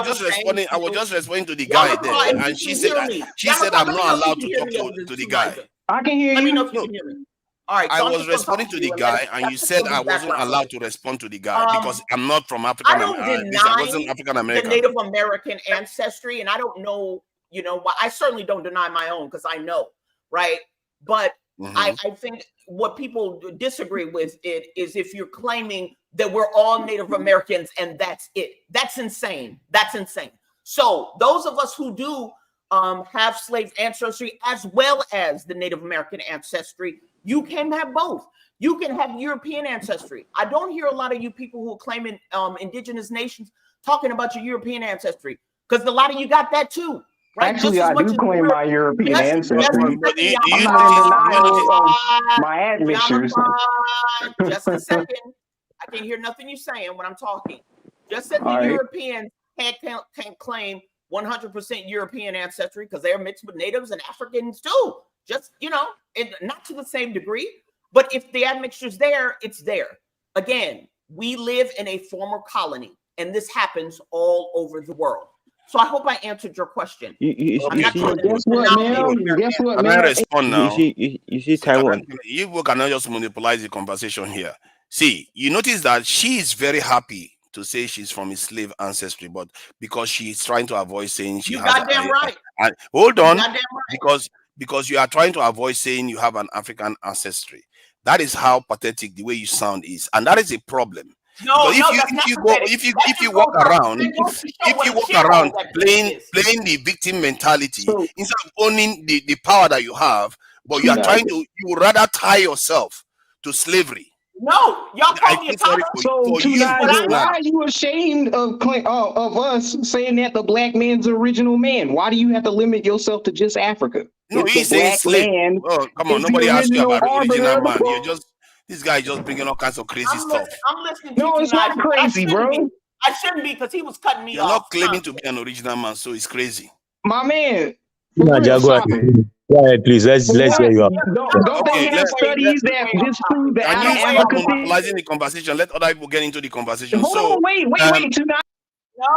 just responding to the guy there, and she said I'm not allowed to talk to the guy. I can hear you. Let me know if you can hear me. All right, I was responding to the guy, and you said I wasn't allowed to respond to the guy because I'm not from African. I don't I wasn't African deny American. the Native American ancestry, and I don't know, why. I certainly don't deny my own because I know, right? But I think what people disagree with it is if you're claiming that we're all Native Americans and that's it. That's insane. That's insane. So those of us who do have slave ancestry as well as the Native American ancestry, you can have both. You can have European ancestry. I don't hear a lot of you people who are claiming indigenous nations talking about your European ancestry because a lot of you got that too. Right? Actually, I do claim my European ancestry. I'm not in denial of my admixtures. Just a second. I can't hear nothing you're saying when I'm talking. Just that the Europeans can't claim 100% European ancestry because they're mixed with natives and Africans too. Just, and not to the same degree. But if the admixture's there, it's there. Again, we live in a former colony, and this happens all over the world. So I hope I answered your question. Guess what, Can I respond now? You see Taiwan. You cannot just monopolize the conversation here. See, you notice that she is very happy to say she's from a slave ancestry, but because she's trying to avoid saying she has hold on, because you are trying to avoid saying you have an African ancestry. That is how pathetic the way you sound is, and that is a problem. No, if you walk around playing the victim mentality instead of owning the power that you have, but you are trying to, you would rather tie yourself to slavery. No, y'all call me a why are you ashamed of us saying that the black man's the original man? Why do you have to limit yourself to just Africa? No, he's saying slave. Oh, come on, nobody asked you about original man. This guy just bringing all kinds of crazy stuff. I'm listening to you. No, it's not crazy, bro. I shouldn't be because he was cutting me off. You're not claiming to be an original man, so it's crazy. My man. Yeah, please let's hear you out. Don't they have studies that disprove the Can you stop advocacy? monopolizing the conversation? Let other people get into the conversation. Hold on, wait. Tonight.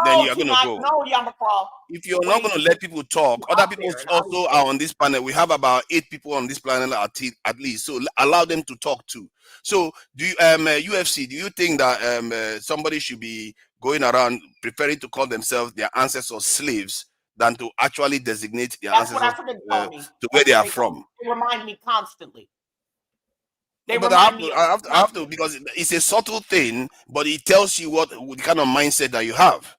Then No, you're gonna go. no, Yamakra. If you're not going to let people talk, other people also are on this panel. We have about 8 people on this panel at least, so allow them to talk too. So, do you, UFC? Do you think that somebody should be going around preferring to call themselves their ancestors slaves than to actually designate their ancestors to where they are from? They remind me constantly. But I have to because it's a subtle thing, but it tells you what kind of mindset that you have.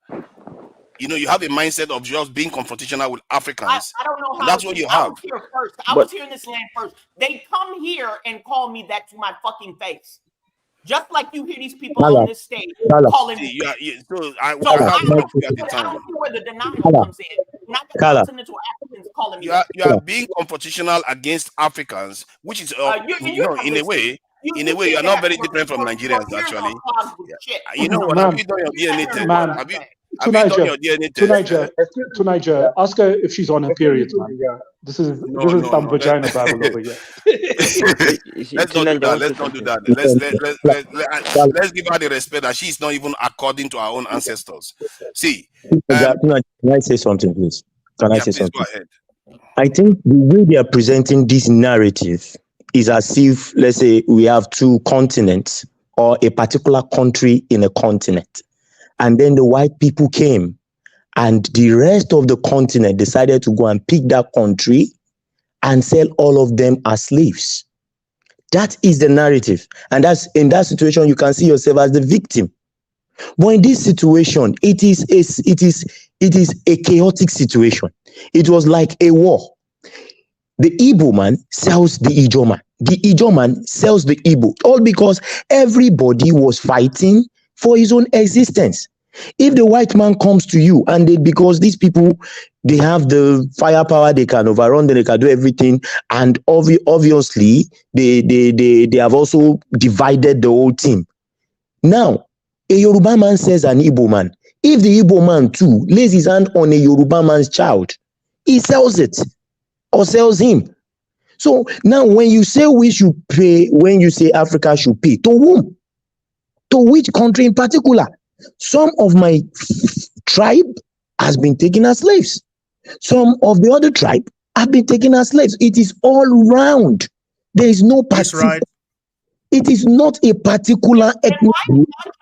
You know, you have a mindset of just being confrontational with Africans. I don't know how. That's what you have. I was here first. I was here in this land first. They come here and call me that to my fucking face. Just like you hear these people on this stage calling me. I don't see where the denial comes in. Not the continental Africans calling me. You are being confrontational against Africans, which is in a way, you are not very different from Nigerians actually. You know what? Have you done your DNA test? Have you done your DNA test? To Niger, ask her if she's on her period, man. This is some vagina babble over here. Let's not do that. Let's not do that. Let's give her the respect that she's not even according to our own ancestors. See, can I say something, please? Can I say please something? go ahead. I think the way they are presenting this narrative is as if, let's say, we have 2 continents or a particular country in a continent, and then the white people came, and the rest of the continent decided to go and pick that country and sell all of them as slaves. That is the narrative. And that's in that situation, you can see yourself as the victim. But in this situation, it is a chaotic situation. It was like a war. The Igbo man sells the Ijo man. The Ijo man sells the Igbo. All because everybody was fighting for his own existence. If the white man comes to you and because these people, they have the firepower, they can overrun, they can do everything, and obviously they have also divided the whole team. Now, a Yoruba man says an Igbo man. If the Igbo man too lays his hand on a Yoruba man's child, he sells it or sells him. So now when you say we should pay, when you say Africa should pay, to whom? To which country in particular? Some of my tribe has been taken as slaves. Some of the other tribe have been taken as slaves. It is all round. There is no particular. It is not a particular ethnic group. Why are you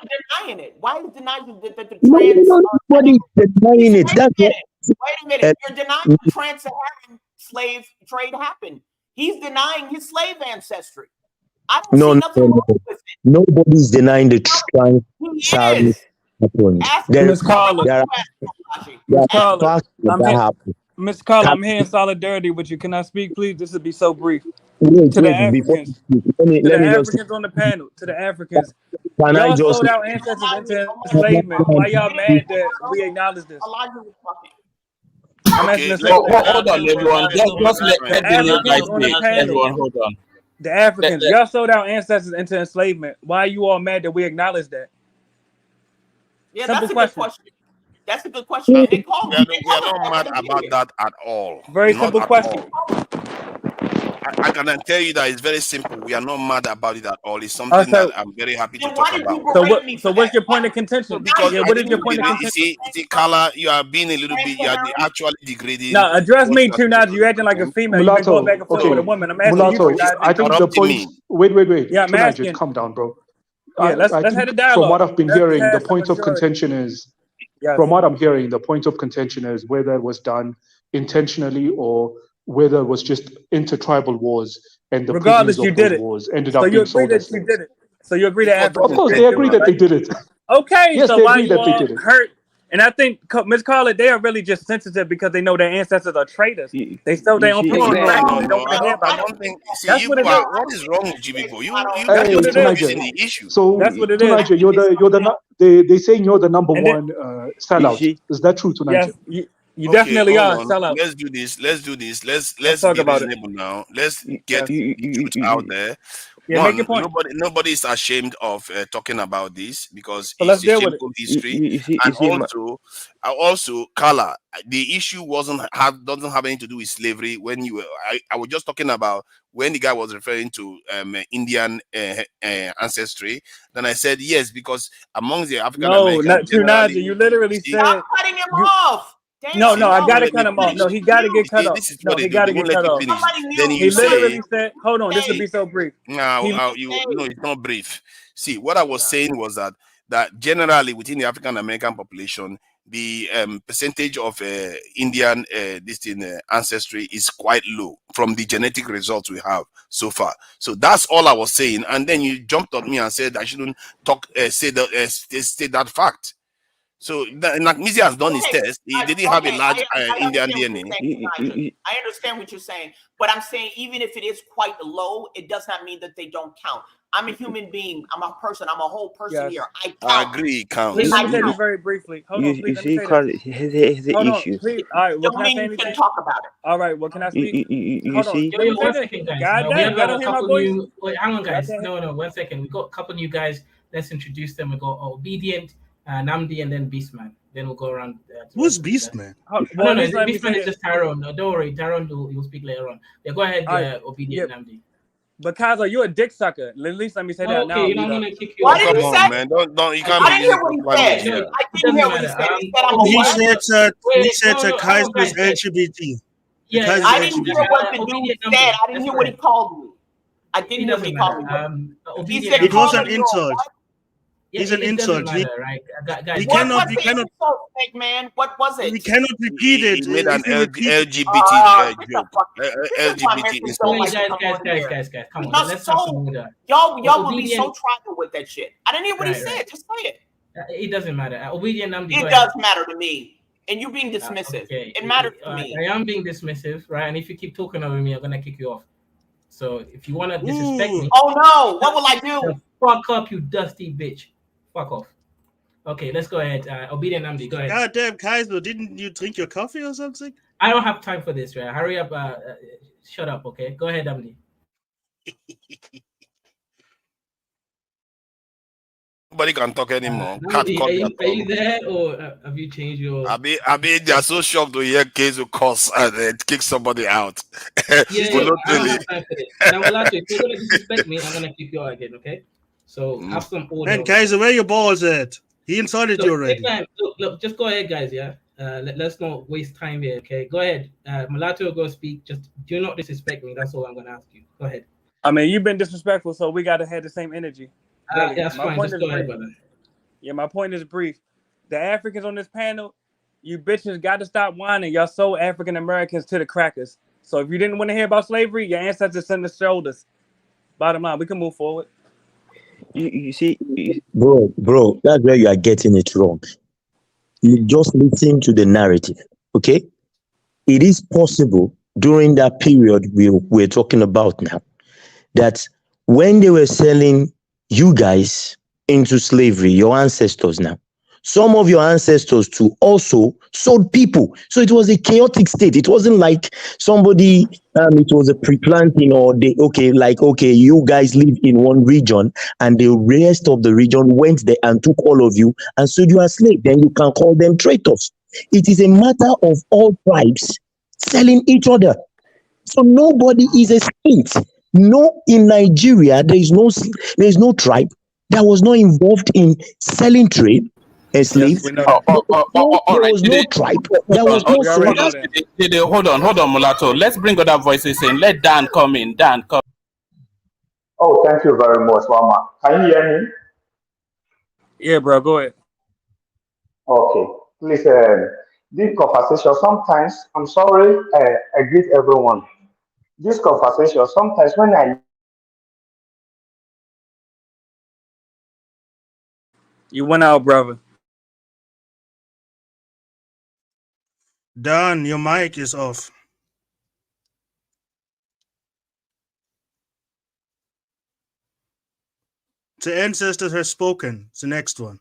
denying it? Why are you denying the trans? Nobody denying it. Wait a minute. You're denying the trans-Saharan slave trade happened. He's denying his slave ancestry. I don't see nothing wrong with it. Nobody is denying the trans-Saharan. Miss Carla, Miss Carla, I'm here in solidarity with you. Can I speak, please? This would be so brief. To the Africans, on the panel, to the Africans, y'all sold our ancestors into enslavement. Why y'all mad that we acknowledge this? I'm asking this. Hold on, everyone. Just let everyone hold on. The Africans, y'all sold our ancestors into enslavement. Why are you all mad that we acknowledge that? Yeah, that's a good question. That's a good question. And they call we are not mad about that at all. Very simple question. I can tell you that it's very simple. We are not mad about it at all. It's something that I'm very happy to talk about. So what's your point of contention? Because what is your point of contention? See, Carla, you are being a little bit, you are actually degrading. No, address me too now. You're acting like a female. You've been going back and forth with a woman. I'm asking you. I think the point. Wait. Yeah, I'm asking. Calm down, bro. Yeah, let's have a dialogue. From what I've been hearing, the point of contention is. Yes. From what I'm hearing, the point of contention is whether it was done intentionally or whether it was just intertribal wars and the regardless you did it. Wars ended up being sold as slaves. So you agree that Africans? Of course, they agree that they did it. Okay, yes, so they why agree you that they all did it. hurt? And I think Ms. Carla, they are really just sensitive because they know their ancestors are traitors. They sold their own people. I don't think. See, what is wrong with you people? That's what it is. The issue. So that's what it is. They saying you're the number one sellout. Is that true, Niger? Yes, you definitely are sellout. Let's do this. Let's be reasonable now. Let's get the truth out there. one, nobody is ashamed of talking about this because So it's let's a deal with it. shameful history. And also, Carla, the issue doesn't have anything to do with slavery. When I was just talking about when the guy was referring to Indian ancestry. Then I said yes, because amongst the African Americans, not true, Naja. You literally said. Stop cutting him off. Damn, No, I gotta let me cut him off. finish. No, he gotta get cut off. This is No, what they he do. They gotta won't get let cut you off. finish. Then He you literally say, said, "Hold on, this will be so brief." no, it's not brief. See, what I was saying was that generally within the African American population, the percentage of Indian ancestry is quite low from the genetic results we have so far. So that's all I was saying. And then you jumped on me and said I shouldn't say that fact. So Nakmizi has done his test. He didn't have a large Indian DNA. I understand what you're saying, but I'm saying even if it is quite low, it does not mean that they don't count. I'm a human being. I'm a person. I'm a whole person here. I count. I agree, it counts. Please let me say this very briefly. Hold on, please. Let me say this. Here's the Hold on, issue. please. All right, what Don't can I mean say you anything? can talk about it. All right, what can I speak? You Hold on. see? Let me say One this. second, guys. God We damn, have y'all a don't hear my couple voice? new. Wait, hang on, guys. Okay. No, 1 second. We got a couple new guys. Let's introduce them. We got Obedient, Namdi, and then Beastman. Then we'll go around. Who's Beastman? No, Beastman is just Tyrone. No, don't worry. Tyrone will speak later on. Yeah, go ahead, Obedient, Namdi. But Kaza, you're a dick sucker. At least let me say that now. Okay, you know I'm gonna kick you What off. did he say? Man, don't you can't I be didn't hear what he using said. I didn't hear what he said. He said I'm a He what? said Kaiser was LGBT. Yeah, I didn't hear what the dude said. I didn't hear what he called me. I didn't hear what he called me. He said it was an calling you a insult. what? Yeah, It's an it doesn't insult. matter, right? Guys, We What cannot. was the insult, fake man? What was it? We cannot repeat it. He made an If we repeat it, LGBT joke. This is why LGBT Americans don't like to come on here. guys, come on. Y'all Let's have some order. Y'all will be Obedient- so tribal with that shit. I didn't hear what he Right, said. right. Just say it. It doesn't matter. Obedient, Namdi, go It ahead. does matter to me. And you being dismissive. Okay. It matters to me. I am being dismissive, right? And if you keep talking over me, I'm gonna kick you off. So if you wanna disrespect me, oh no, what will I do? Fuck up, you dusty bitch. Fuck off. Okay, let's go ahead. Obedient, Namdi, go ahead. God damn, Kaiser, didn't you drink your coffee or something? I don't have time for this, right? Hurry up. Shut up, okay? Go ahead, Namdi. Nobody can talk anymore. Namdi, are you there, or have you changed your? I mean, they are so shocked to hear Kezo curse and kick somebody out. Yeah, But not I don't really. have time for this. Now, Malato, if you're gonna disrespect me, I'm gonna kick you out again, okay? So have some order. Man, Kaiser, where your balls at? He insulted you already. Look, just go ahead, guys. Yeah, let's not waste time here. Okay, go ahead. Malato will go speak. Just do not disrespect me. That's all I'm gonna ask you. Go ahead. I mean, you've been disrespectful, so we gotta have the same energy. Really. That's fine. Just go ahead, brother. Yeah, my point is brief. The Africans on this panel, you bitches got to stop whining. Y'all sold African Americans to the crackers. So if you didn't want to hear about slavery, your ancestors sent the shoulders. Bottom line, we can move forward. You see, bro, that's where you are getting it wrong. You just listen to the narrative, okay? It is possible during that period we're talking about now that when they were selling you guys into slavery, your ancestors now, some of your ancestors too also sold people. So it was a chaotic state. It wasn't like somebody, it was a pre-planting or you guys live in one region and the rest of the region went there and took all of you and sold you as slaves. Then you can call them traitors. It is a matter of all tribes selling each other. So nobody is a saint. No, in Nigeria, there is no tribe that was not involved in selling trade and slaves. There was no tribe that was not. Hold on, Mulatto. Let's bring other voices in. Let Dan come in. Dan, come. Oh, thank you very much, Mama. Can you hear me? Yeah, bro, go ahead. Okay. Please, this conversation, sometimes, I'm sorry, I greet everyone. This conversation, sometimes when I... You went out, brother. Don, your mic is off. The ancestors have spoken. It's the next one.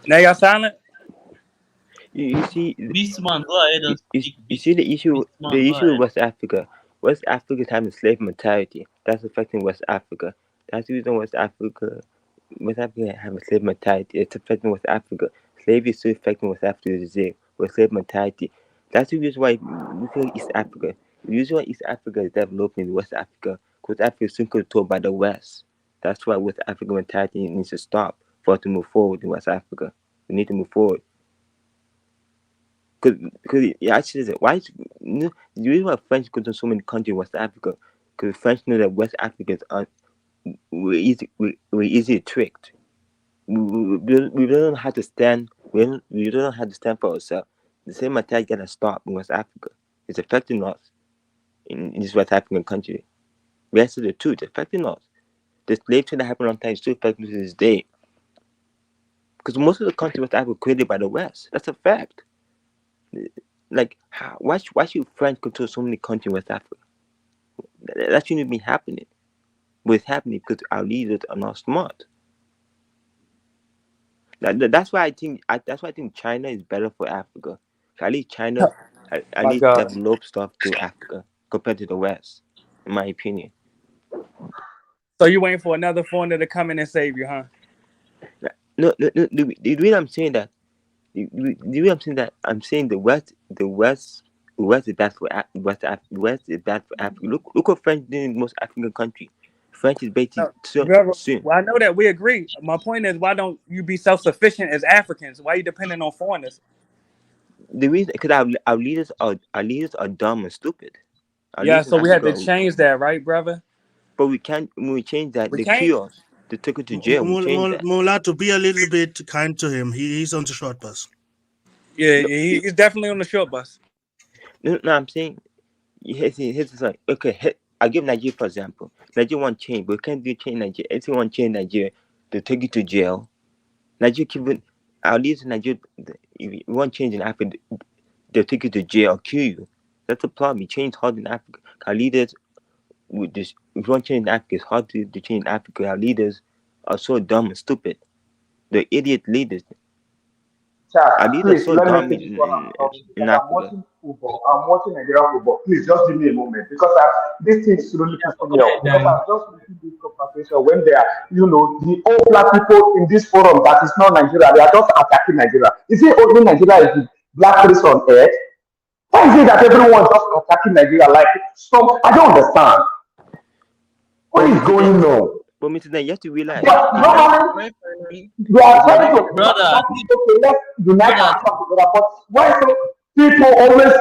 Now y'all silent? You see, Beastman, go ahead and speak. you see the issue. The issue with West Africa. West Africa is having slave mentality. That's affecting West Africa. That's the reason West Africa have a slave mentality. It's affecting West Africa. Slavery is still affecting West Africa today with slave mentality. That's the reason why we feel East Africa. The reason why East Africa is developing in West Africa, because Africa is soon controlled by the West. That's why West African mentality needs to stop for us to move forward in West Africa. We need to move forward. Because actually, the reason why French control so many countries in West Africa, because French know that West Africans we're easily tricked. We don't know how to stand. We don't know how to stand for ourselves. The same mentality gotta stop in West Africa. It's affecting us in this West African country. Rest of the truth, it's affecting us. The slave trade that happened a long time is still affecting us to this day. Because most of the countries in West Africa were created by the West. That's a fact. Like, why should French control so many countries in West Africa? That shouldn't be happening. But it's happening because our leaders are not smart. That's why I think China is better for Africa. At least China develops stuff to Africa compared to the West, in my opinion. So you waiting for another foreigner to come in and save you, huh? No. The way I'm saying that, I'm saying the West is bad for West is bad for Africa. Look what French did in most African countries. French is basically soon. Well, I know that we agree. My point is, why don't you be self-sufficient as Africans? Why are you depending on foreigners? The reason, because our leaders are dumb and stupid. So we had to change that, right, brother? But we can't. When we change that, they kill us. They took it to jail. Mulatto, be a little bit kind to him. He's on the short bus. Yeah, he's definitely on the short bus. No, I'm saying, here's the thing. Okay, I'll give Nigeria for example. Nigeria want change, but we can't do change Nigeria. If you want change Nigeria, they take you to jail. Nigeria keep our leaders in Nigeria. If you want change in Africa, they'll take you to jail or kill you. That's the problem. You change hard in Africa. Our leaders, with this, if you want change in Africa, it's hard to change in Africa. Our leaders are so dumb and stupid. They're idiot leaders. Our leaders are so dumb in Africa. I'm watching Nigerian football. Please just give me a moment because this thing is really pissing me off. Because I'm just listening to this conversation when they are, the old black people in this forum that is not Nigeria, they are just attacking Nigeria. Is it only Nigeria is the black place on earth? Why is it that everyone is just attacking Nigeria like some? I don't understand. What is going on? But Mr. Then you have to realize. But normally, we are trying to okay, let's unite ourselves together. But why so people always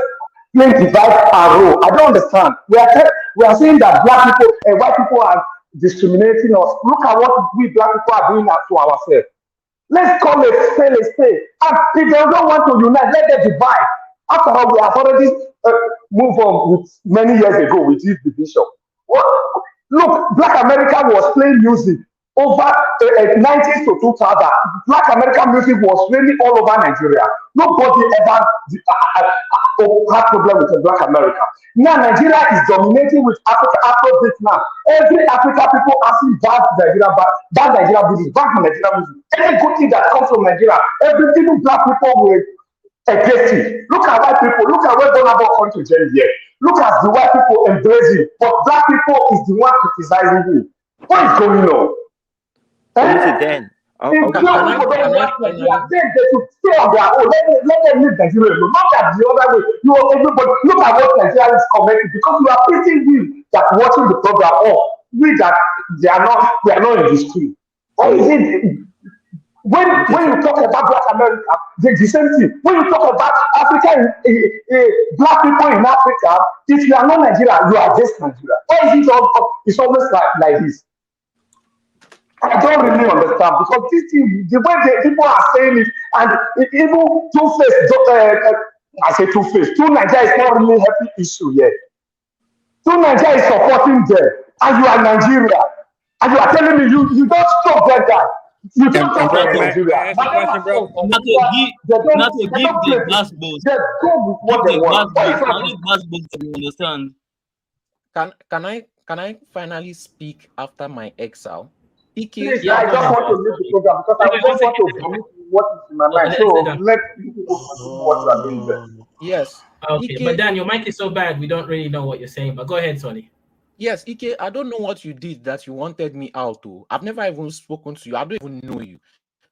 play divide and rule? I don't understand. We are saying that black people and white people are discriminating us. Look at what we black people are doing to ourselves. Let's call it spade a spade. And if they don't want to unite, let them divide. After all, we have already moved on with many years ago with this division. What? Look, Black America was playing music over 90s to 2000. Black American music was playing all over Nigeria. Nobody ever had problem with Black America. Now Nigeria is dominating with Afrobeat now. Every African people asking bad Nigeria music, bad Nigeria music. Any good thing that comes from Nigeria, everything black people will against it. Look at white people. Look at where Donald come to jail here. Look at the white people embracing, but black people is the one criticizing him. What is going on? Then if black people don't like Nigeria, then they should stay on their own. Let them live Nigeria alone. Not that the other way. Everybody look at what Nigeria is commenting because you are pissing we that watching the program off. We that they are not in the street. Why is it? When you talk about Black America, the same thing. When you talk about Africa, black people in Africa, if you are not Nigeria, you are just Nigeria. Why is it it's always like this? I don't really understand because this thing, the way the people are saying it, and even Two-Face, I say Two-Face, Two Nigeria is not really a happy issue yet. Two Nigeria is supporting them, and you are Nigeria, and you are telling me you don't stop that guy. You don't talk about Nigeria. Not to give the gospels. They go with what they want. Only gospels to understand. Can I finally speak after my exile? Please, I just want to leave the program because I just want to vomit what is in my mind. So let people what you are doing there. Yes. Okay, Ike, but Dan, your mic is so bad, we don't really know what you're saying. But go ahead, Sonny. Yes, Ike, I don't know what you did that you wanted me out to. I've never even spoken to you. I don't even know you.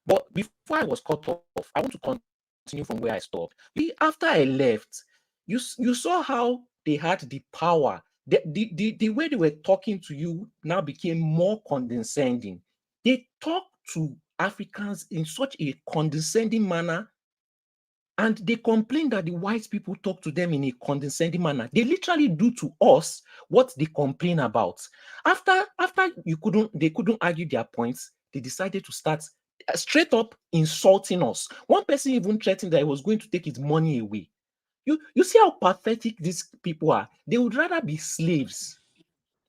But before I was cut off, I want to continue from where I stopped. After I left, you saw how they had the power. The way they were talking to you now became more condescending. They talk to Africans in such a condescending manner, and they complain that the white people talk to them in a condescending manner. They literally do to us what they complain about. After they couldn't argue their points, they decided to start straight up insulting us. One person even threatened that he was going to take his money away. You see how pathetic these people are. They would rather be slaves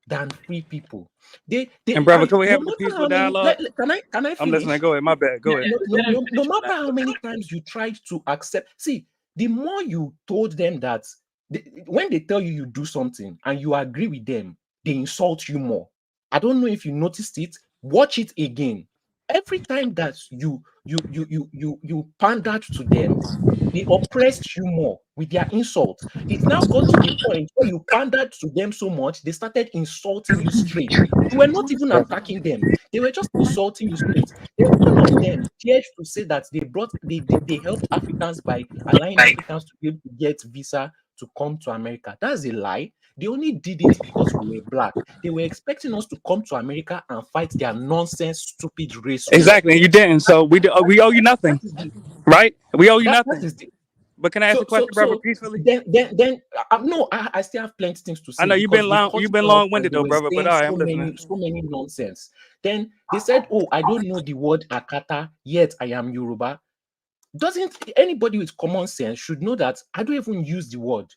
than free people. And brother, can we No have a matter peaceful how many, dialogue? can I I'm listening. finish? Go ahead. My bad. Go ahead. No matter how many times you tried to accept, see, the more you told them that when they tell you you do something and you agree with them, they insult you more. I don't know if you noticed it. Watch it again. Every time that you pandered to them, they oppressed you more with their insults. It now got to the point where you pandered to them so much, they started insulting you straight. You were not even attacking them. They were just insulting you straight. None of them dared to say that they helped Africans by allowing Africans to be able to get visa to come to America. That's a lie. They only did it because we were black. They were expecting us to come to America and fight their nonsense, stupid race war. Exactly, and you didn't. So we owe you nothing, right? We owe you nothing. But can I ask a question, brother, peacefully? Then no, I still have plenty of things to say. I know you've been long-winded though, brother. But all right, I'm listening. So many nonsense. Then they said, "Oh, I don't know the word Akata, yet I am Yoruba." Doesn't anybody with common sense should know that I don't even use the word.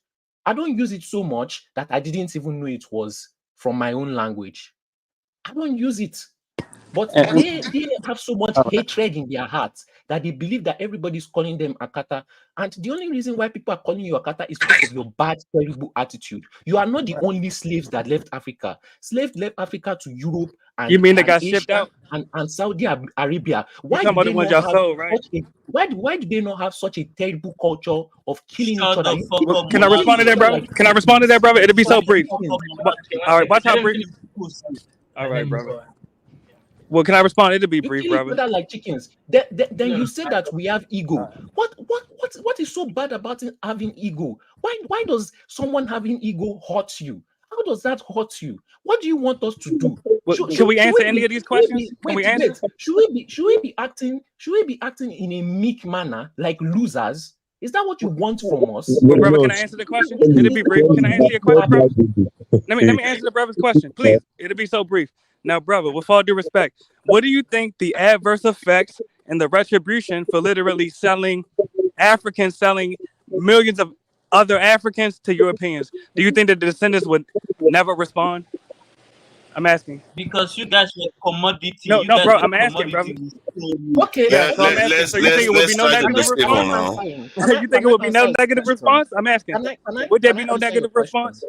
I don't use it so much that I didn't even know it was from my own language. I don't use it. But they have so much hatred in their hearts that they believe that everybody's calling them Akata. And the only reason why people are calling you Akata is because of your bad, terrible attitude. You are not the only slaves that left Africa. Slaves left Africa to Europe and you mean they got Asia shipped out and Saudi Arabia. Why do they not have why do they not have such a terrible culture of killing each other? Can I respond to that, brother? Can I respond to that, brother? It'll be so brief. All right, watch how brief. All right, brother. Well, can I respond? It'll be brief, brother. That like chickens. Then you say that we have ego. What is so bad about having ego? Why does someone having ego hurt you? How does that hurt you? What do you want us to do? Should we answer any of these questions? Can we answer? Should we be acting in a meek manner like losers? Is that what you want from us? Well, brother, can I answer the question? It'll be brief. Can I answer your question, brother? Let me answer the brother's question, please. It'll be so brief. Now, brother, with all due respect, what do you think the adverse effects and the retribution for literally selling millions of other Africans to Europeans? Do you think that the descendants would never respond? I'm asking. Because you guys were commodity. No, bro, I'm asking, brother. Okay. Yeah, so I'm asking. So you think it would be no negative response? You think it would be no negative response? I'm asking. Would there be no negative response?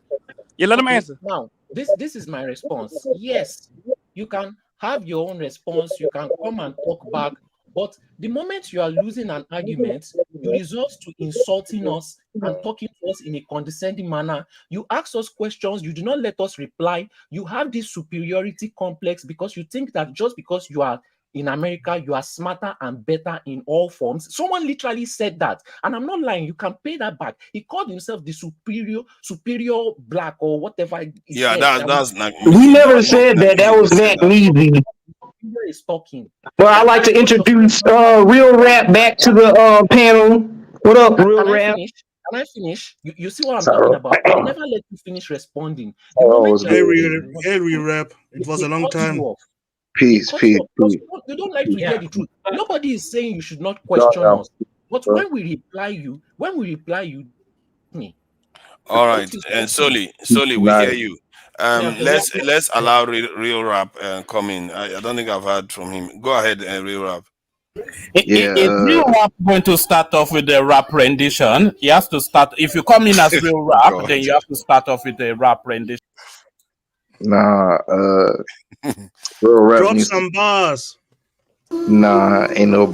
Yeah, let them answer. Now, this is my response. Yes, you can have your own response. You can come and talk back. But the moment you are losing an argument, you resort to insulting us and talking to us in a condescending manner. You ask us questions, you do not let us reply. You have this superiority complex because you think that just because you are in America, you are smarter and better in all forms. Someone literally said that, and I'm not lying. You can pay that back. He called himself the superior black or whatever. Yeah, that's not. We never said that. That was that easy. Is talking. Well, I'd like to introduce Real Rap back to the panel. What up, Real Rap? Can I finish? You see what I'm talking about? I never let you finish responding. Hey, Real Rap. It was a long time. Peace. You don't like to hear the truth. Nobody is saying you should not question us. But when we reply you, me. All right, and Soli, we hear you. Let's allow Real Rap come in. I don't think I've heard from him. Go ahead, Real Rap. Is Real Rap going to start off with a rap rendition? He has to start. If you come in as Real Rap, then you have to start off with a rap rendition. Nah, Real Rap drop needs some bars. Nah, ain't no.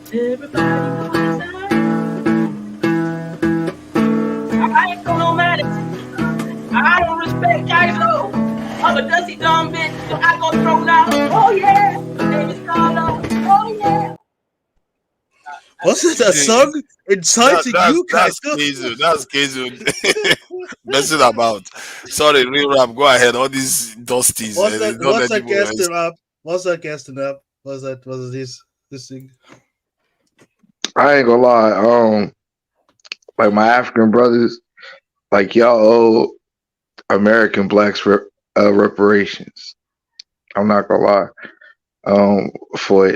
I ain't no nomadic. I don't respect Kaizo. I'm a dusty dumb bitch, so I go throw down. Oh yeah, my name is Carla. Oh yeah. Was it a song inciting you, That's Kaizo? Kezu. That's Kezu. Messing about. Sorry, real rap. Go ahead. All these dusties. Don't What's let that people casting rest. up? What's that casting up? Was this thing? I ain't gonna lie. Like my African brothers, like y'all owe American blacks reparations. I'm not gonna lie. For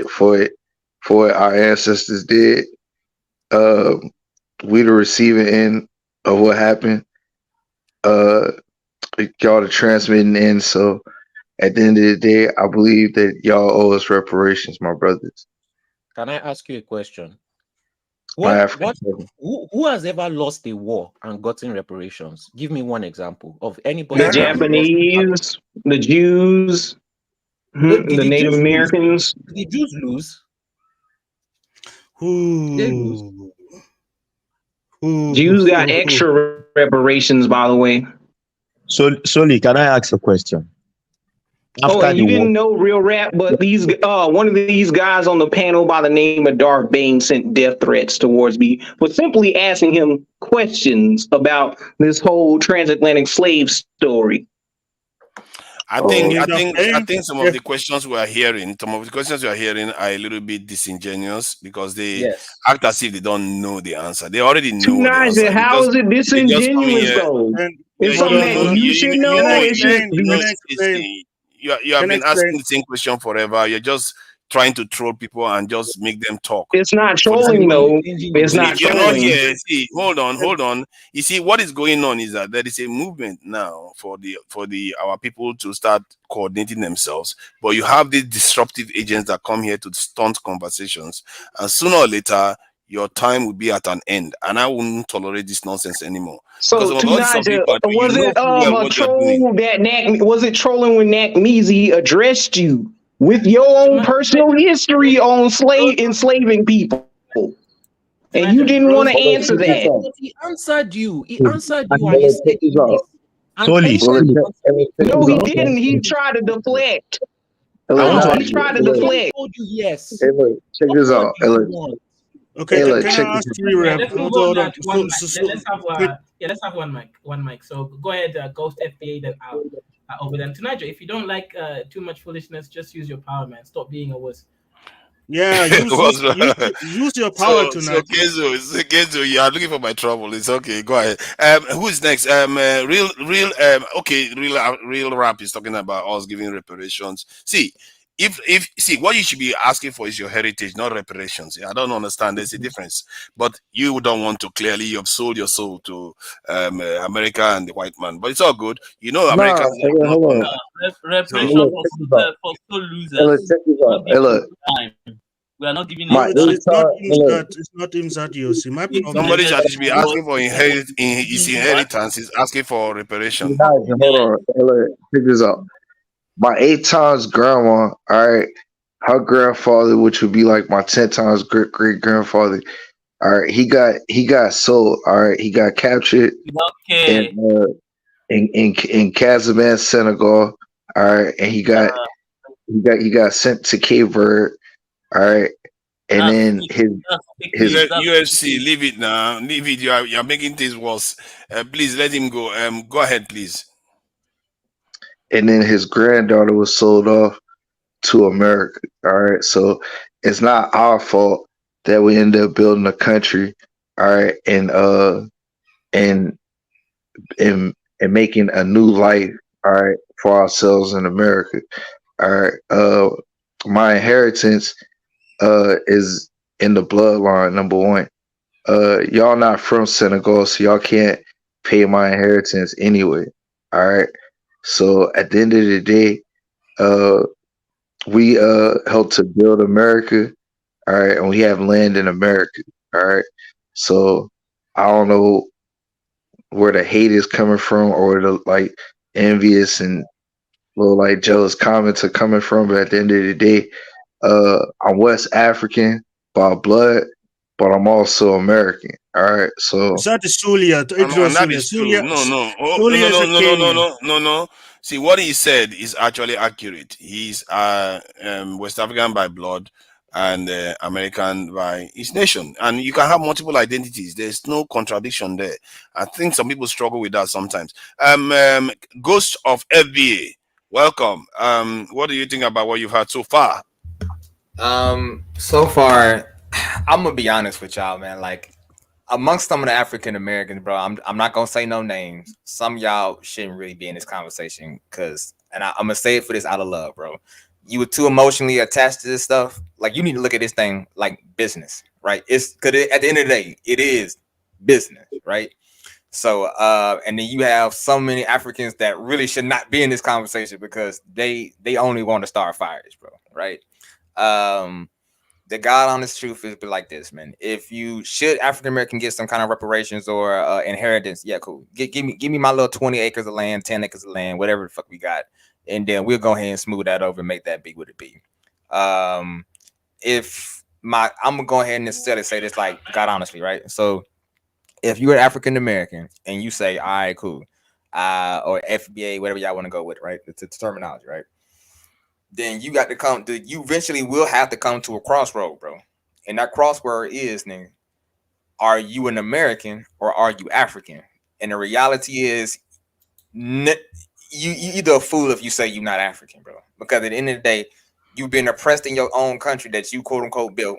what our ancestors did. We the receiving end of what happened. Y'all the transmitting end. So at the end of the day, I believe that y'all owe us reparations, my brothers. Can I ask you a question? My Who has ever lost a war and gotten reparations? Give me one example of anybody. The Japanese, the Jews, the Native Americans. Did the Jews lose? They lose. Jews got extra reparations, by the way. So, Soli, can I ask a question? And you didn't know real rap, but these one of these guys on the panel by the name of Darth Bane sent death threats towards me for simply asking him questions about this whole transatlantic slave story. I think some of the questions we are hearing, are a little bit disingenuous because they act as if they don't know the answer. They already know the answer. How is it disingenuous though? It's something that you should know. You have been asking the same question forever. You're just trying to troll people and just make them talk. It's not trolling though. It's not You're trolling. not here. See, hold on. You see, what is going on is that there is a movement now for our people to start coordinating themselves. But you have these disruptive agents that come here to stunt conversations, and sooner or later your time will be at an end, and I won't tolerate this nonsense anymore. So Tunaja, was it a troll that was it trolling when Nakmeezy addressed you with your own personal history on enslaving people? And you didn't want to answer that. He answered you. He answered you and he said this. No, he didn't. He tried to deflect. He tried to deflect. Told you yes. Hey, look, check this out. Hey, look. Okay, Hey, look, can check I ask this three rep? Let's move on now to one mic. Let's have one mic. So go ahead, Ghost FBA then out over then. Tonight, if you don't like too much foolishness, just use your power, man. Stop being a wuss. Yeah, use your power tonight. So Kenzo, you are looking for my trouble. It's okay. Go ahead. Who's next? Real rap is talking about us giving reparations. See, if what you should be asking for is your heritage, not reparations. I don't understand. There's a difference. But you don't want to. Clearly, you've sold your soul to America and the white man. But it's all good. You know, America. Reparation for soul losers. Hey, look. We are not giving It's not Imzat Yossi. Somebody should be asking for his inheritance. Is asking for reparation. Hold on. Hey, look, check this out. My 8 times grandma, all right, her grandfather, which would be like my 10 times great grandfather, all right, he got sold, all right, he got captured in Casamance, Senegal, all right, and he got sent to Cape Verde, all right, and then his UFC, leave it now, leave it. You're making things worse. Please let him go. Go ahead, please. And then his granddaughter was sold off to America. All right. So it's not our fault that we end up building a country, all right, and making a new life, all right, for ourselves in America. All right. My inheritance is in the bloodline, number one. Y'all not from Senegal, so y'all can't pay my inheritance anyway. All right. So at the end of the day, we helped to build America, all right, and we have land in America, all right. So I don't know where the hate is coming from, or the like envious and little like jealous comments are coming from, but at the end of the day, I'm West African, by blood, but I'm also American. All right, so It's not the Sulia. And that is true. Sulia is a Kenyan. No. See, what he said is actually accurate. He's West African by blood and American by his nation, and you can have multiple identities. There's no contradiction there. I think some people struggle with that sometimes. Ghost of FBA, welcome. What do you think about what you've heard so far? So far, I'm gonna be honest with y'all, man. Like, amongst some of the African Americans, bro, I'm not gonna say no names. Some of y'all shouldn't really be in this conversation, and I'm gonna say it for this out of love, bro. You were too emotionally attached to this stuff. Like, you need to look at this thing like business, right? It's because at the end of the day, it is business, right? So, and then you have so many Africans that really should not be in this conversation because they only want to start fires, bro, right? The God honest truth is like this, man. If you should African American get some kind of reparations or inheritance, yeah, cool. Give me my little 20 acres of land, 10 acres of land, whatever the fuck we got, and then we'll go ahead and smooth that over and make that be what it be. I'm gonna go ahead and necessarily say this like God honestly, right? So if you're an African American and you say, all right, cool, or FBA, whatever y'all want to go with, right? It's terminology, right? Then you got to come to, you eventually will have to come to a crossroad, bro. And that crossroad is, nigga, are you an American or are you African? And the reality is, you either a fool if you say you're not African, bro. Because at the end of the day, you've been oppressed in your own country that you quote unquote built.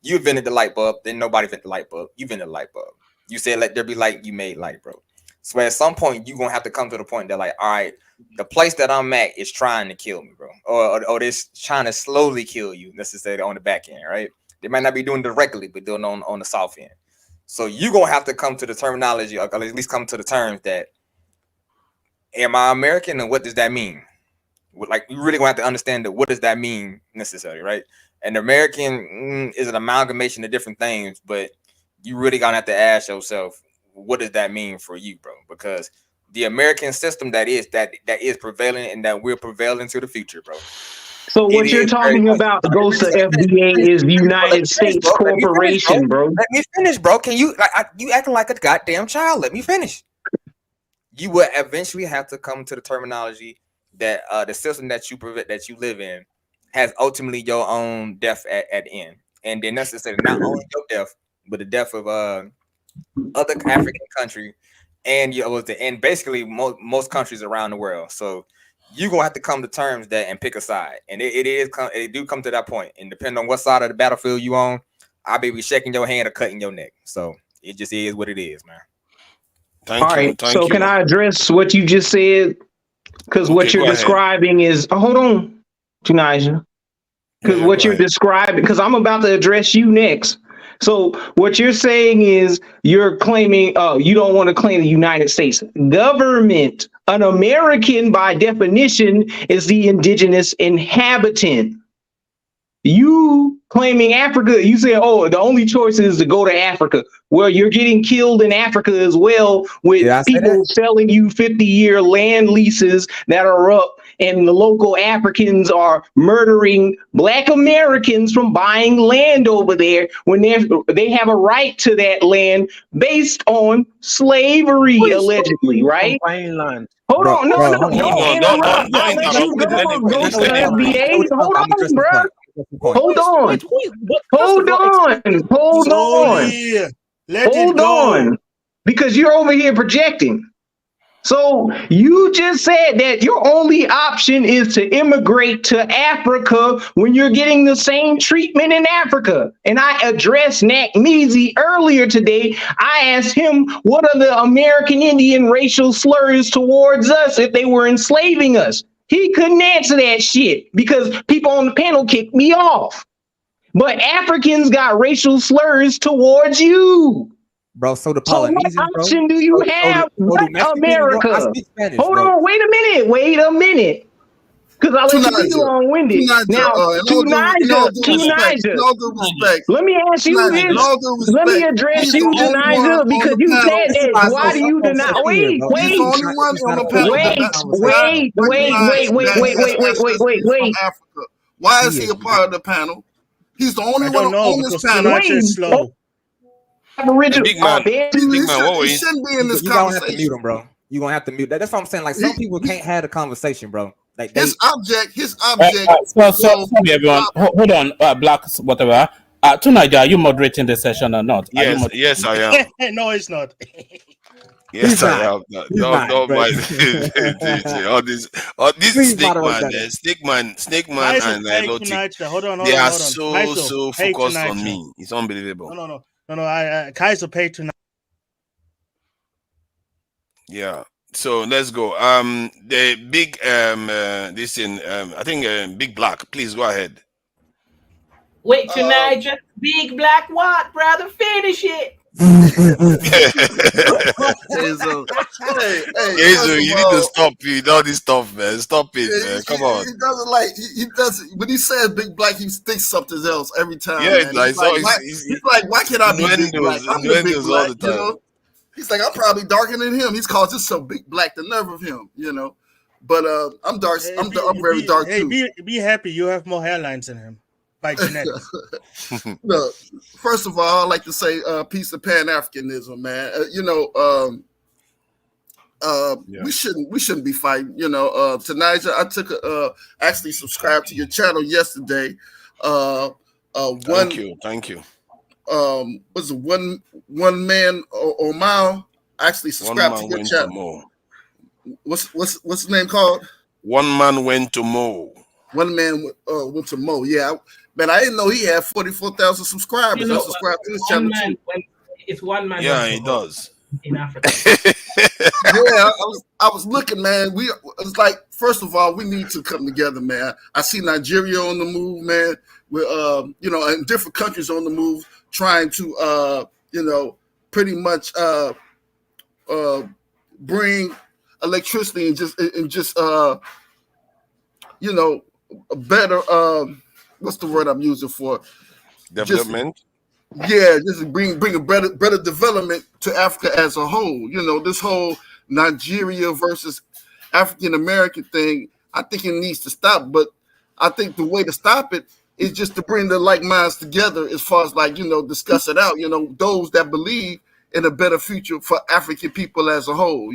You invented the light bulb, then nobody invented the light bulb. You invented the light bulb. You said let there be light, you made light, bro. So at some point, you're gonna have to come to the point that, like, all right, the place that I'm at is trying to kill me, bro. Or it's trying to slowly kill you, necessarily on the back end, right? They might not be doing directly, but doing on the south end. So you're gonna have to come to the terminology, or at least come to the terms that, am I American and what does that mean? Like, you really gonna have to understand that what does that mean necessarily, right? And American is an amalgamation of different things, but you really gonna have to ask yourself, what does that mean for you, bro? Because the American system that is prevailing and that will prevail into the future, bro. So what you're talking about, the ghost of FBA, is the United States Corporation, bro. Let me finish, bro. Can you you acting like a goddamn child? Let me finish. You will eventually have to come to the terminology that the system that you live in has ultimately your own death at the end, and then necessarily not only your death, but the death of other African country, and and basically most countries around the world. So you're gonna have to come to terms that and pick a side, and it do come to that point. And depending on what side of the battlefield you on, I'll be shaking your hand or cutting your neck. So it just is what it is, man. Thank you. Can I address what you just said? Because what you're describing is, hold on, Tunisia. Because what you're describing, because I'm about to address you next. So what you're saying is you're claiming, you don't want to claim the United States government. An American, by definition, is the indigenous inhabitant. You claiming Africa, you say, oh, the only choice is to go to Africa. Well, you're getting killed in Africa as well, with people selling you 50-year land leases that are up, and the local Africans are murdering Black Americans from buying land over there when they have a right to that land based on slavery, allegedly, right? Buying land. Hold on, don't interrupt. I'll let you go, Ghost of FBA. Hold on, bro. Hold on. Hold on. Because you're over here projecting. So you just said that your only option is to immigrate to Africa when you're getting the same treatment in Africa. And I addressed Nat Measy earlier today. I asked him, what are the American Indian racial slurs towards us if they were enslaving us? He couldn't answer that shit because people on the panel kicked me off. But Africans got racial slurs towards you. Bro, so the Polynesians, so what option do you have? America? Hold on, wait a minute. Because I'll let you be long-winded. Now, Tunisia, let me ask you this. Let me address you, Tunisia, because you said that. Why do you deny? Wait. Why is he a part of the panel? He's the only I one don't know on this because panel. Sinatra is slow. Big man, He shouldn't be in this you gonna have to conversation. mute him, bro. You gonna have to mute that. That's what I'm saying. Like some people can't have a conversation, bro. Like his object. So sorry, everyone. Hold on, Blacks, whatever. Tonight, are you moderating the session or not? Yes, yes, I am. No, it's not. Yes, I am. He's not, Don't bro. mind all this Please snake moderate man, that. snake man, Kaiser, and hey, Lotic. tonight. Hold on. They are Kaiser, so hey, focused tonight. on me. It's unbelievable. No. Kaiser, pay tonight. Yeah. So let's go. The big this thing. I think Big Black. Please go ahead. Wait tonight, just big black what, brother? Finish it. Hazel, you need to stop with all this stuff, man. Stop it, man. Come on. He doesn't like he doesn't when he says big black, he thinks something else every time. Yeah, Man. like He's like, why can't I be big black? I'm the big all black, the time. you know. He's like, I'm probably darker than him. He's called just so big black, the nerve of him, you know. But I'm dark. I'm very dark too. Be happy. You have more hairlines than him by genetics. Look, first of all, I'd like to say piece of Pan-Africanism, man. We shouldn't be fighting. You know, Tanija, I took actually subscribed to your channel yesterday. Thank you. Was it one man or mile? I actually subscribed to your channel. What's the name called? One man went to mow. One man went to mow. Yeah, man, I didn't know he had 44,000 subscribers. You know, I subscribed to his channel too. It's one man. Yeah, he does. In Africa. Yeah, I was looking, man. It's like, first of all, we need to come together, man. I see Nigeria on the move, man. We're in different countries on the move, trying to pretty much bring electricity and just a better what's the word I'm using for development. Just bring a better development to Africa as a whole. You know, this whole Nigeria versus African American thing, I think it needs to stop. But I think the way to stop it is just to bring the like minds together, as far as discuss it out. You know, those that believe in a better future for African people as a whole.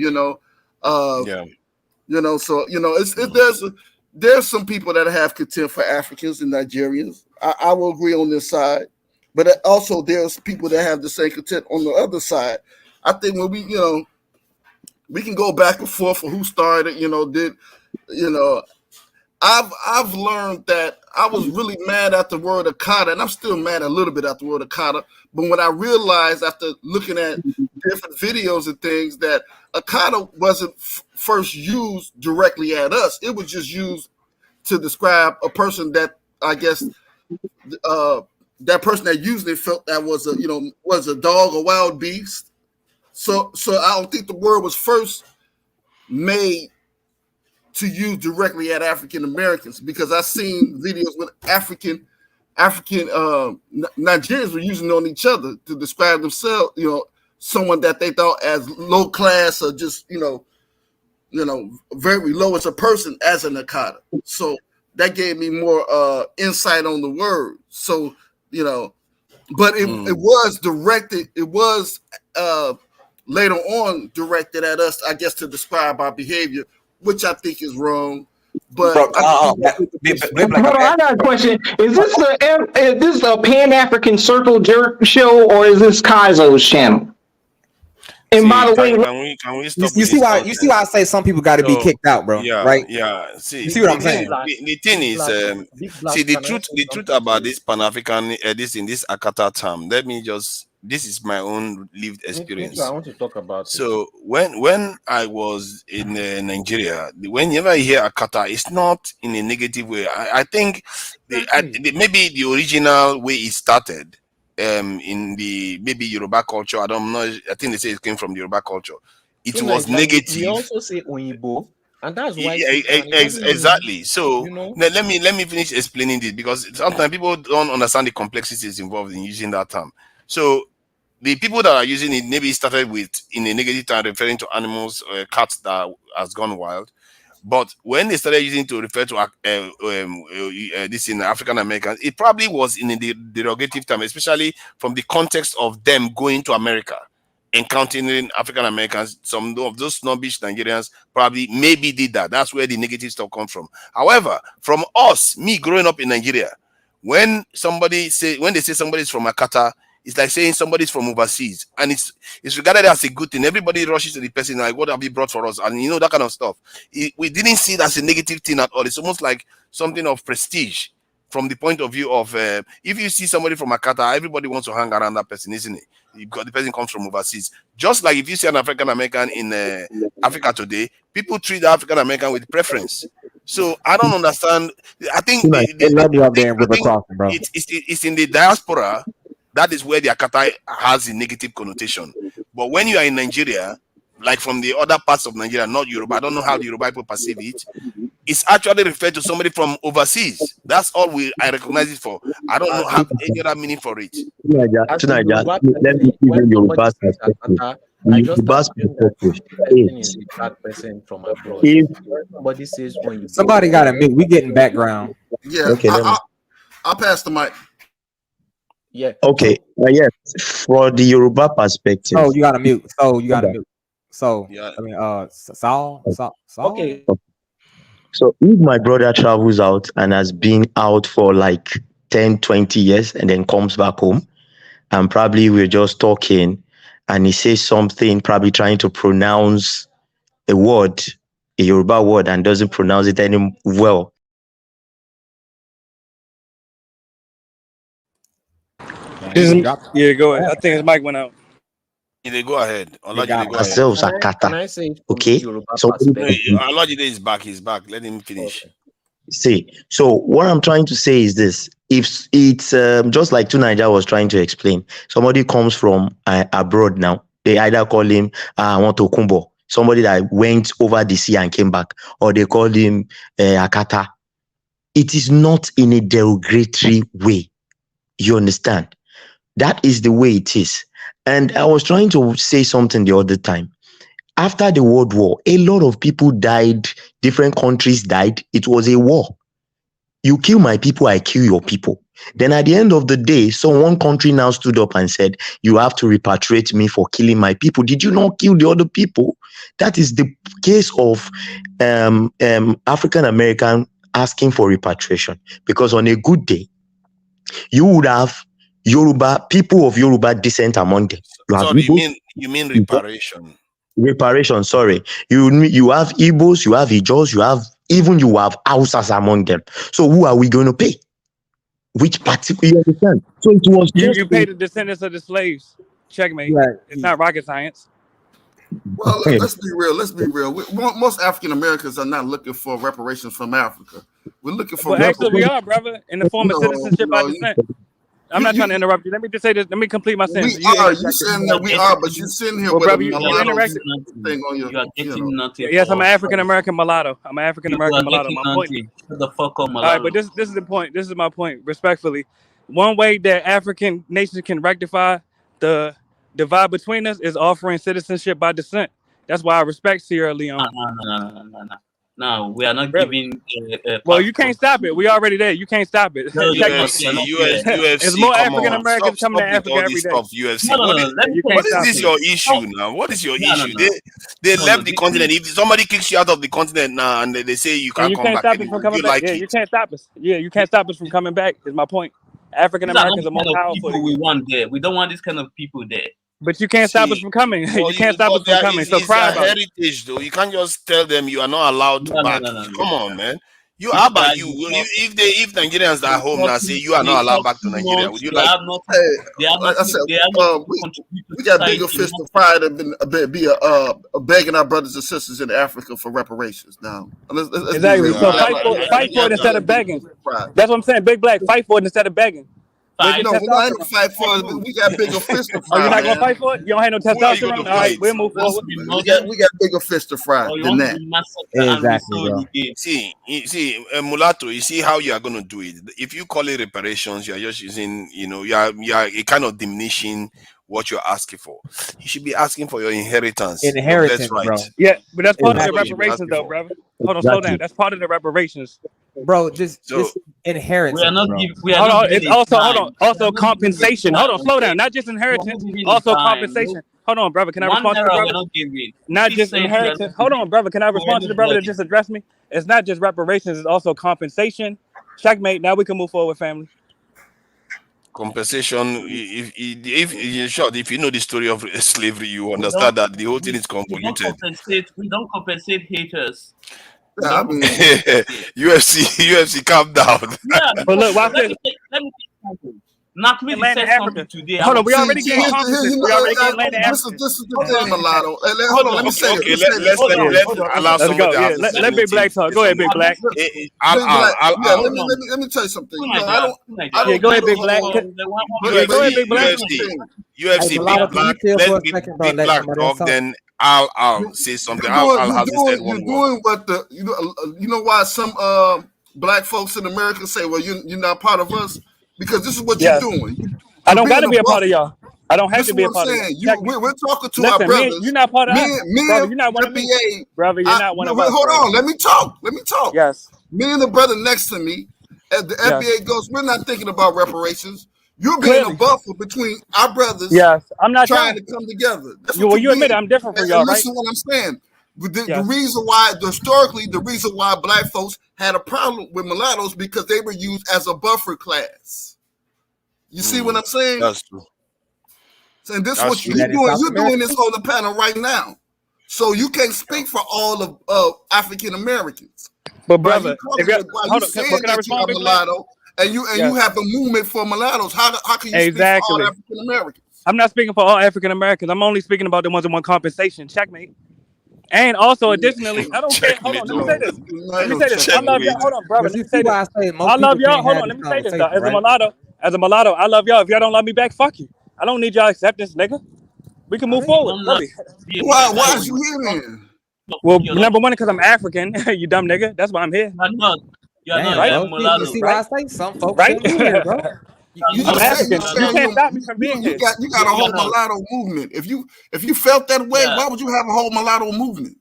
There's some people that have contempt for Africans and Nigerians. I will agree on this side. But also there's people that have the same content on the other side. I think when we can go back and forth for who started, I've learned that I was really mad at the word Akata, and I'm still mad a little bit at the word Akata. But when I realized after looking at different videos and things that Akata wasn't first used directly at us, it was just used to describe a person that I guess that person that used it felt that was a dog, a wild beast. So I don't think the word was first made to use directly at African Americans, because I've seen videos with African Nigerians were using it on each other to describe themselves, someone that they thought as low class or just very low as a person as an Akata. So that gave me more insight on the word. So but it was directed. It was later on directed at us, I guess, to describe our behavior, which I think is wrong. But hold on, I got a question. Is this a Pan African Circle Jerk show, or is this Kaizo's channel? And by the way, can we stop? You see why I say some people got to be kicked out, bro? Yeah, right? Yeah. See, you see what I'm saying? The thing is, see the truth about this Pan-African, this Akata term. This is my own lived experience. I want to talk about So when I was in Nigeria, whenever I hear Akata, it's not in a negative way. I think maybe the original way it started. In the maybe Yoruba culture, I don't know. I think they say it came from the Yoruba culture. It was negative. We also say Oyibo, and that's why exactly. So let me finish explaining this, because sometimes people don't understand the complexities involved in using that term. So the people that are using it maybe started with in a negative term, referring to animals, cats that has gone wild, But when they started using to refer to this in African Americans, it probably was in the derogative term, especially from the context of them going to America, encountering African Americans. Some of those snobbish Nigerians probably maybe did that. That's where the negative stuff comes from. However, from us, me growing up in Nigeria, when they say somebody's from Akata, it's like saying somebody's from overseas, and it's regarded as a good thing. Everybody rushes to the person like, "What have you brought for us?" And that kind of stuff. We didn't see it as a negative thing at all. It's almost like something of prestige from the point of view of if you see somebody from Akata, everybody wants to hang around that person, isn't it? Because the person comes from overseas. Just like if you see an African American in Africa today, people treat the African American with preference. So I don't understand. I think it's in the diaspora. That is where the Akata has a negative connotation. But when you are in Nigeria, like from the other parts of Nigeria, not Yoruba, I don't know how the Yoruba people perceive it. It's actually referred to somebody from overseas. That's all I recognize it for. I don't have any other meaning for it. Let me give you Yoruba's perspective. Somebody says when you somebody got to mute. We getting background. Yeah. Okay, I'll pass the mic. Yeah. Okay. Yes. For the Yoruba perspective. Oh, you got to mute. So you got to mute. So yeah. I mean, Saul. Okay. So if my brother travels out and has been out for like 10, 20 years and then comes back home, and probably we're just talking and he says something, probably trying to pronounce a word, a Yoruba word, and doesn't pronounce it any well. Yeah, go ahead. I think his mic went out. They go ahead. Ourselves are kata. Okay. So Olajide is back. He's back. Let him finish. See, so what I'm trying to say is this: if it's just like Tunaija was trying to explain, somebody comes from abroad now, they either call him I want to Kumbo, somebody that went over the sea and came back, or they call him Akata. It is not in a derogatory way. You understand? That is the way it is. And I was trying to say something the other time. After the World War, a lot of people died, different countries died. It was a war. You kill my people, I kill your people. Then at the end of the day, one country now stood up and said, you have to repatriate me for killing my people. Did you not kill the other people? That is the case of African American asking for repatriation. Because on a good day, you would have Yoruba, people of Yoruba descent among them. You mean reparation? Reparation, sorry. You have Igbos, you have Ijos, you have Hausas among them. So who are we going to pay? Which particular you understand? So it was you pay the descendants of the slaves. Checkmate. Right. It's not rocket science. Well, let's be real. Most African Americans are not looking for reparations from Africa. We're looking for. Well, actually, we are, brother, in the form of citizenship by descent. I'm not trying to interrupt you. Let me just say this. Let me complete my sentence. We are. You saying that we are, but you sitting here with brother, a mulatto thing on your. You are getting nothing. Yes, I'm an African American mulatto. My point. The fuck up, all right, but this is the point. This is my point. Respectfully, one way that African nations can rectify the divide between us is offering citizenship by descent. That's why I respect Sierra Leone. No, we are not giving. Well, you can't stop it. We already there. You can't stop it. UFC, there's more African Americans coming to Africa every day. UFC. What is this your issue now? What is your issue? They left the continent. If somebody kicks you out of the continent now and they say you can't come back, stop us from coming back. You can't stop us. Yeah, you can't stop us from coming back. Is my point. African Americans are more powerful. We want there. We don't want this kind of people there. But you can't stop us from coming. You can't stop us from coming. So cry about heritage, though. You can't just tell them you are not allowed to back. Come on, man. How about you? If Nigerians are home now say you are not allowed back to Nigeria, would you like? We got bigger fish to fry than be begging our brothers and sisters in Africa for reparations. Now, exactly. So fight for it instead of begging. That's what I'm saying. Big Black, fight for it instead of begging. No, we're not going to fight for it. We got bigger fish to fry. Oh, you're not going to fight for it? You don't have no testosterone? All right, we'll move forward. We got bigger fish to fry than that. Exactly. See, mulatto, you see how you are going to do it. If you call it reparations, you are just using, you are a kind of diminishing what you're asking for. You should be asking for your inheritance. Inheritance, That's right. bro. Yeah, but that's part of the That's what you should be reparations, asking though, for. brother. Hold on, slow down. That's part of the reparations. Bro, just So inheritance, We are not bro. give, we are Hold not on, giving it's a also time. also compensation. Hold on, slow down. Not just inheritance, also compensation. Hold on, brother. Can I One respond to the era brother? we're not giving. Not She just said we are not inheritance. Hold on, brother. Can I respond to the brother that anybody. just addressed me? It's not just reparations. It's also compensation. Checkmate. Now we can move forward, family. compensation. If in short, if you know the story of slavery, you We understand don't that the whole thing is we don't convoluted. compensate. We don't compensate haters. We Yeah, I don't mean, compensate haters. UFC, calm down. Yeah, But because look, watch let this. me tell you something. Nakmi Land said of something Africa. today. Hold on, we see, already getting here's the, here, compensated. you know, We already getting land of this Africa. is the thing, mulatto. Hold Hold on, on. let me say Okay, this. Let me say this. let's Hold on. let Hold on. allow Let's go. somebody Yeah, have this let Big Black talk. Go ahead, Big Black. Big Black, yeah, I'll. let me tell you something. Two You know, I Nigerians. don't Yeah, go do ahead, the Big Black. whole. Yeah, go ahead, UFC, Big Black. Here's the thing. UFC, Hey, Big Mulatto, can you Black. chill Let for a Big, second, bro? Big Let Black somebody else talk, talk. then I'll say something. I'll have this said one You're word. doing what the you know why some black folks in America say, well, you're not part of us, because this is what you're Yes. doing. I You're don't got being to a be a part of buffer. y'all. I don't have This to is be what a I'm part of saying. y'all. We're talking to our Listen, brothers. you're not part of us. Brother, you're not one of me. FBA. Brother, you're not one of us. Hold Brother. on, let me talk. Yes. Me and the brother next to me, as the Yes. FBA goes, we're not thinking about reparations. You're being a Clearly. buffer between our brothers Yes. I'm not trying y'all. to come together. That's You, what well, you're you admit it. being. I'm different from And y'all, right? listen what I'm saying. The Yes. reason why, historically, the reason why black folks had a problem with mulattoes because they were used as a buffer class. You see what I'm saying? That's true. And this is That's what true. you're doing. You're doing this on the panel right now. So you can't speak for all of African Americans. But brother, if you While you hold on, saying can I that you are respond, Big Black? mulatto and you have a movement for mulattoes, how can you speak for all Exactly. African Americans? I'm not speaking for all African Americans. I'm only speaking about the ones that want compensation. Checkmate. And also, additionally, I don't care. Hold on, let me say this. Let me say this. I love y'all. Hold on, brother. But Let you me see say why this. I say most I people love y'all. can't Hold have on, this let me say this though. conversation, right? As a mulatto, I love y'all. If y'all don't love me back, fuck you. I don't need y'all acceptance, nigga. We can move forward. Really. Why is you here then? Well, number one, because I'm African. You dumb nigga. That's why I'm here. You're not. You're Damn, not. bro. You're mulatto. You see why I say some folks Right? shouldn't be here, bro. You I'm just said African. You can't stop me from being here. you got a whole mulatto movement. If you felt that way, why would you have a whole mulatto movement?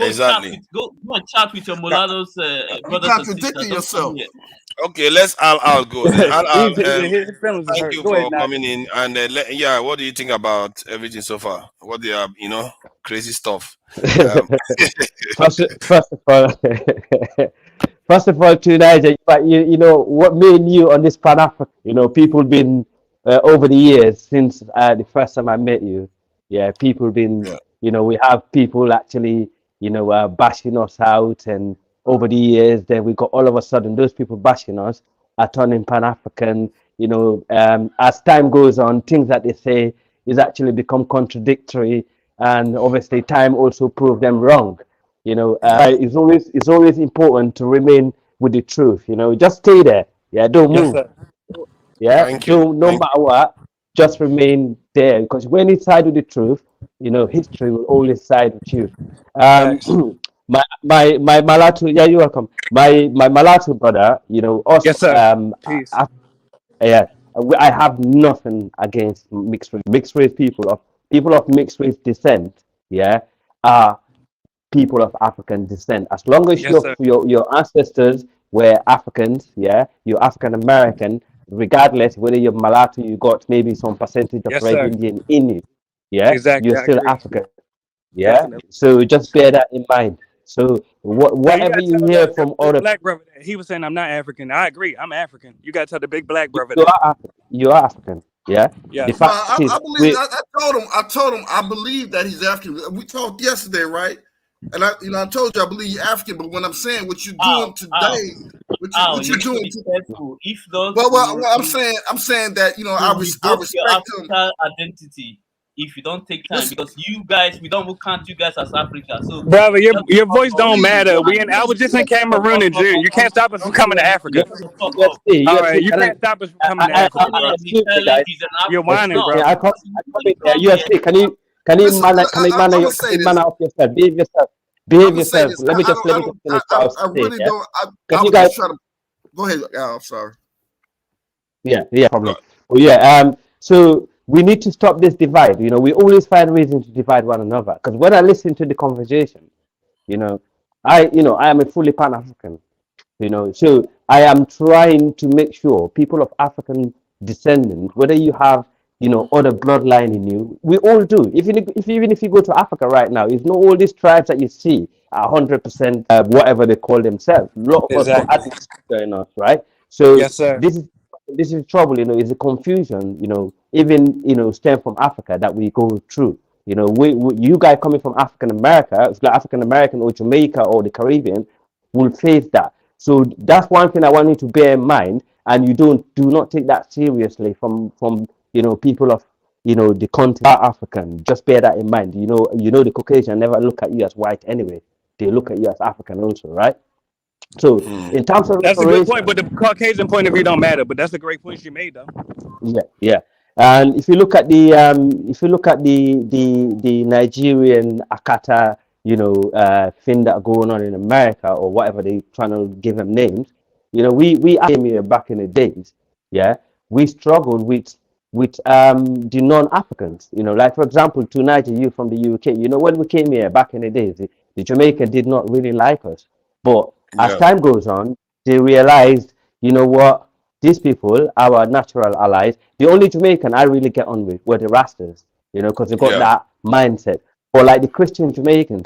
Exactly. Go and chat with your mulattoes brothers and sisters. Contradicting Don't come yourself. here. Okay, I'll go then. His feelings is Thank hurt. you Go for ahead, coming in. And what do you think about everything so far? What they are, crazy stuff. First of all, first of all, to Niger, but you know what made you on this Pan African. You know, people been over the years since the first time I met you. Yeah, people been. You know, we have people actually, bashing us out, and over the years, then we got all of a sudden those people bashing us are turning Pan African. You know, as time goes on, things that they say is actually become contradictory, and obviously time also proved them wrong. You know, it's always important to remain with the truth. You know, just stay there. Yeah, don't Yes, move. sir. Yeah, Thank you. don't, no matter what, just remain there, because when you side with the truth, you know, history will always side with you. Thanks. My Malatu, yeah, you're welcome. My Malatu brother, you know, us, Yes, sir. Peace. yeah, I have nothing against mixed race people of mixed race descent. Yeah, are people of African descent. As long as Yes, sir. your ancestors were Africans, yeah, you're African American, regardless whether you're mulatto, you got maybe some percentage of Yes, red sir. Indian in you, yeah, Exactly. you're I still agree. African, yeah. Definitely. So just bear that in mind. So Now, you whatever gotta you tell hear the from big other, black brother that he was saying I'm not African. I agree. I'm African. You gotta tell the big black brother you that. are African, you are African, yeah. Yeah. The fact is, I believe. I told him. I believe that he's African. We talked yesterday, right? And I told you I believe you're African. But when I'm saying what you're doing today, what you're doing, If those well, I'm saying that I revoke your respect him. African identity if you don't take time, because you guys, we don't count you guys as Africa. So Brother, your voice don't matter. I was just in Cameroon in June. You can't stop us from coming to Africa. All right, you can't stop us from coming to Africa, bro. You're whining, bro. I come in there. UFC, can you manner of yourself? Behave yourself. Behave yourself. Let me just finish what I was saying. Really Yeah? don't. Can I you was guys? just trying to go ahead. I'm sorry. Yeah, problem. Well, yeah. So we need to stop this divide. You know, we always find reasons to divide one another. Because when I listen to the conversation, you know, I am a fully Pan-African. You know, so I am trying to make sure people of African descendant, whether you have, you know, other bloodline in you, we all do. Even if you go to Africa right now, it's not all these tribes that you see are 100% whatever they call themselves. A lot of us got Exactly. admixture in us, right? So Yes, sir. this is trouble. You know, it's a confusion. You know, even stem from Africa that we go through. You know, you guys coming from African America, it's like African American or Jamaica or the Caribbean, will face that. So that's one thing I want you to bear in mind, and you do not take that seriously from people of the continent are African. Just bear that in mind. The Caucasian never look at you as white anyway. They look at you as African also, right? So in terms of That's a good point, reparation, but the Caucasian point of view don't matter. But that's a great point you made, though. yeah. And if you look at the Nigerian Akata, thing that are going on in America or whatever they trying to give them names, we came here back in the days, yeah, we struggled with the non-Africans, like for example, tonight you from the UK, when we came here back in the days, the Jamaica did not really like us, but as time goes on, they realized, you know what, these people, our natural allies, the only Jamaican I really get on with were the Rastas, because they got that mindset. Or like the Christian Jamaicans,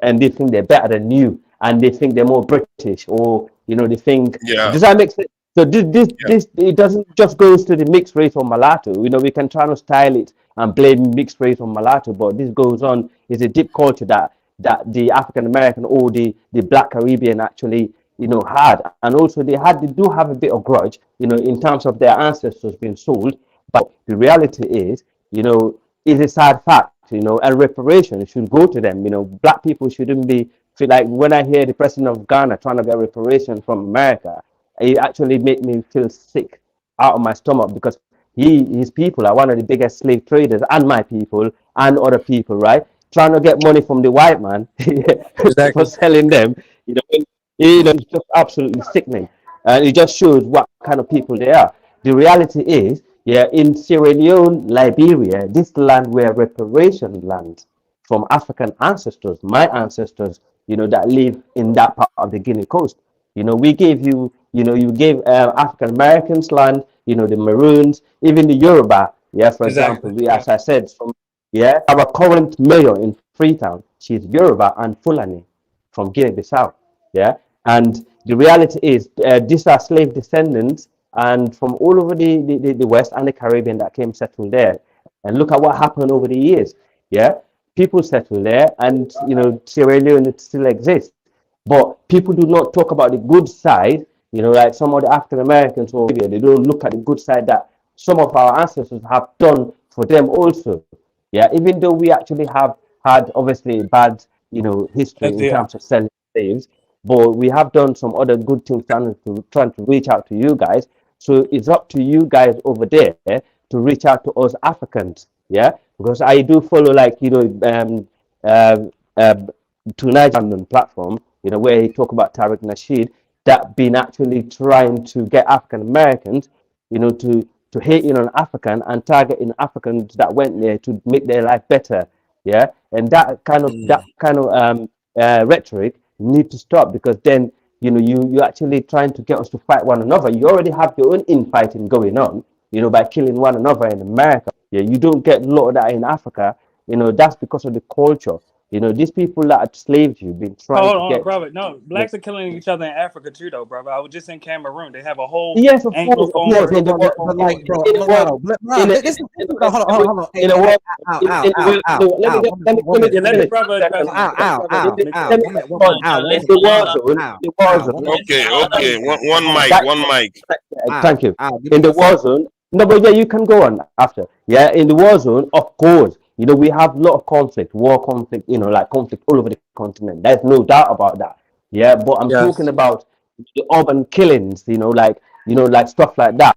and they think they're better than you, and they think they're more British, or they think. Does that make sense? So this it doesn't just goes to the mixed race or mulatto. We can try to style it and blame mixed race or mulatto, but this goes on is a deep culture that the African American or the Black Caribbean actually had, and also they do have a bit of grudge in terms of their ancestors being sold. But the reality is it's a sad fact, and reparation should go to them. Black people shouldn't feel like when I hear the president of Ghana trying to get reparation from America, it actually made me feel sick out of my stomach, because his people are one of the biggest slave traders, and my people and other people, right? Trying to get money from the white man for selling them, it's just absolutely sickening. And it just shows what kind of people they are. The reality is, in Sierra Leone, Liberia, this land were reparation land from African ancestors, my ancestors, that live in that part of the Guinea coast. We gave you, you gave African Americans land, the Maroons, even the Yoruba, for example, as I said, our current mayor in Freetown, she's Yoruba and Fulani from Guinea-Bissau, and the reality is these are slave descendants and from all over the West and the Caribbean that came settled there. And look at what happened over the years. People settled there, and Sierra Leone still exists. But people do not talk about the good side. Like some of the African Americans over here, they don't look at the good side that some of our ancestors have done for them also. Even though we actually have had obviously bad, history in terms of selling slaves, but we have done some other good things trying to reach out to you guys. So it's up to you guys over there to reach out to us Africans, because I do follow Tonight London platform, where he talk about Tariq Nasheed, that been actually trying to get African Americans, to hate on African and targeting Africans that went there to make their life better, and that kind of rhetoric need to stop, because then you're actually trying to get us to fight one another. You already have your own infighting going on, by killing one another in America. You don't get a lot of that in Africa. That's because of the culture. These people that enslaved you been trying Hold to on, get. brother. No, blacks are killing each other in Africa too, though, brother. I was just in Cameroon. They have a whole Yes, of course, Anglophone yes, in the world, But like, bro, in the world, bro, this is hold on, hold on, hold on. in the world, let me Yeah, let the finish. brother address it. Let me in the war zone, Okay. One mic. Thank you. In the war zone, no, but you can go on after. In the war zone, of course, we have a lot of conflict, war conflict, like conflict all over the continent. There's no doubt about that. But I'm talking about the urban killings, like stuff like that.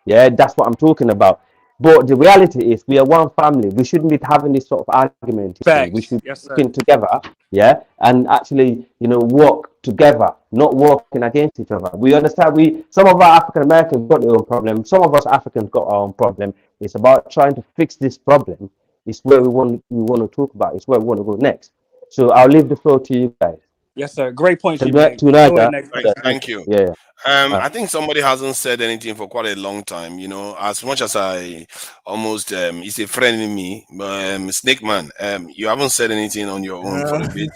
That's what I'm talking about. But the reality is, we are one family. We shouldn't be having this sort of argument. We Facts. should be Yes, sir. working together, yeah, and actually, work together, not working against each other. We understand. Some of our African Americans got their own problem. Some of us Africans got our own problem. It's about trying to fix this problem. It's where we want to talk about. It's where we want to go next. So I'll leave the floor to you guys. Yes, sir. Great points you Tonight, made. Go ahead, guys. next Thank you. Yeah. I think somebody hasn't said anything for quite a long time. As much as I almost he's a friend in me, but Snake Man, you haven't said anything on your own for a bit.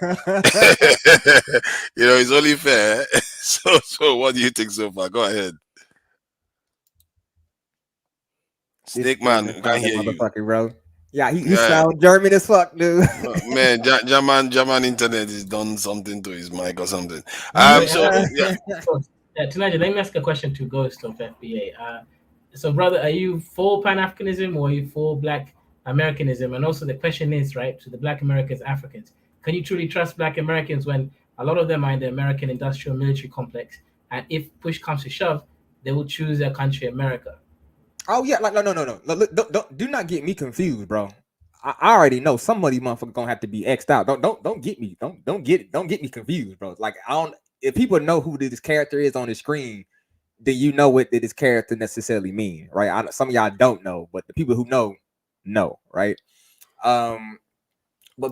It's only fair. So what do you think so far? Go ahead. Snake Man, we can't hear you. Bro. Yeah, he sound German as fuck, dude. Man, German internet is done something to his mic or something. Tonight, let me ask a question to Ghost of FBA. So, brother, are you for Pan-Africanism or are you for Black Americanism? And also the question is, right, to the Black Americans, Africans, can you truly trust Black Americans when a lot of them are in the American industrial military complex? And if push comes to shove, they will choose their country, America. Oh yeah, no. Look, do not get me confused, bro. I already know some of these motherfuckers gonna have to be X'd out. Don't get me. Don't get me confused, bro. Like if people know who this character is on the screen, then you know what this character necessarily mean, right? Some of y'all don't know, but the people who know, right? But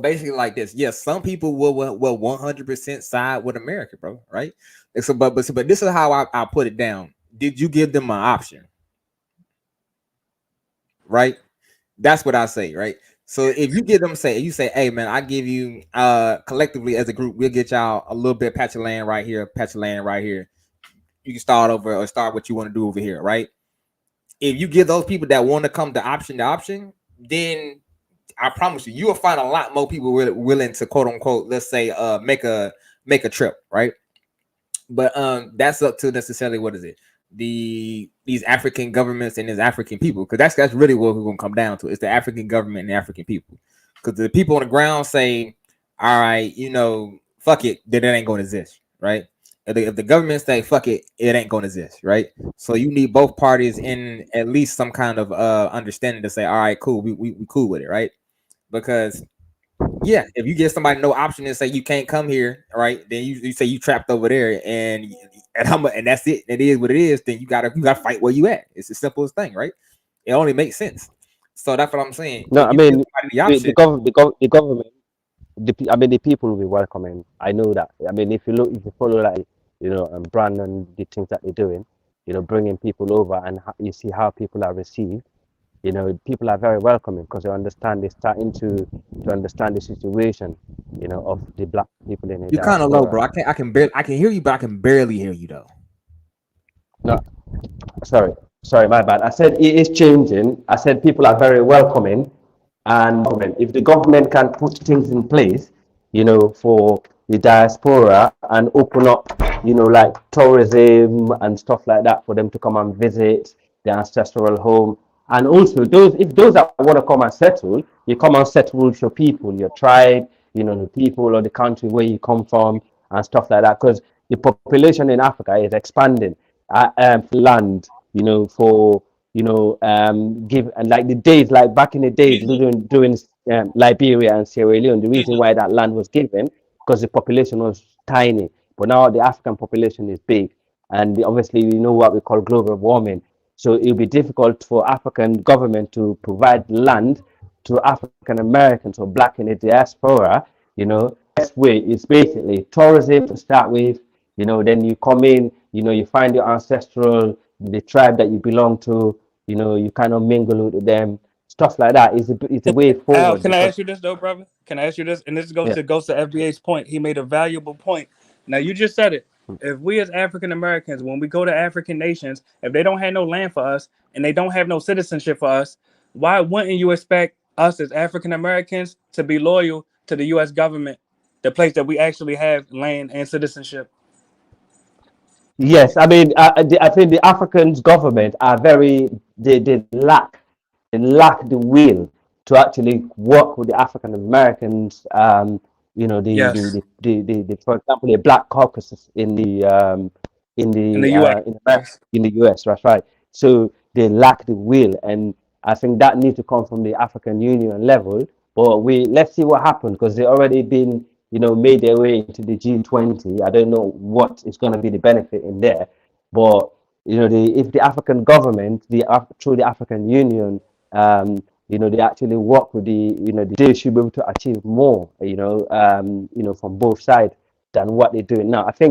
basically like this, yes, some people will 100% side with America, bro, right? So, but this is how I put it down. Did you give them an option? Right, that's what I say, right? So if you give them, you say, hey man, I give you collectively as a group, we'll get y'all a little bit patch of land right here, you can start over or start what you want to do over here, right? If you give those people that want to come the option, then I promise you will find a lot more people willing to, quote unquote, let's say make a trip, right? But that's up to necessarily, what is it, these African governments and these African people, because that's really what we're gonna come down to. It's the African government and the African people. Because the people on the ground say, all right, fuck it, then it ain't gonna exist, right? If the government say fuck it, it ain't gonna exist, right? So you need both parties in at least some kind of understanding to say, all right, cool, we cool with it, right? Because yeah, if you give somebody no option and say you can't come here, right? Then you say you trapped over there, and that's it. It is what it is. Then you gotta fight where you at. It's the simplest thing, right? It only makes sense. So that's what I'm saying. No, I mean the government. The people will be welcoming. I know that. I mean, if you follow like Brandon, the things that they're doing, bringing people over, and you see how people are received. People are very welcoming because they're starting to understand the situation, of the Black people in the You're kind of low, bro. I can hear you, but I can barely hear you though. No, sorry, my bad. I said it is changing. I said people are very welcoming, and if the government can put things in place, for the diaspora and open up, like tourism and stuff like that for them to come and visit the ancestral home. And also if those that want to come and settle, you come and settle with your people, your tribe, the people or the country where you come from and stuff like that. Because the population in Africa is expanding. Land, for give, and like the days, like back in the days during Liberia and Sierra Leone, the reason why that land was given because the population was tiny. But now the African population is big, and obviously what we call global warming. So it'll be difficult for African government to provide land to African Americans or Black in the diaspora. Best way is basically tourism to start with. Then you come in, you find your the tribe that you belong to. You kind of mingle with them. Stuff like that is a way forward. Al, can I ask you this though, brother? Can I ask you this? And this goes to FBA's point. He made a valuable point. Now you just said it. If we as African Americans, when we go to African nations, if they don't have no land for us and they don't have no citizenship for us, why wouldn't you expect us as African Americans to be loyal to the U.S. government, the place that we actually have land and citizenship? Yes, I mean, I think the African government are they lack the will to actually work with the African Americans. Yes. The for example, the Black caucuses in the in the US. in the US, that's right. So they lack the will, and I think that needs to come from the African Union level. But let's see what happens, because they already been, made their way into the G20. I don't know what is going to be the benefit in there, but if the African government, through the African Union, they actually work with they should be able to achieve more, from both sides than what they're doing now. I think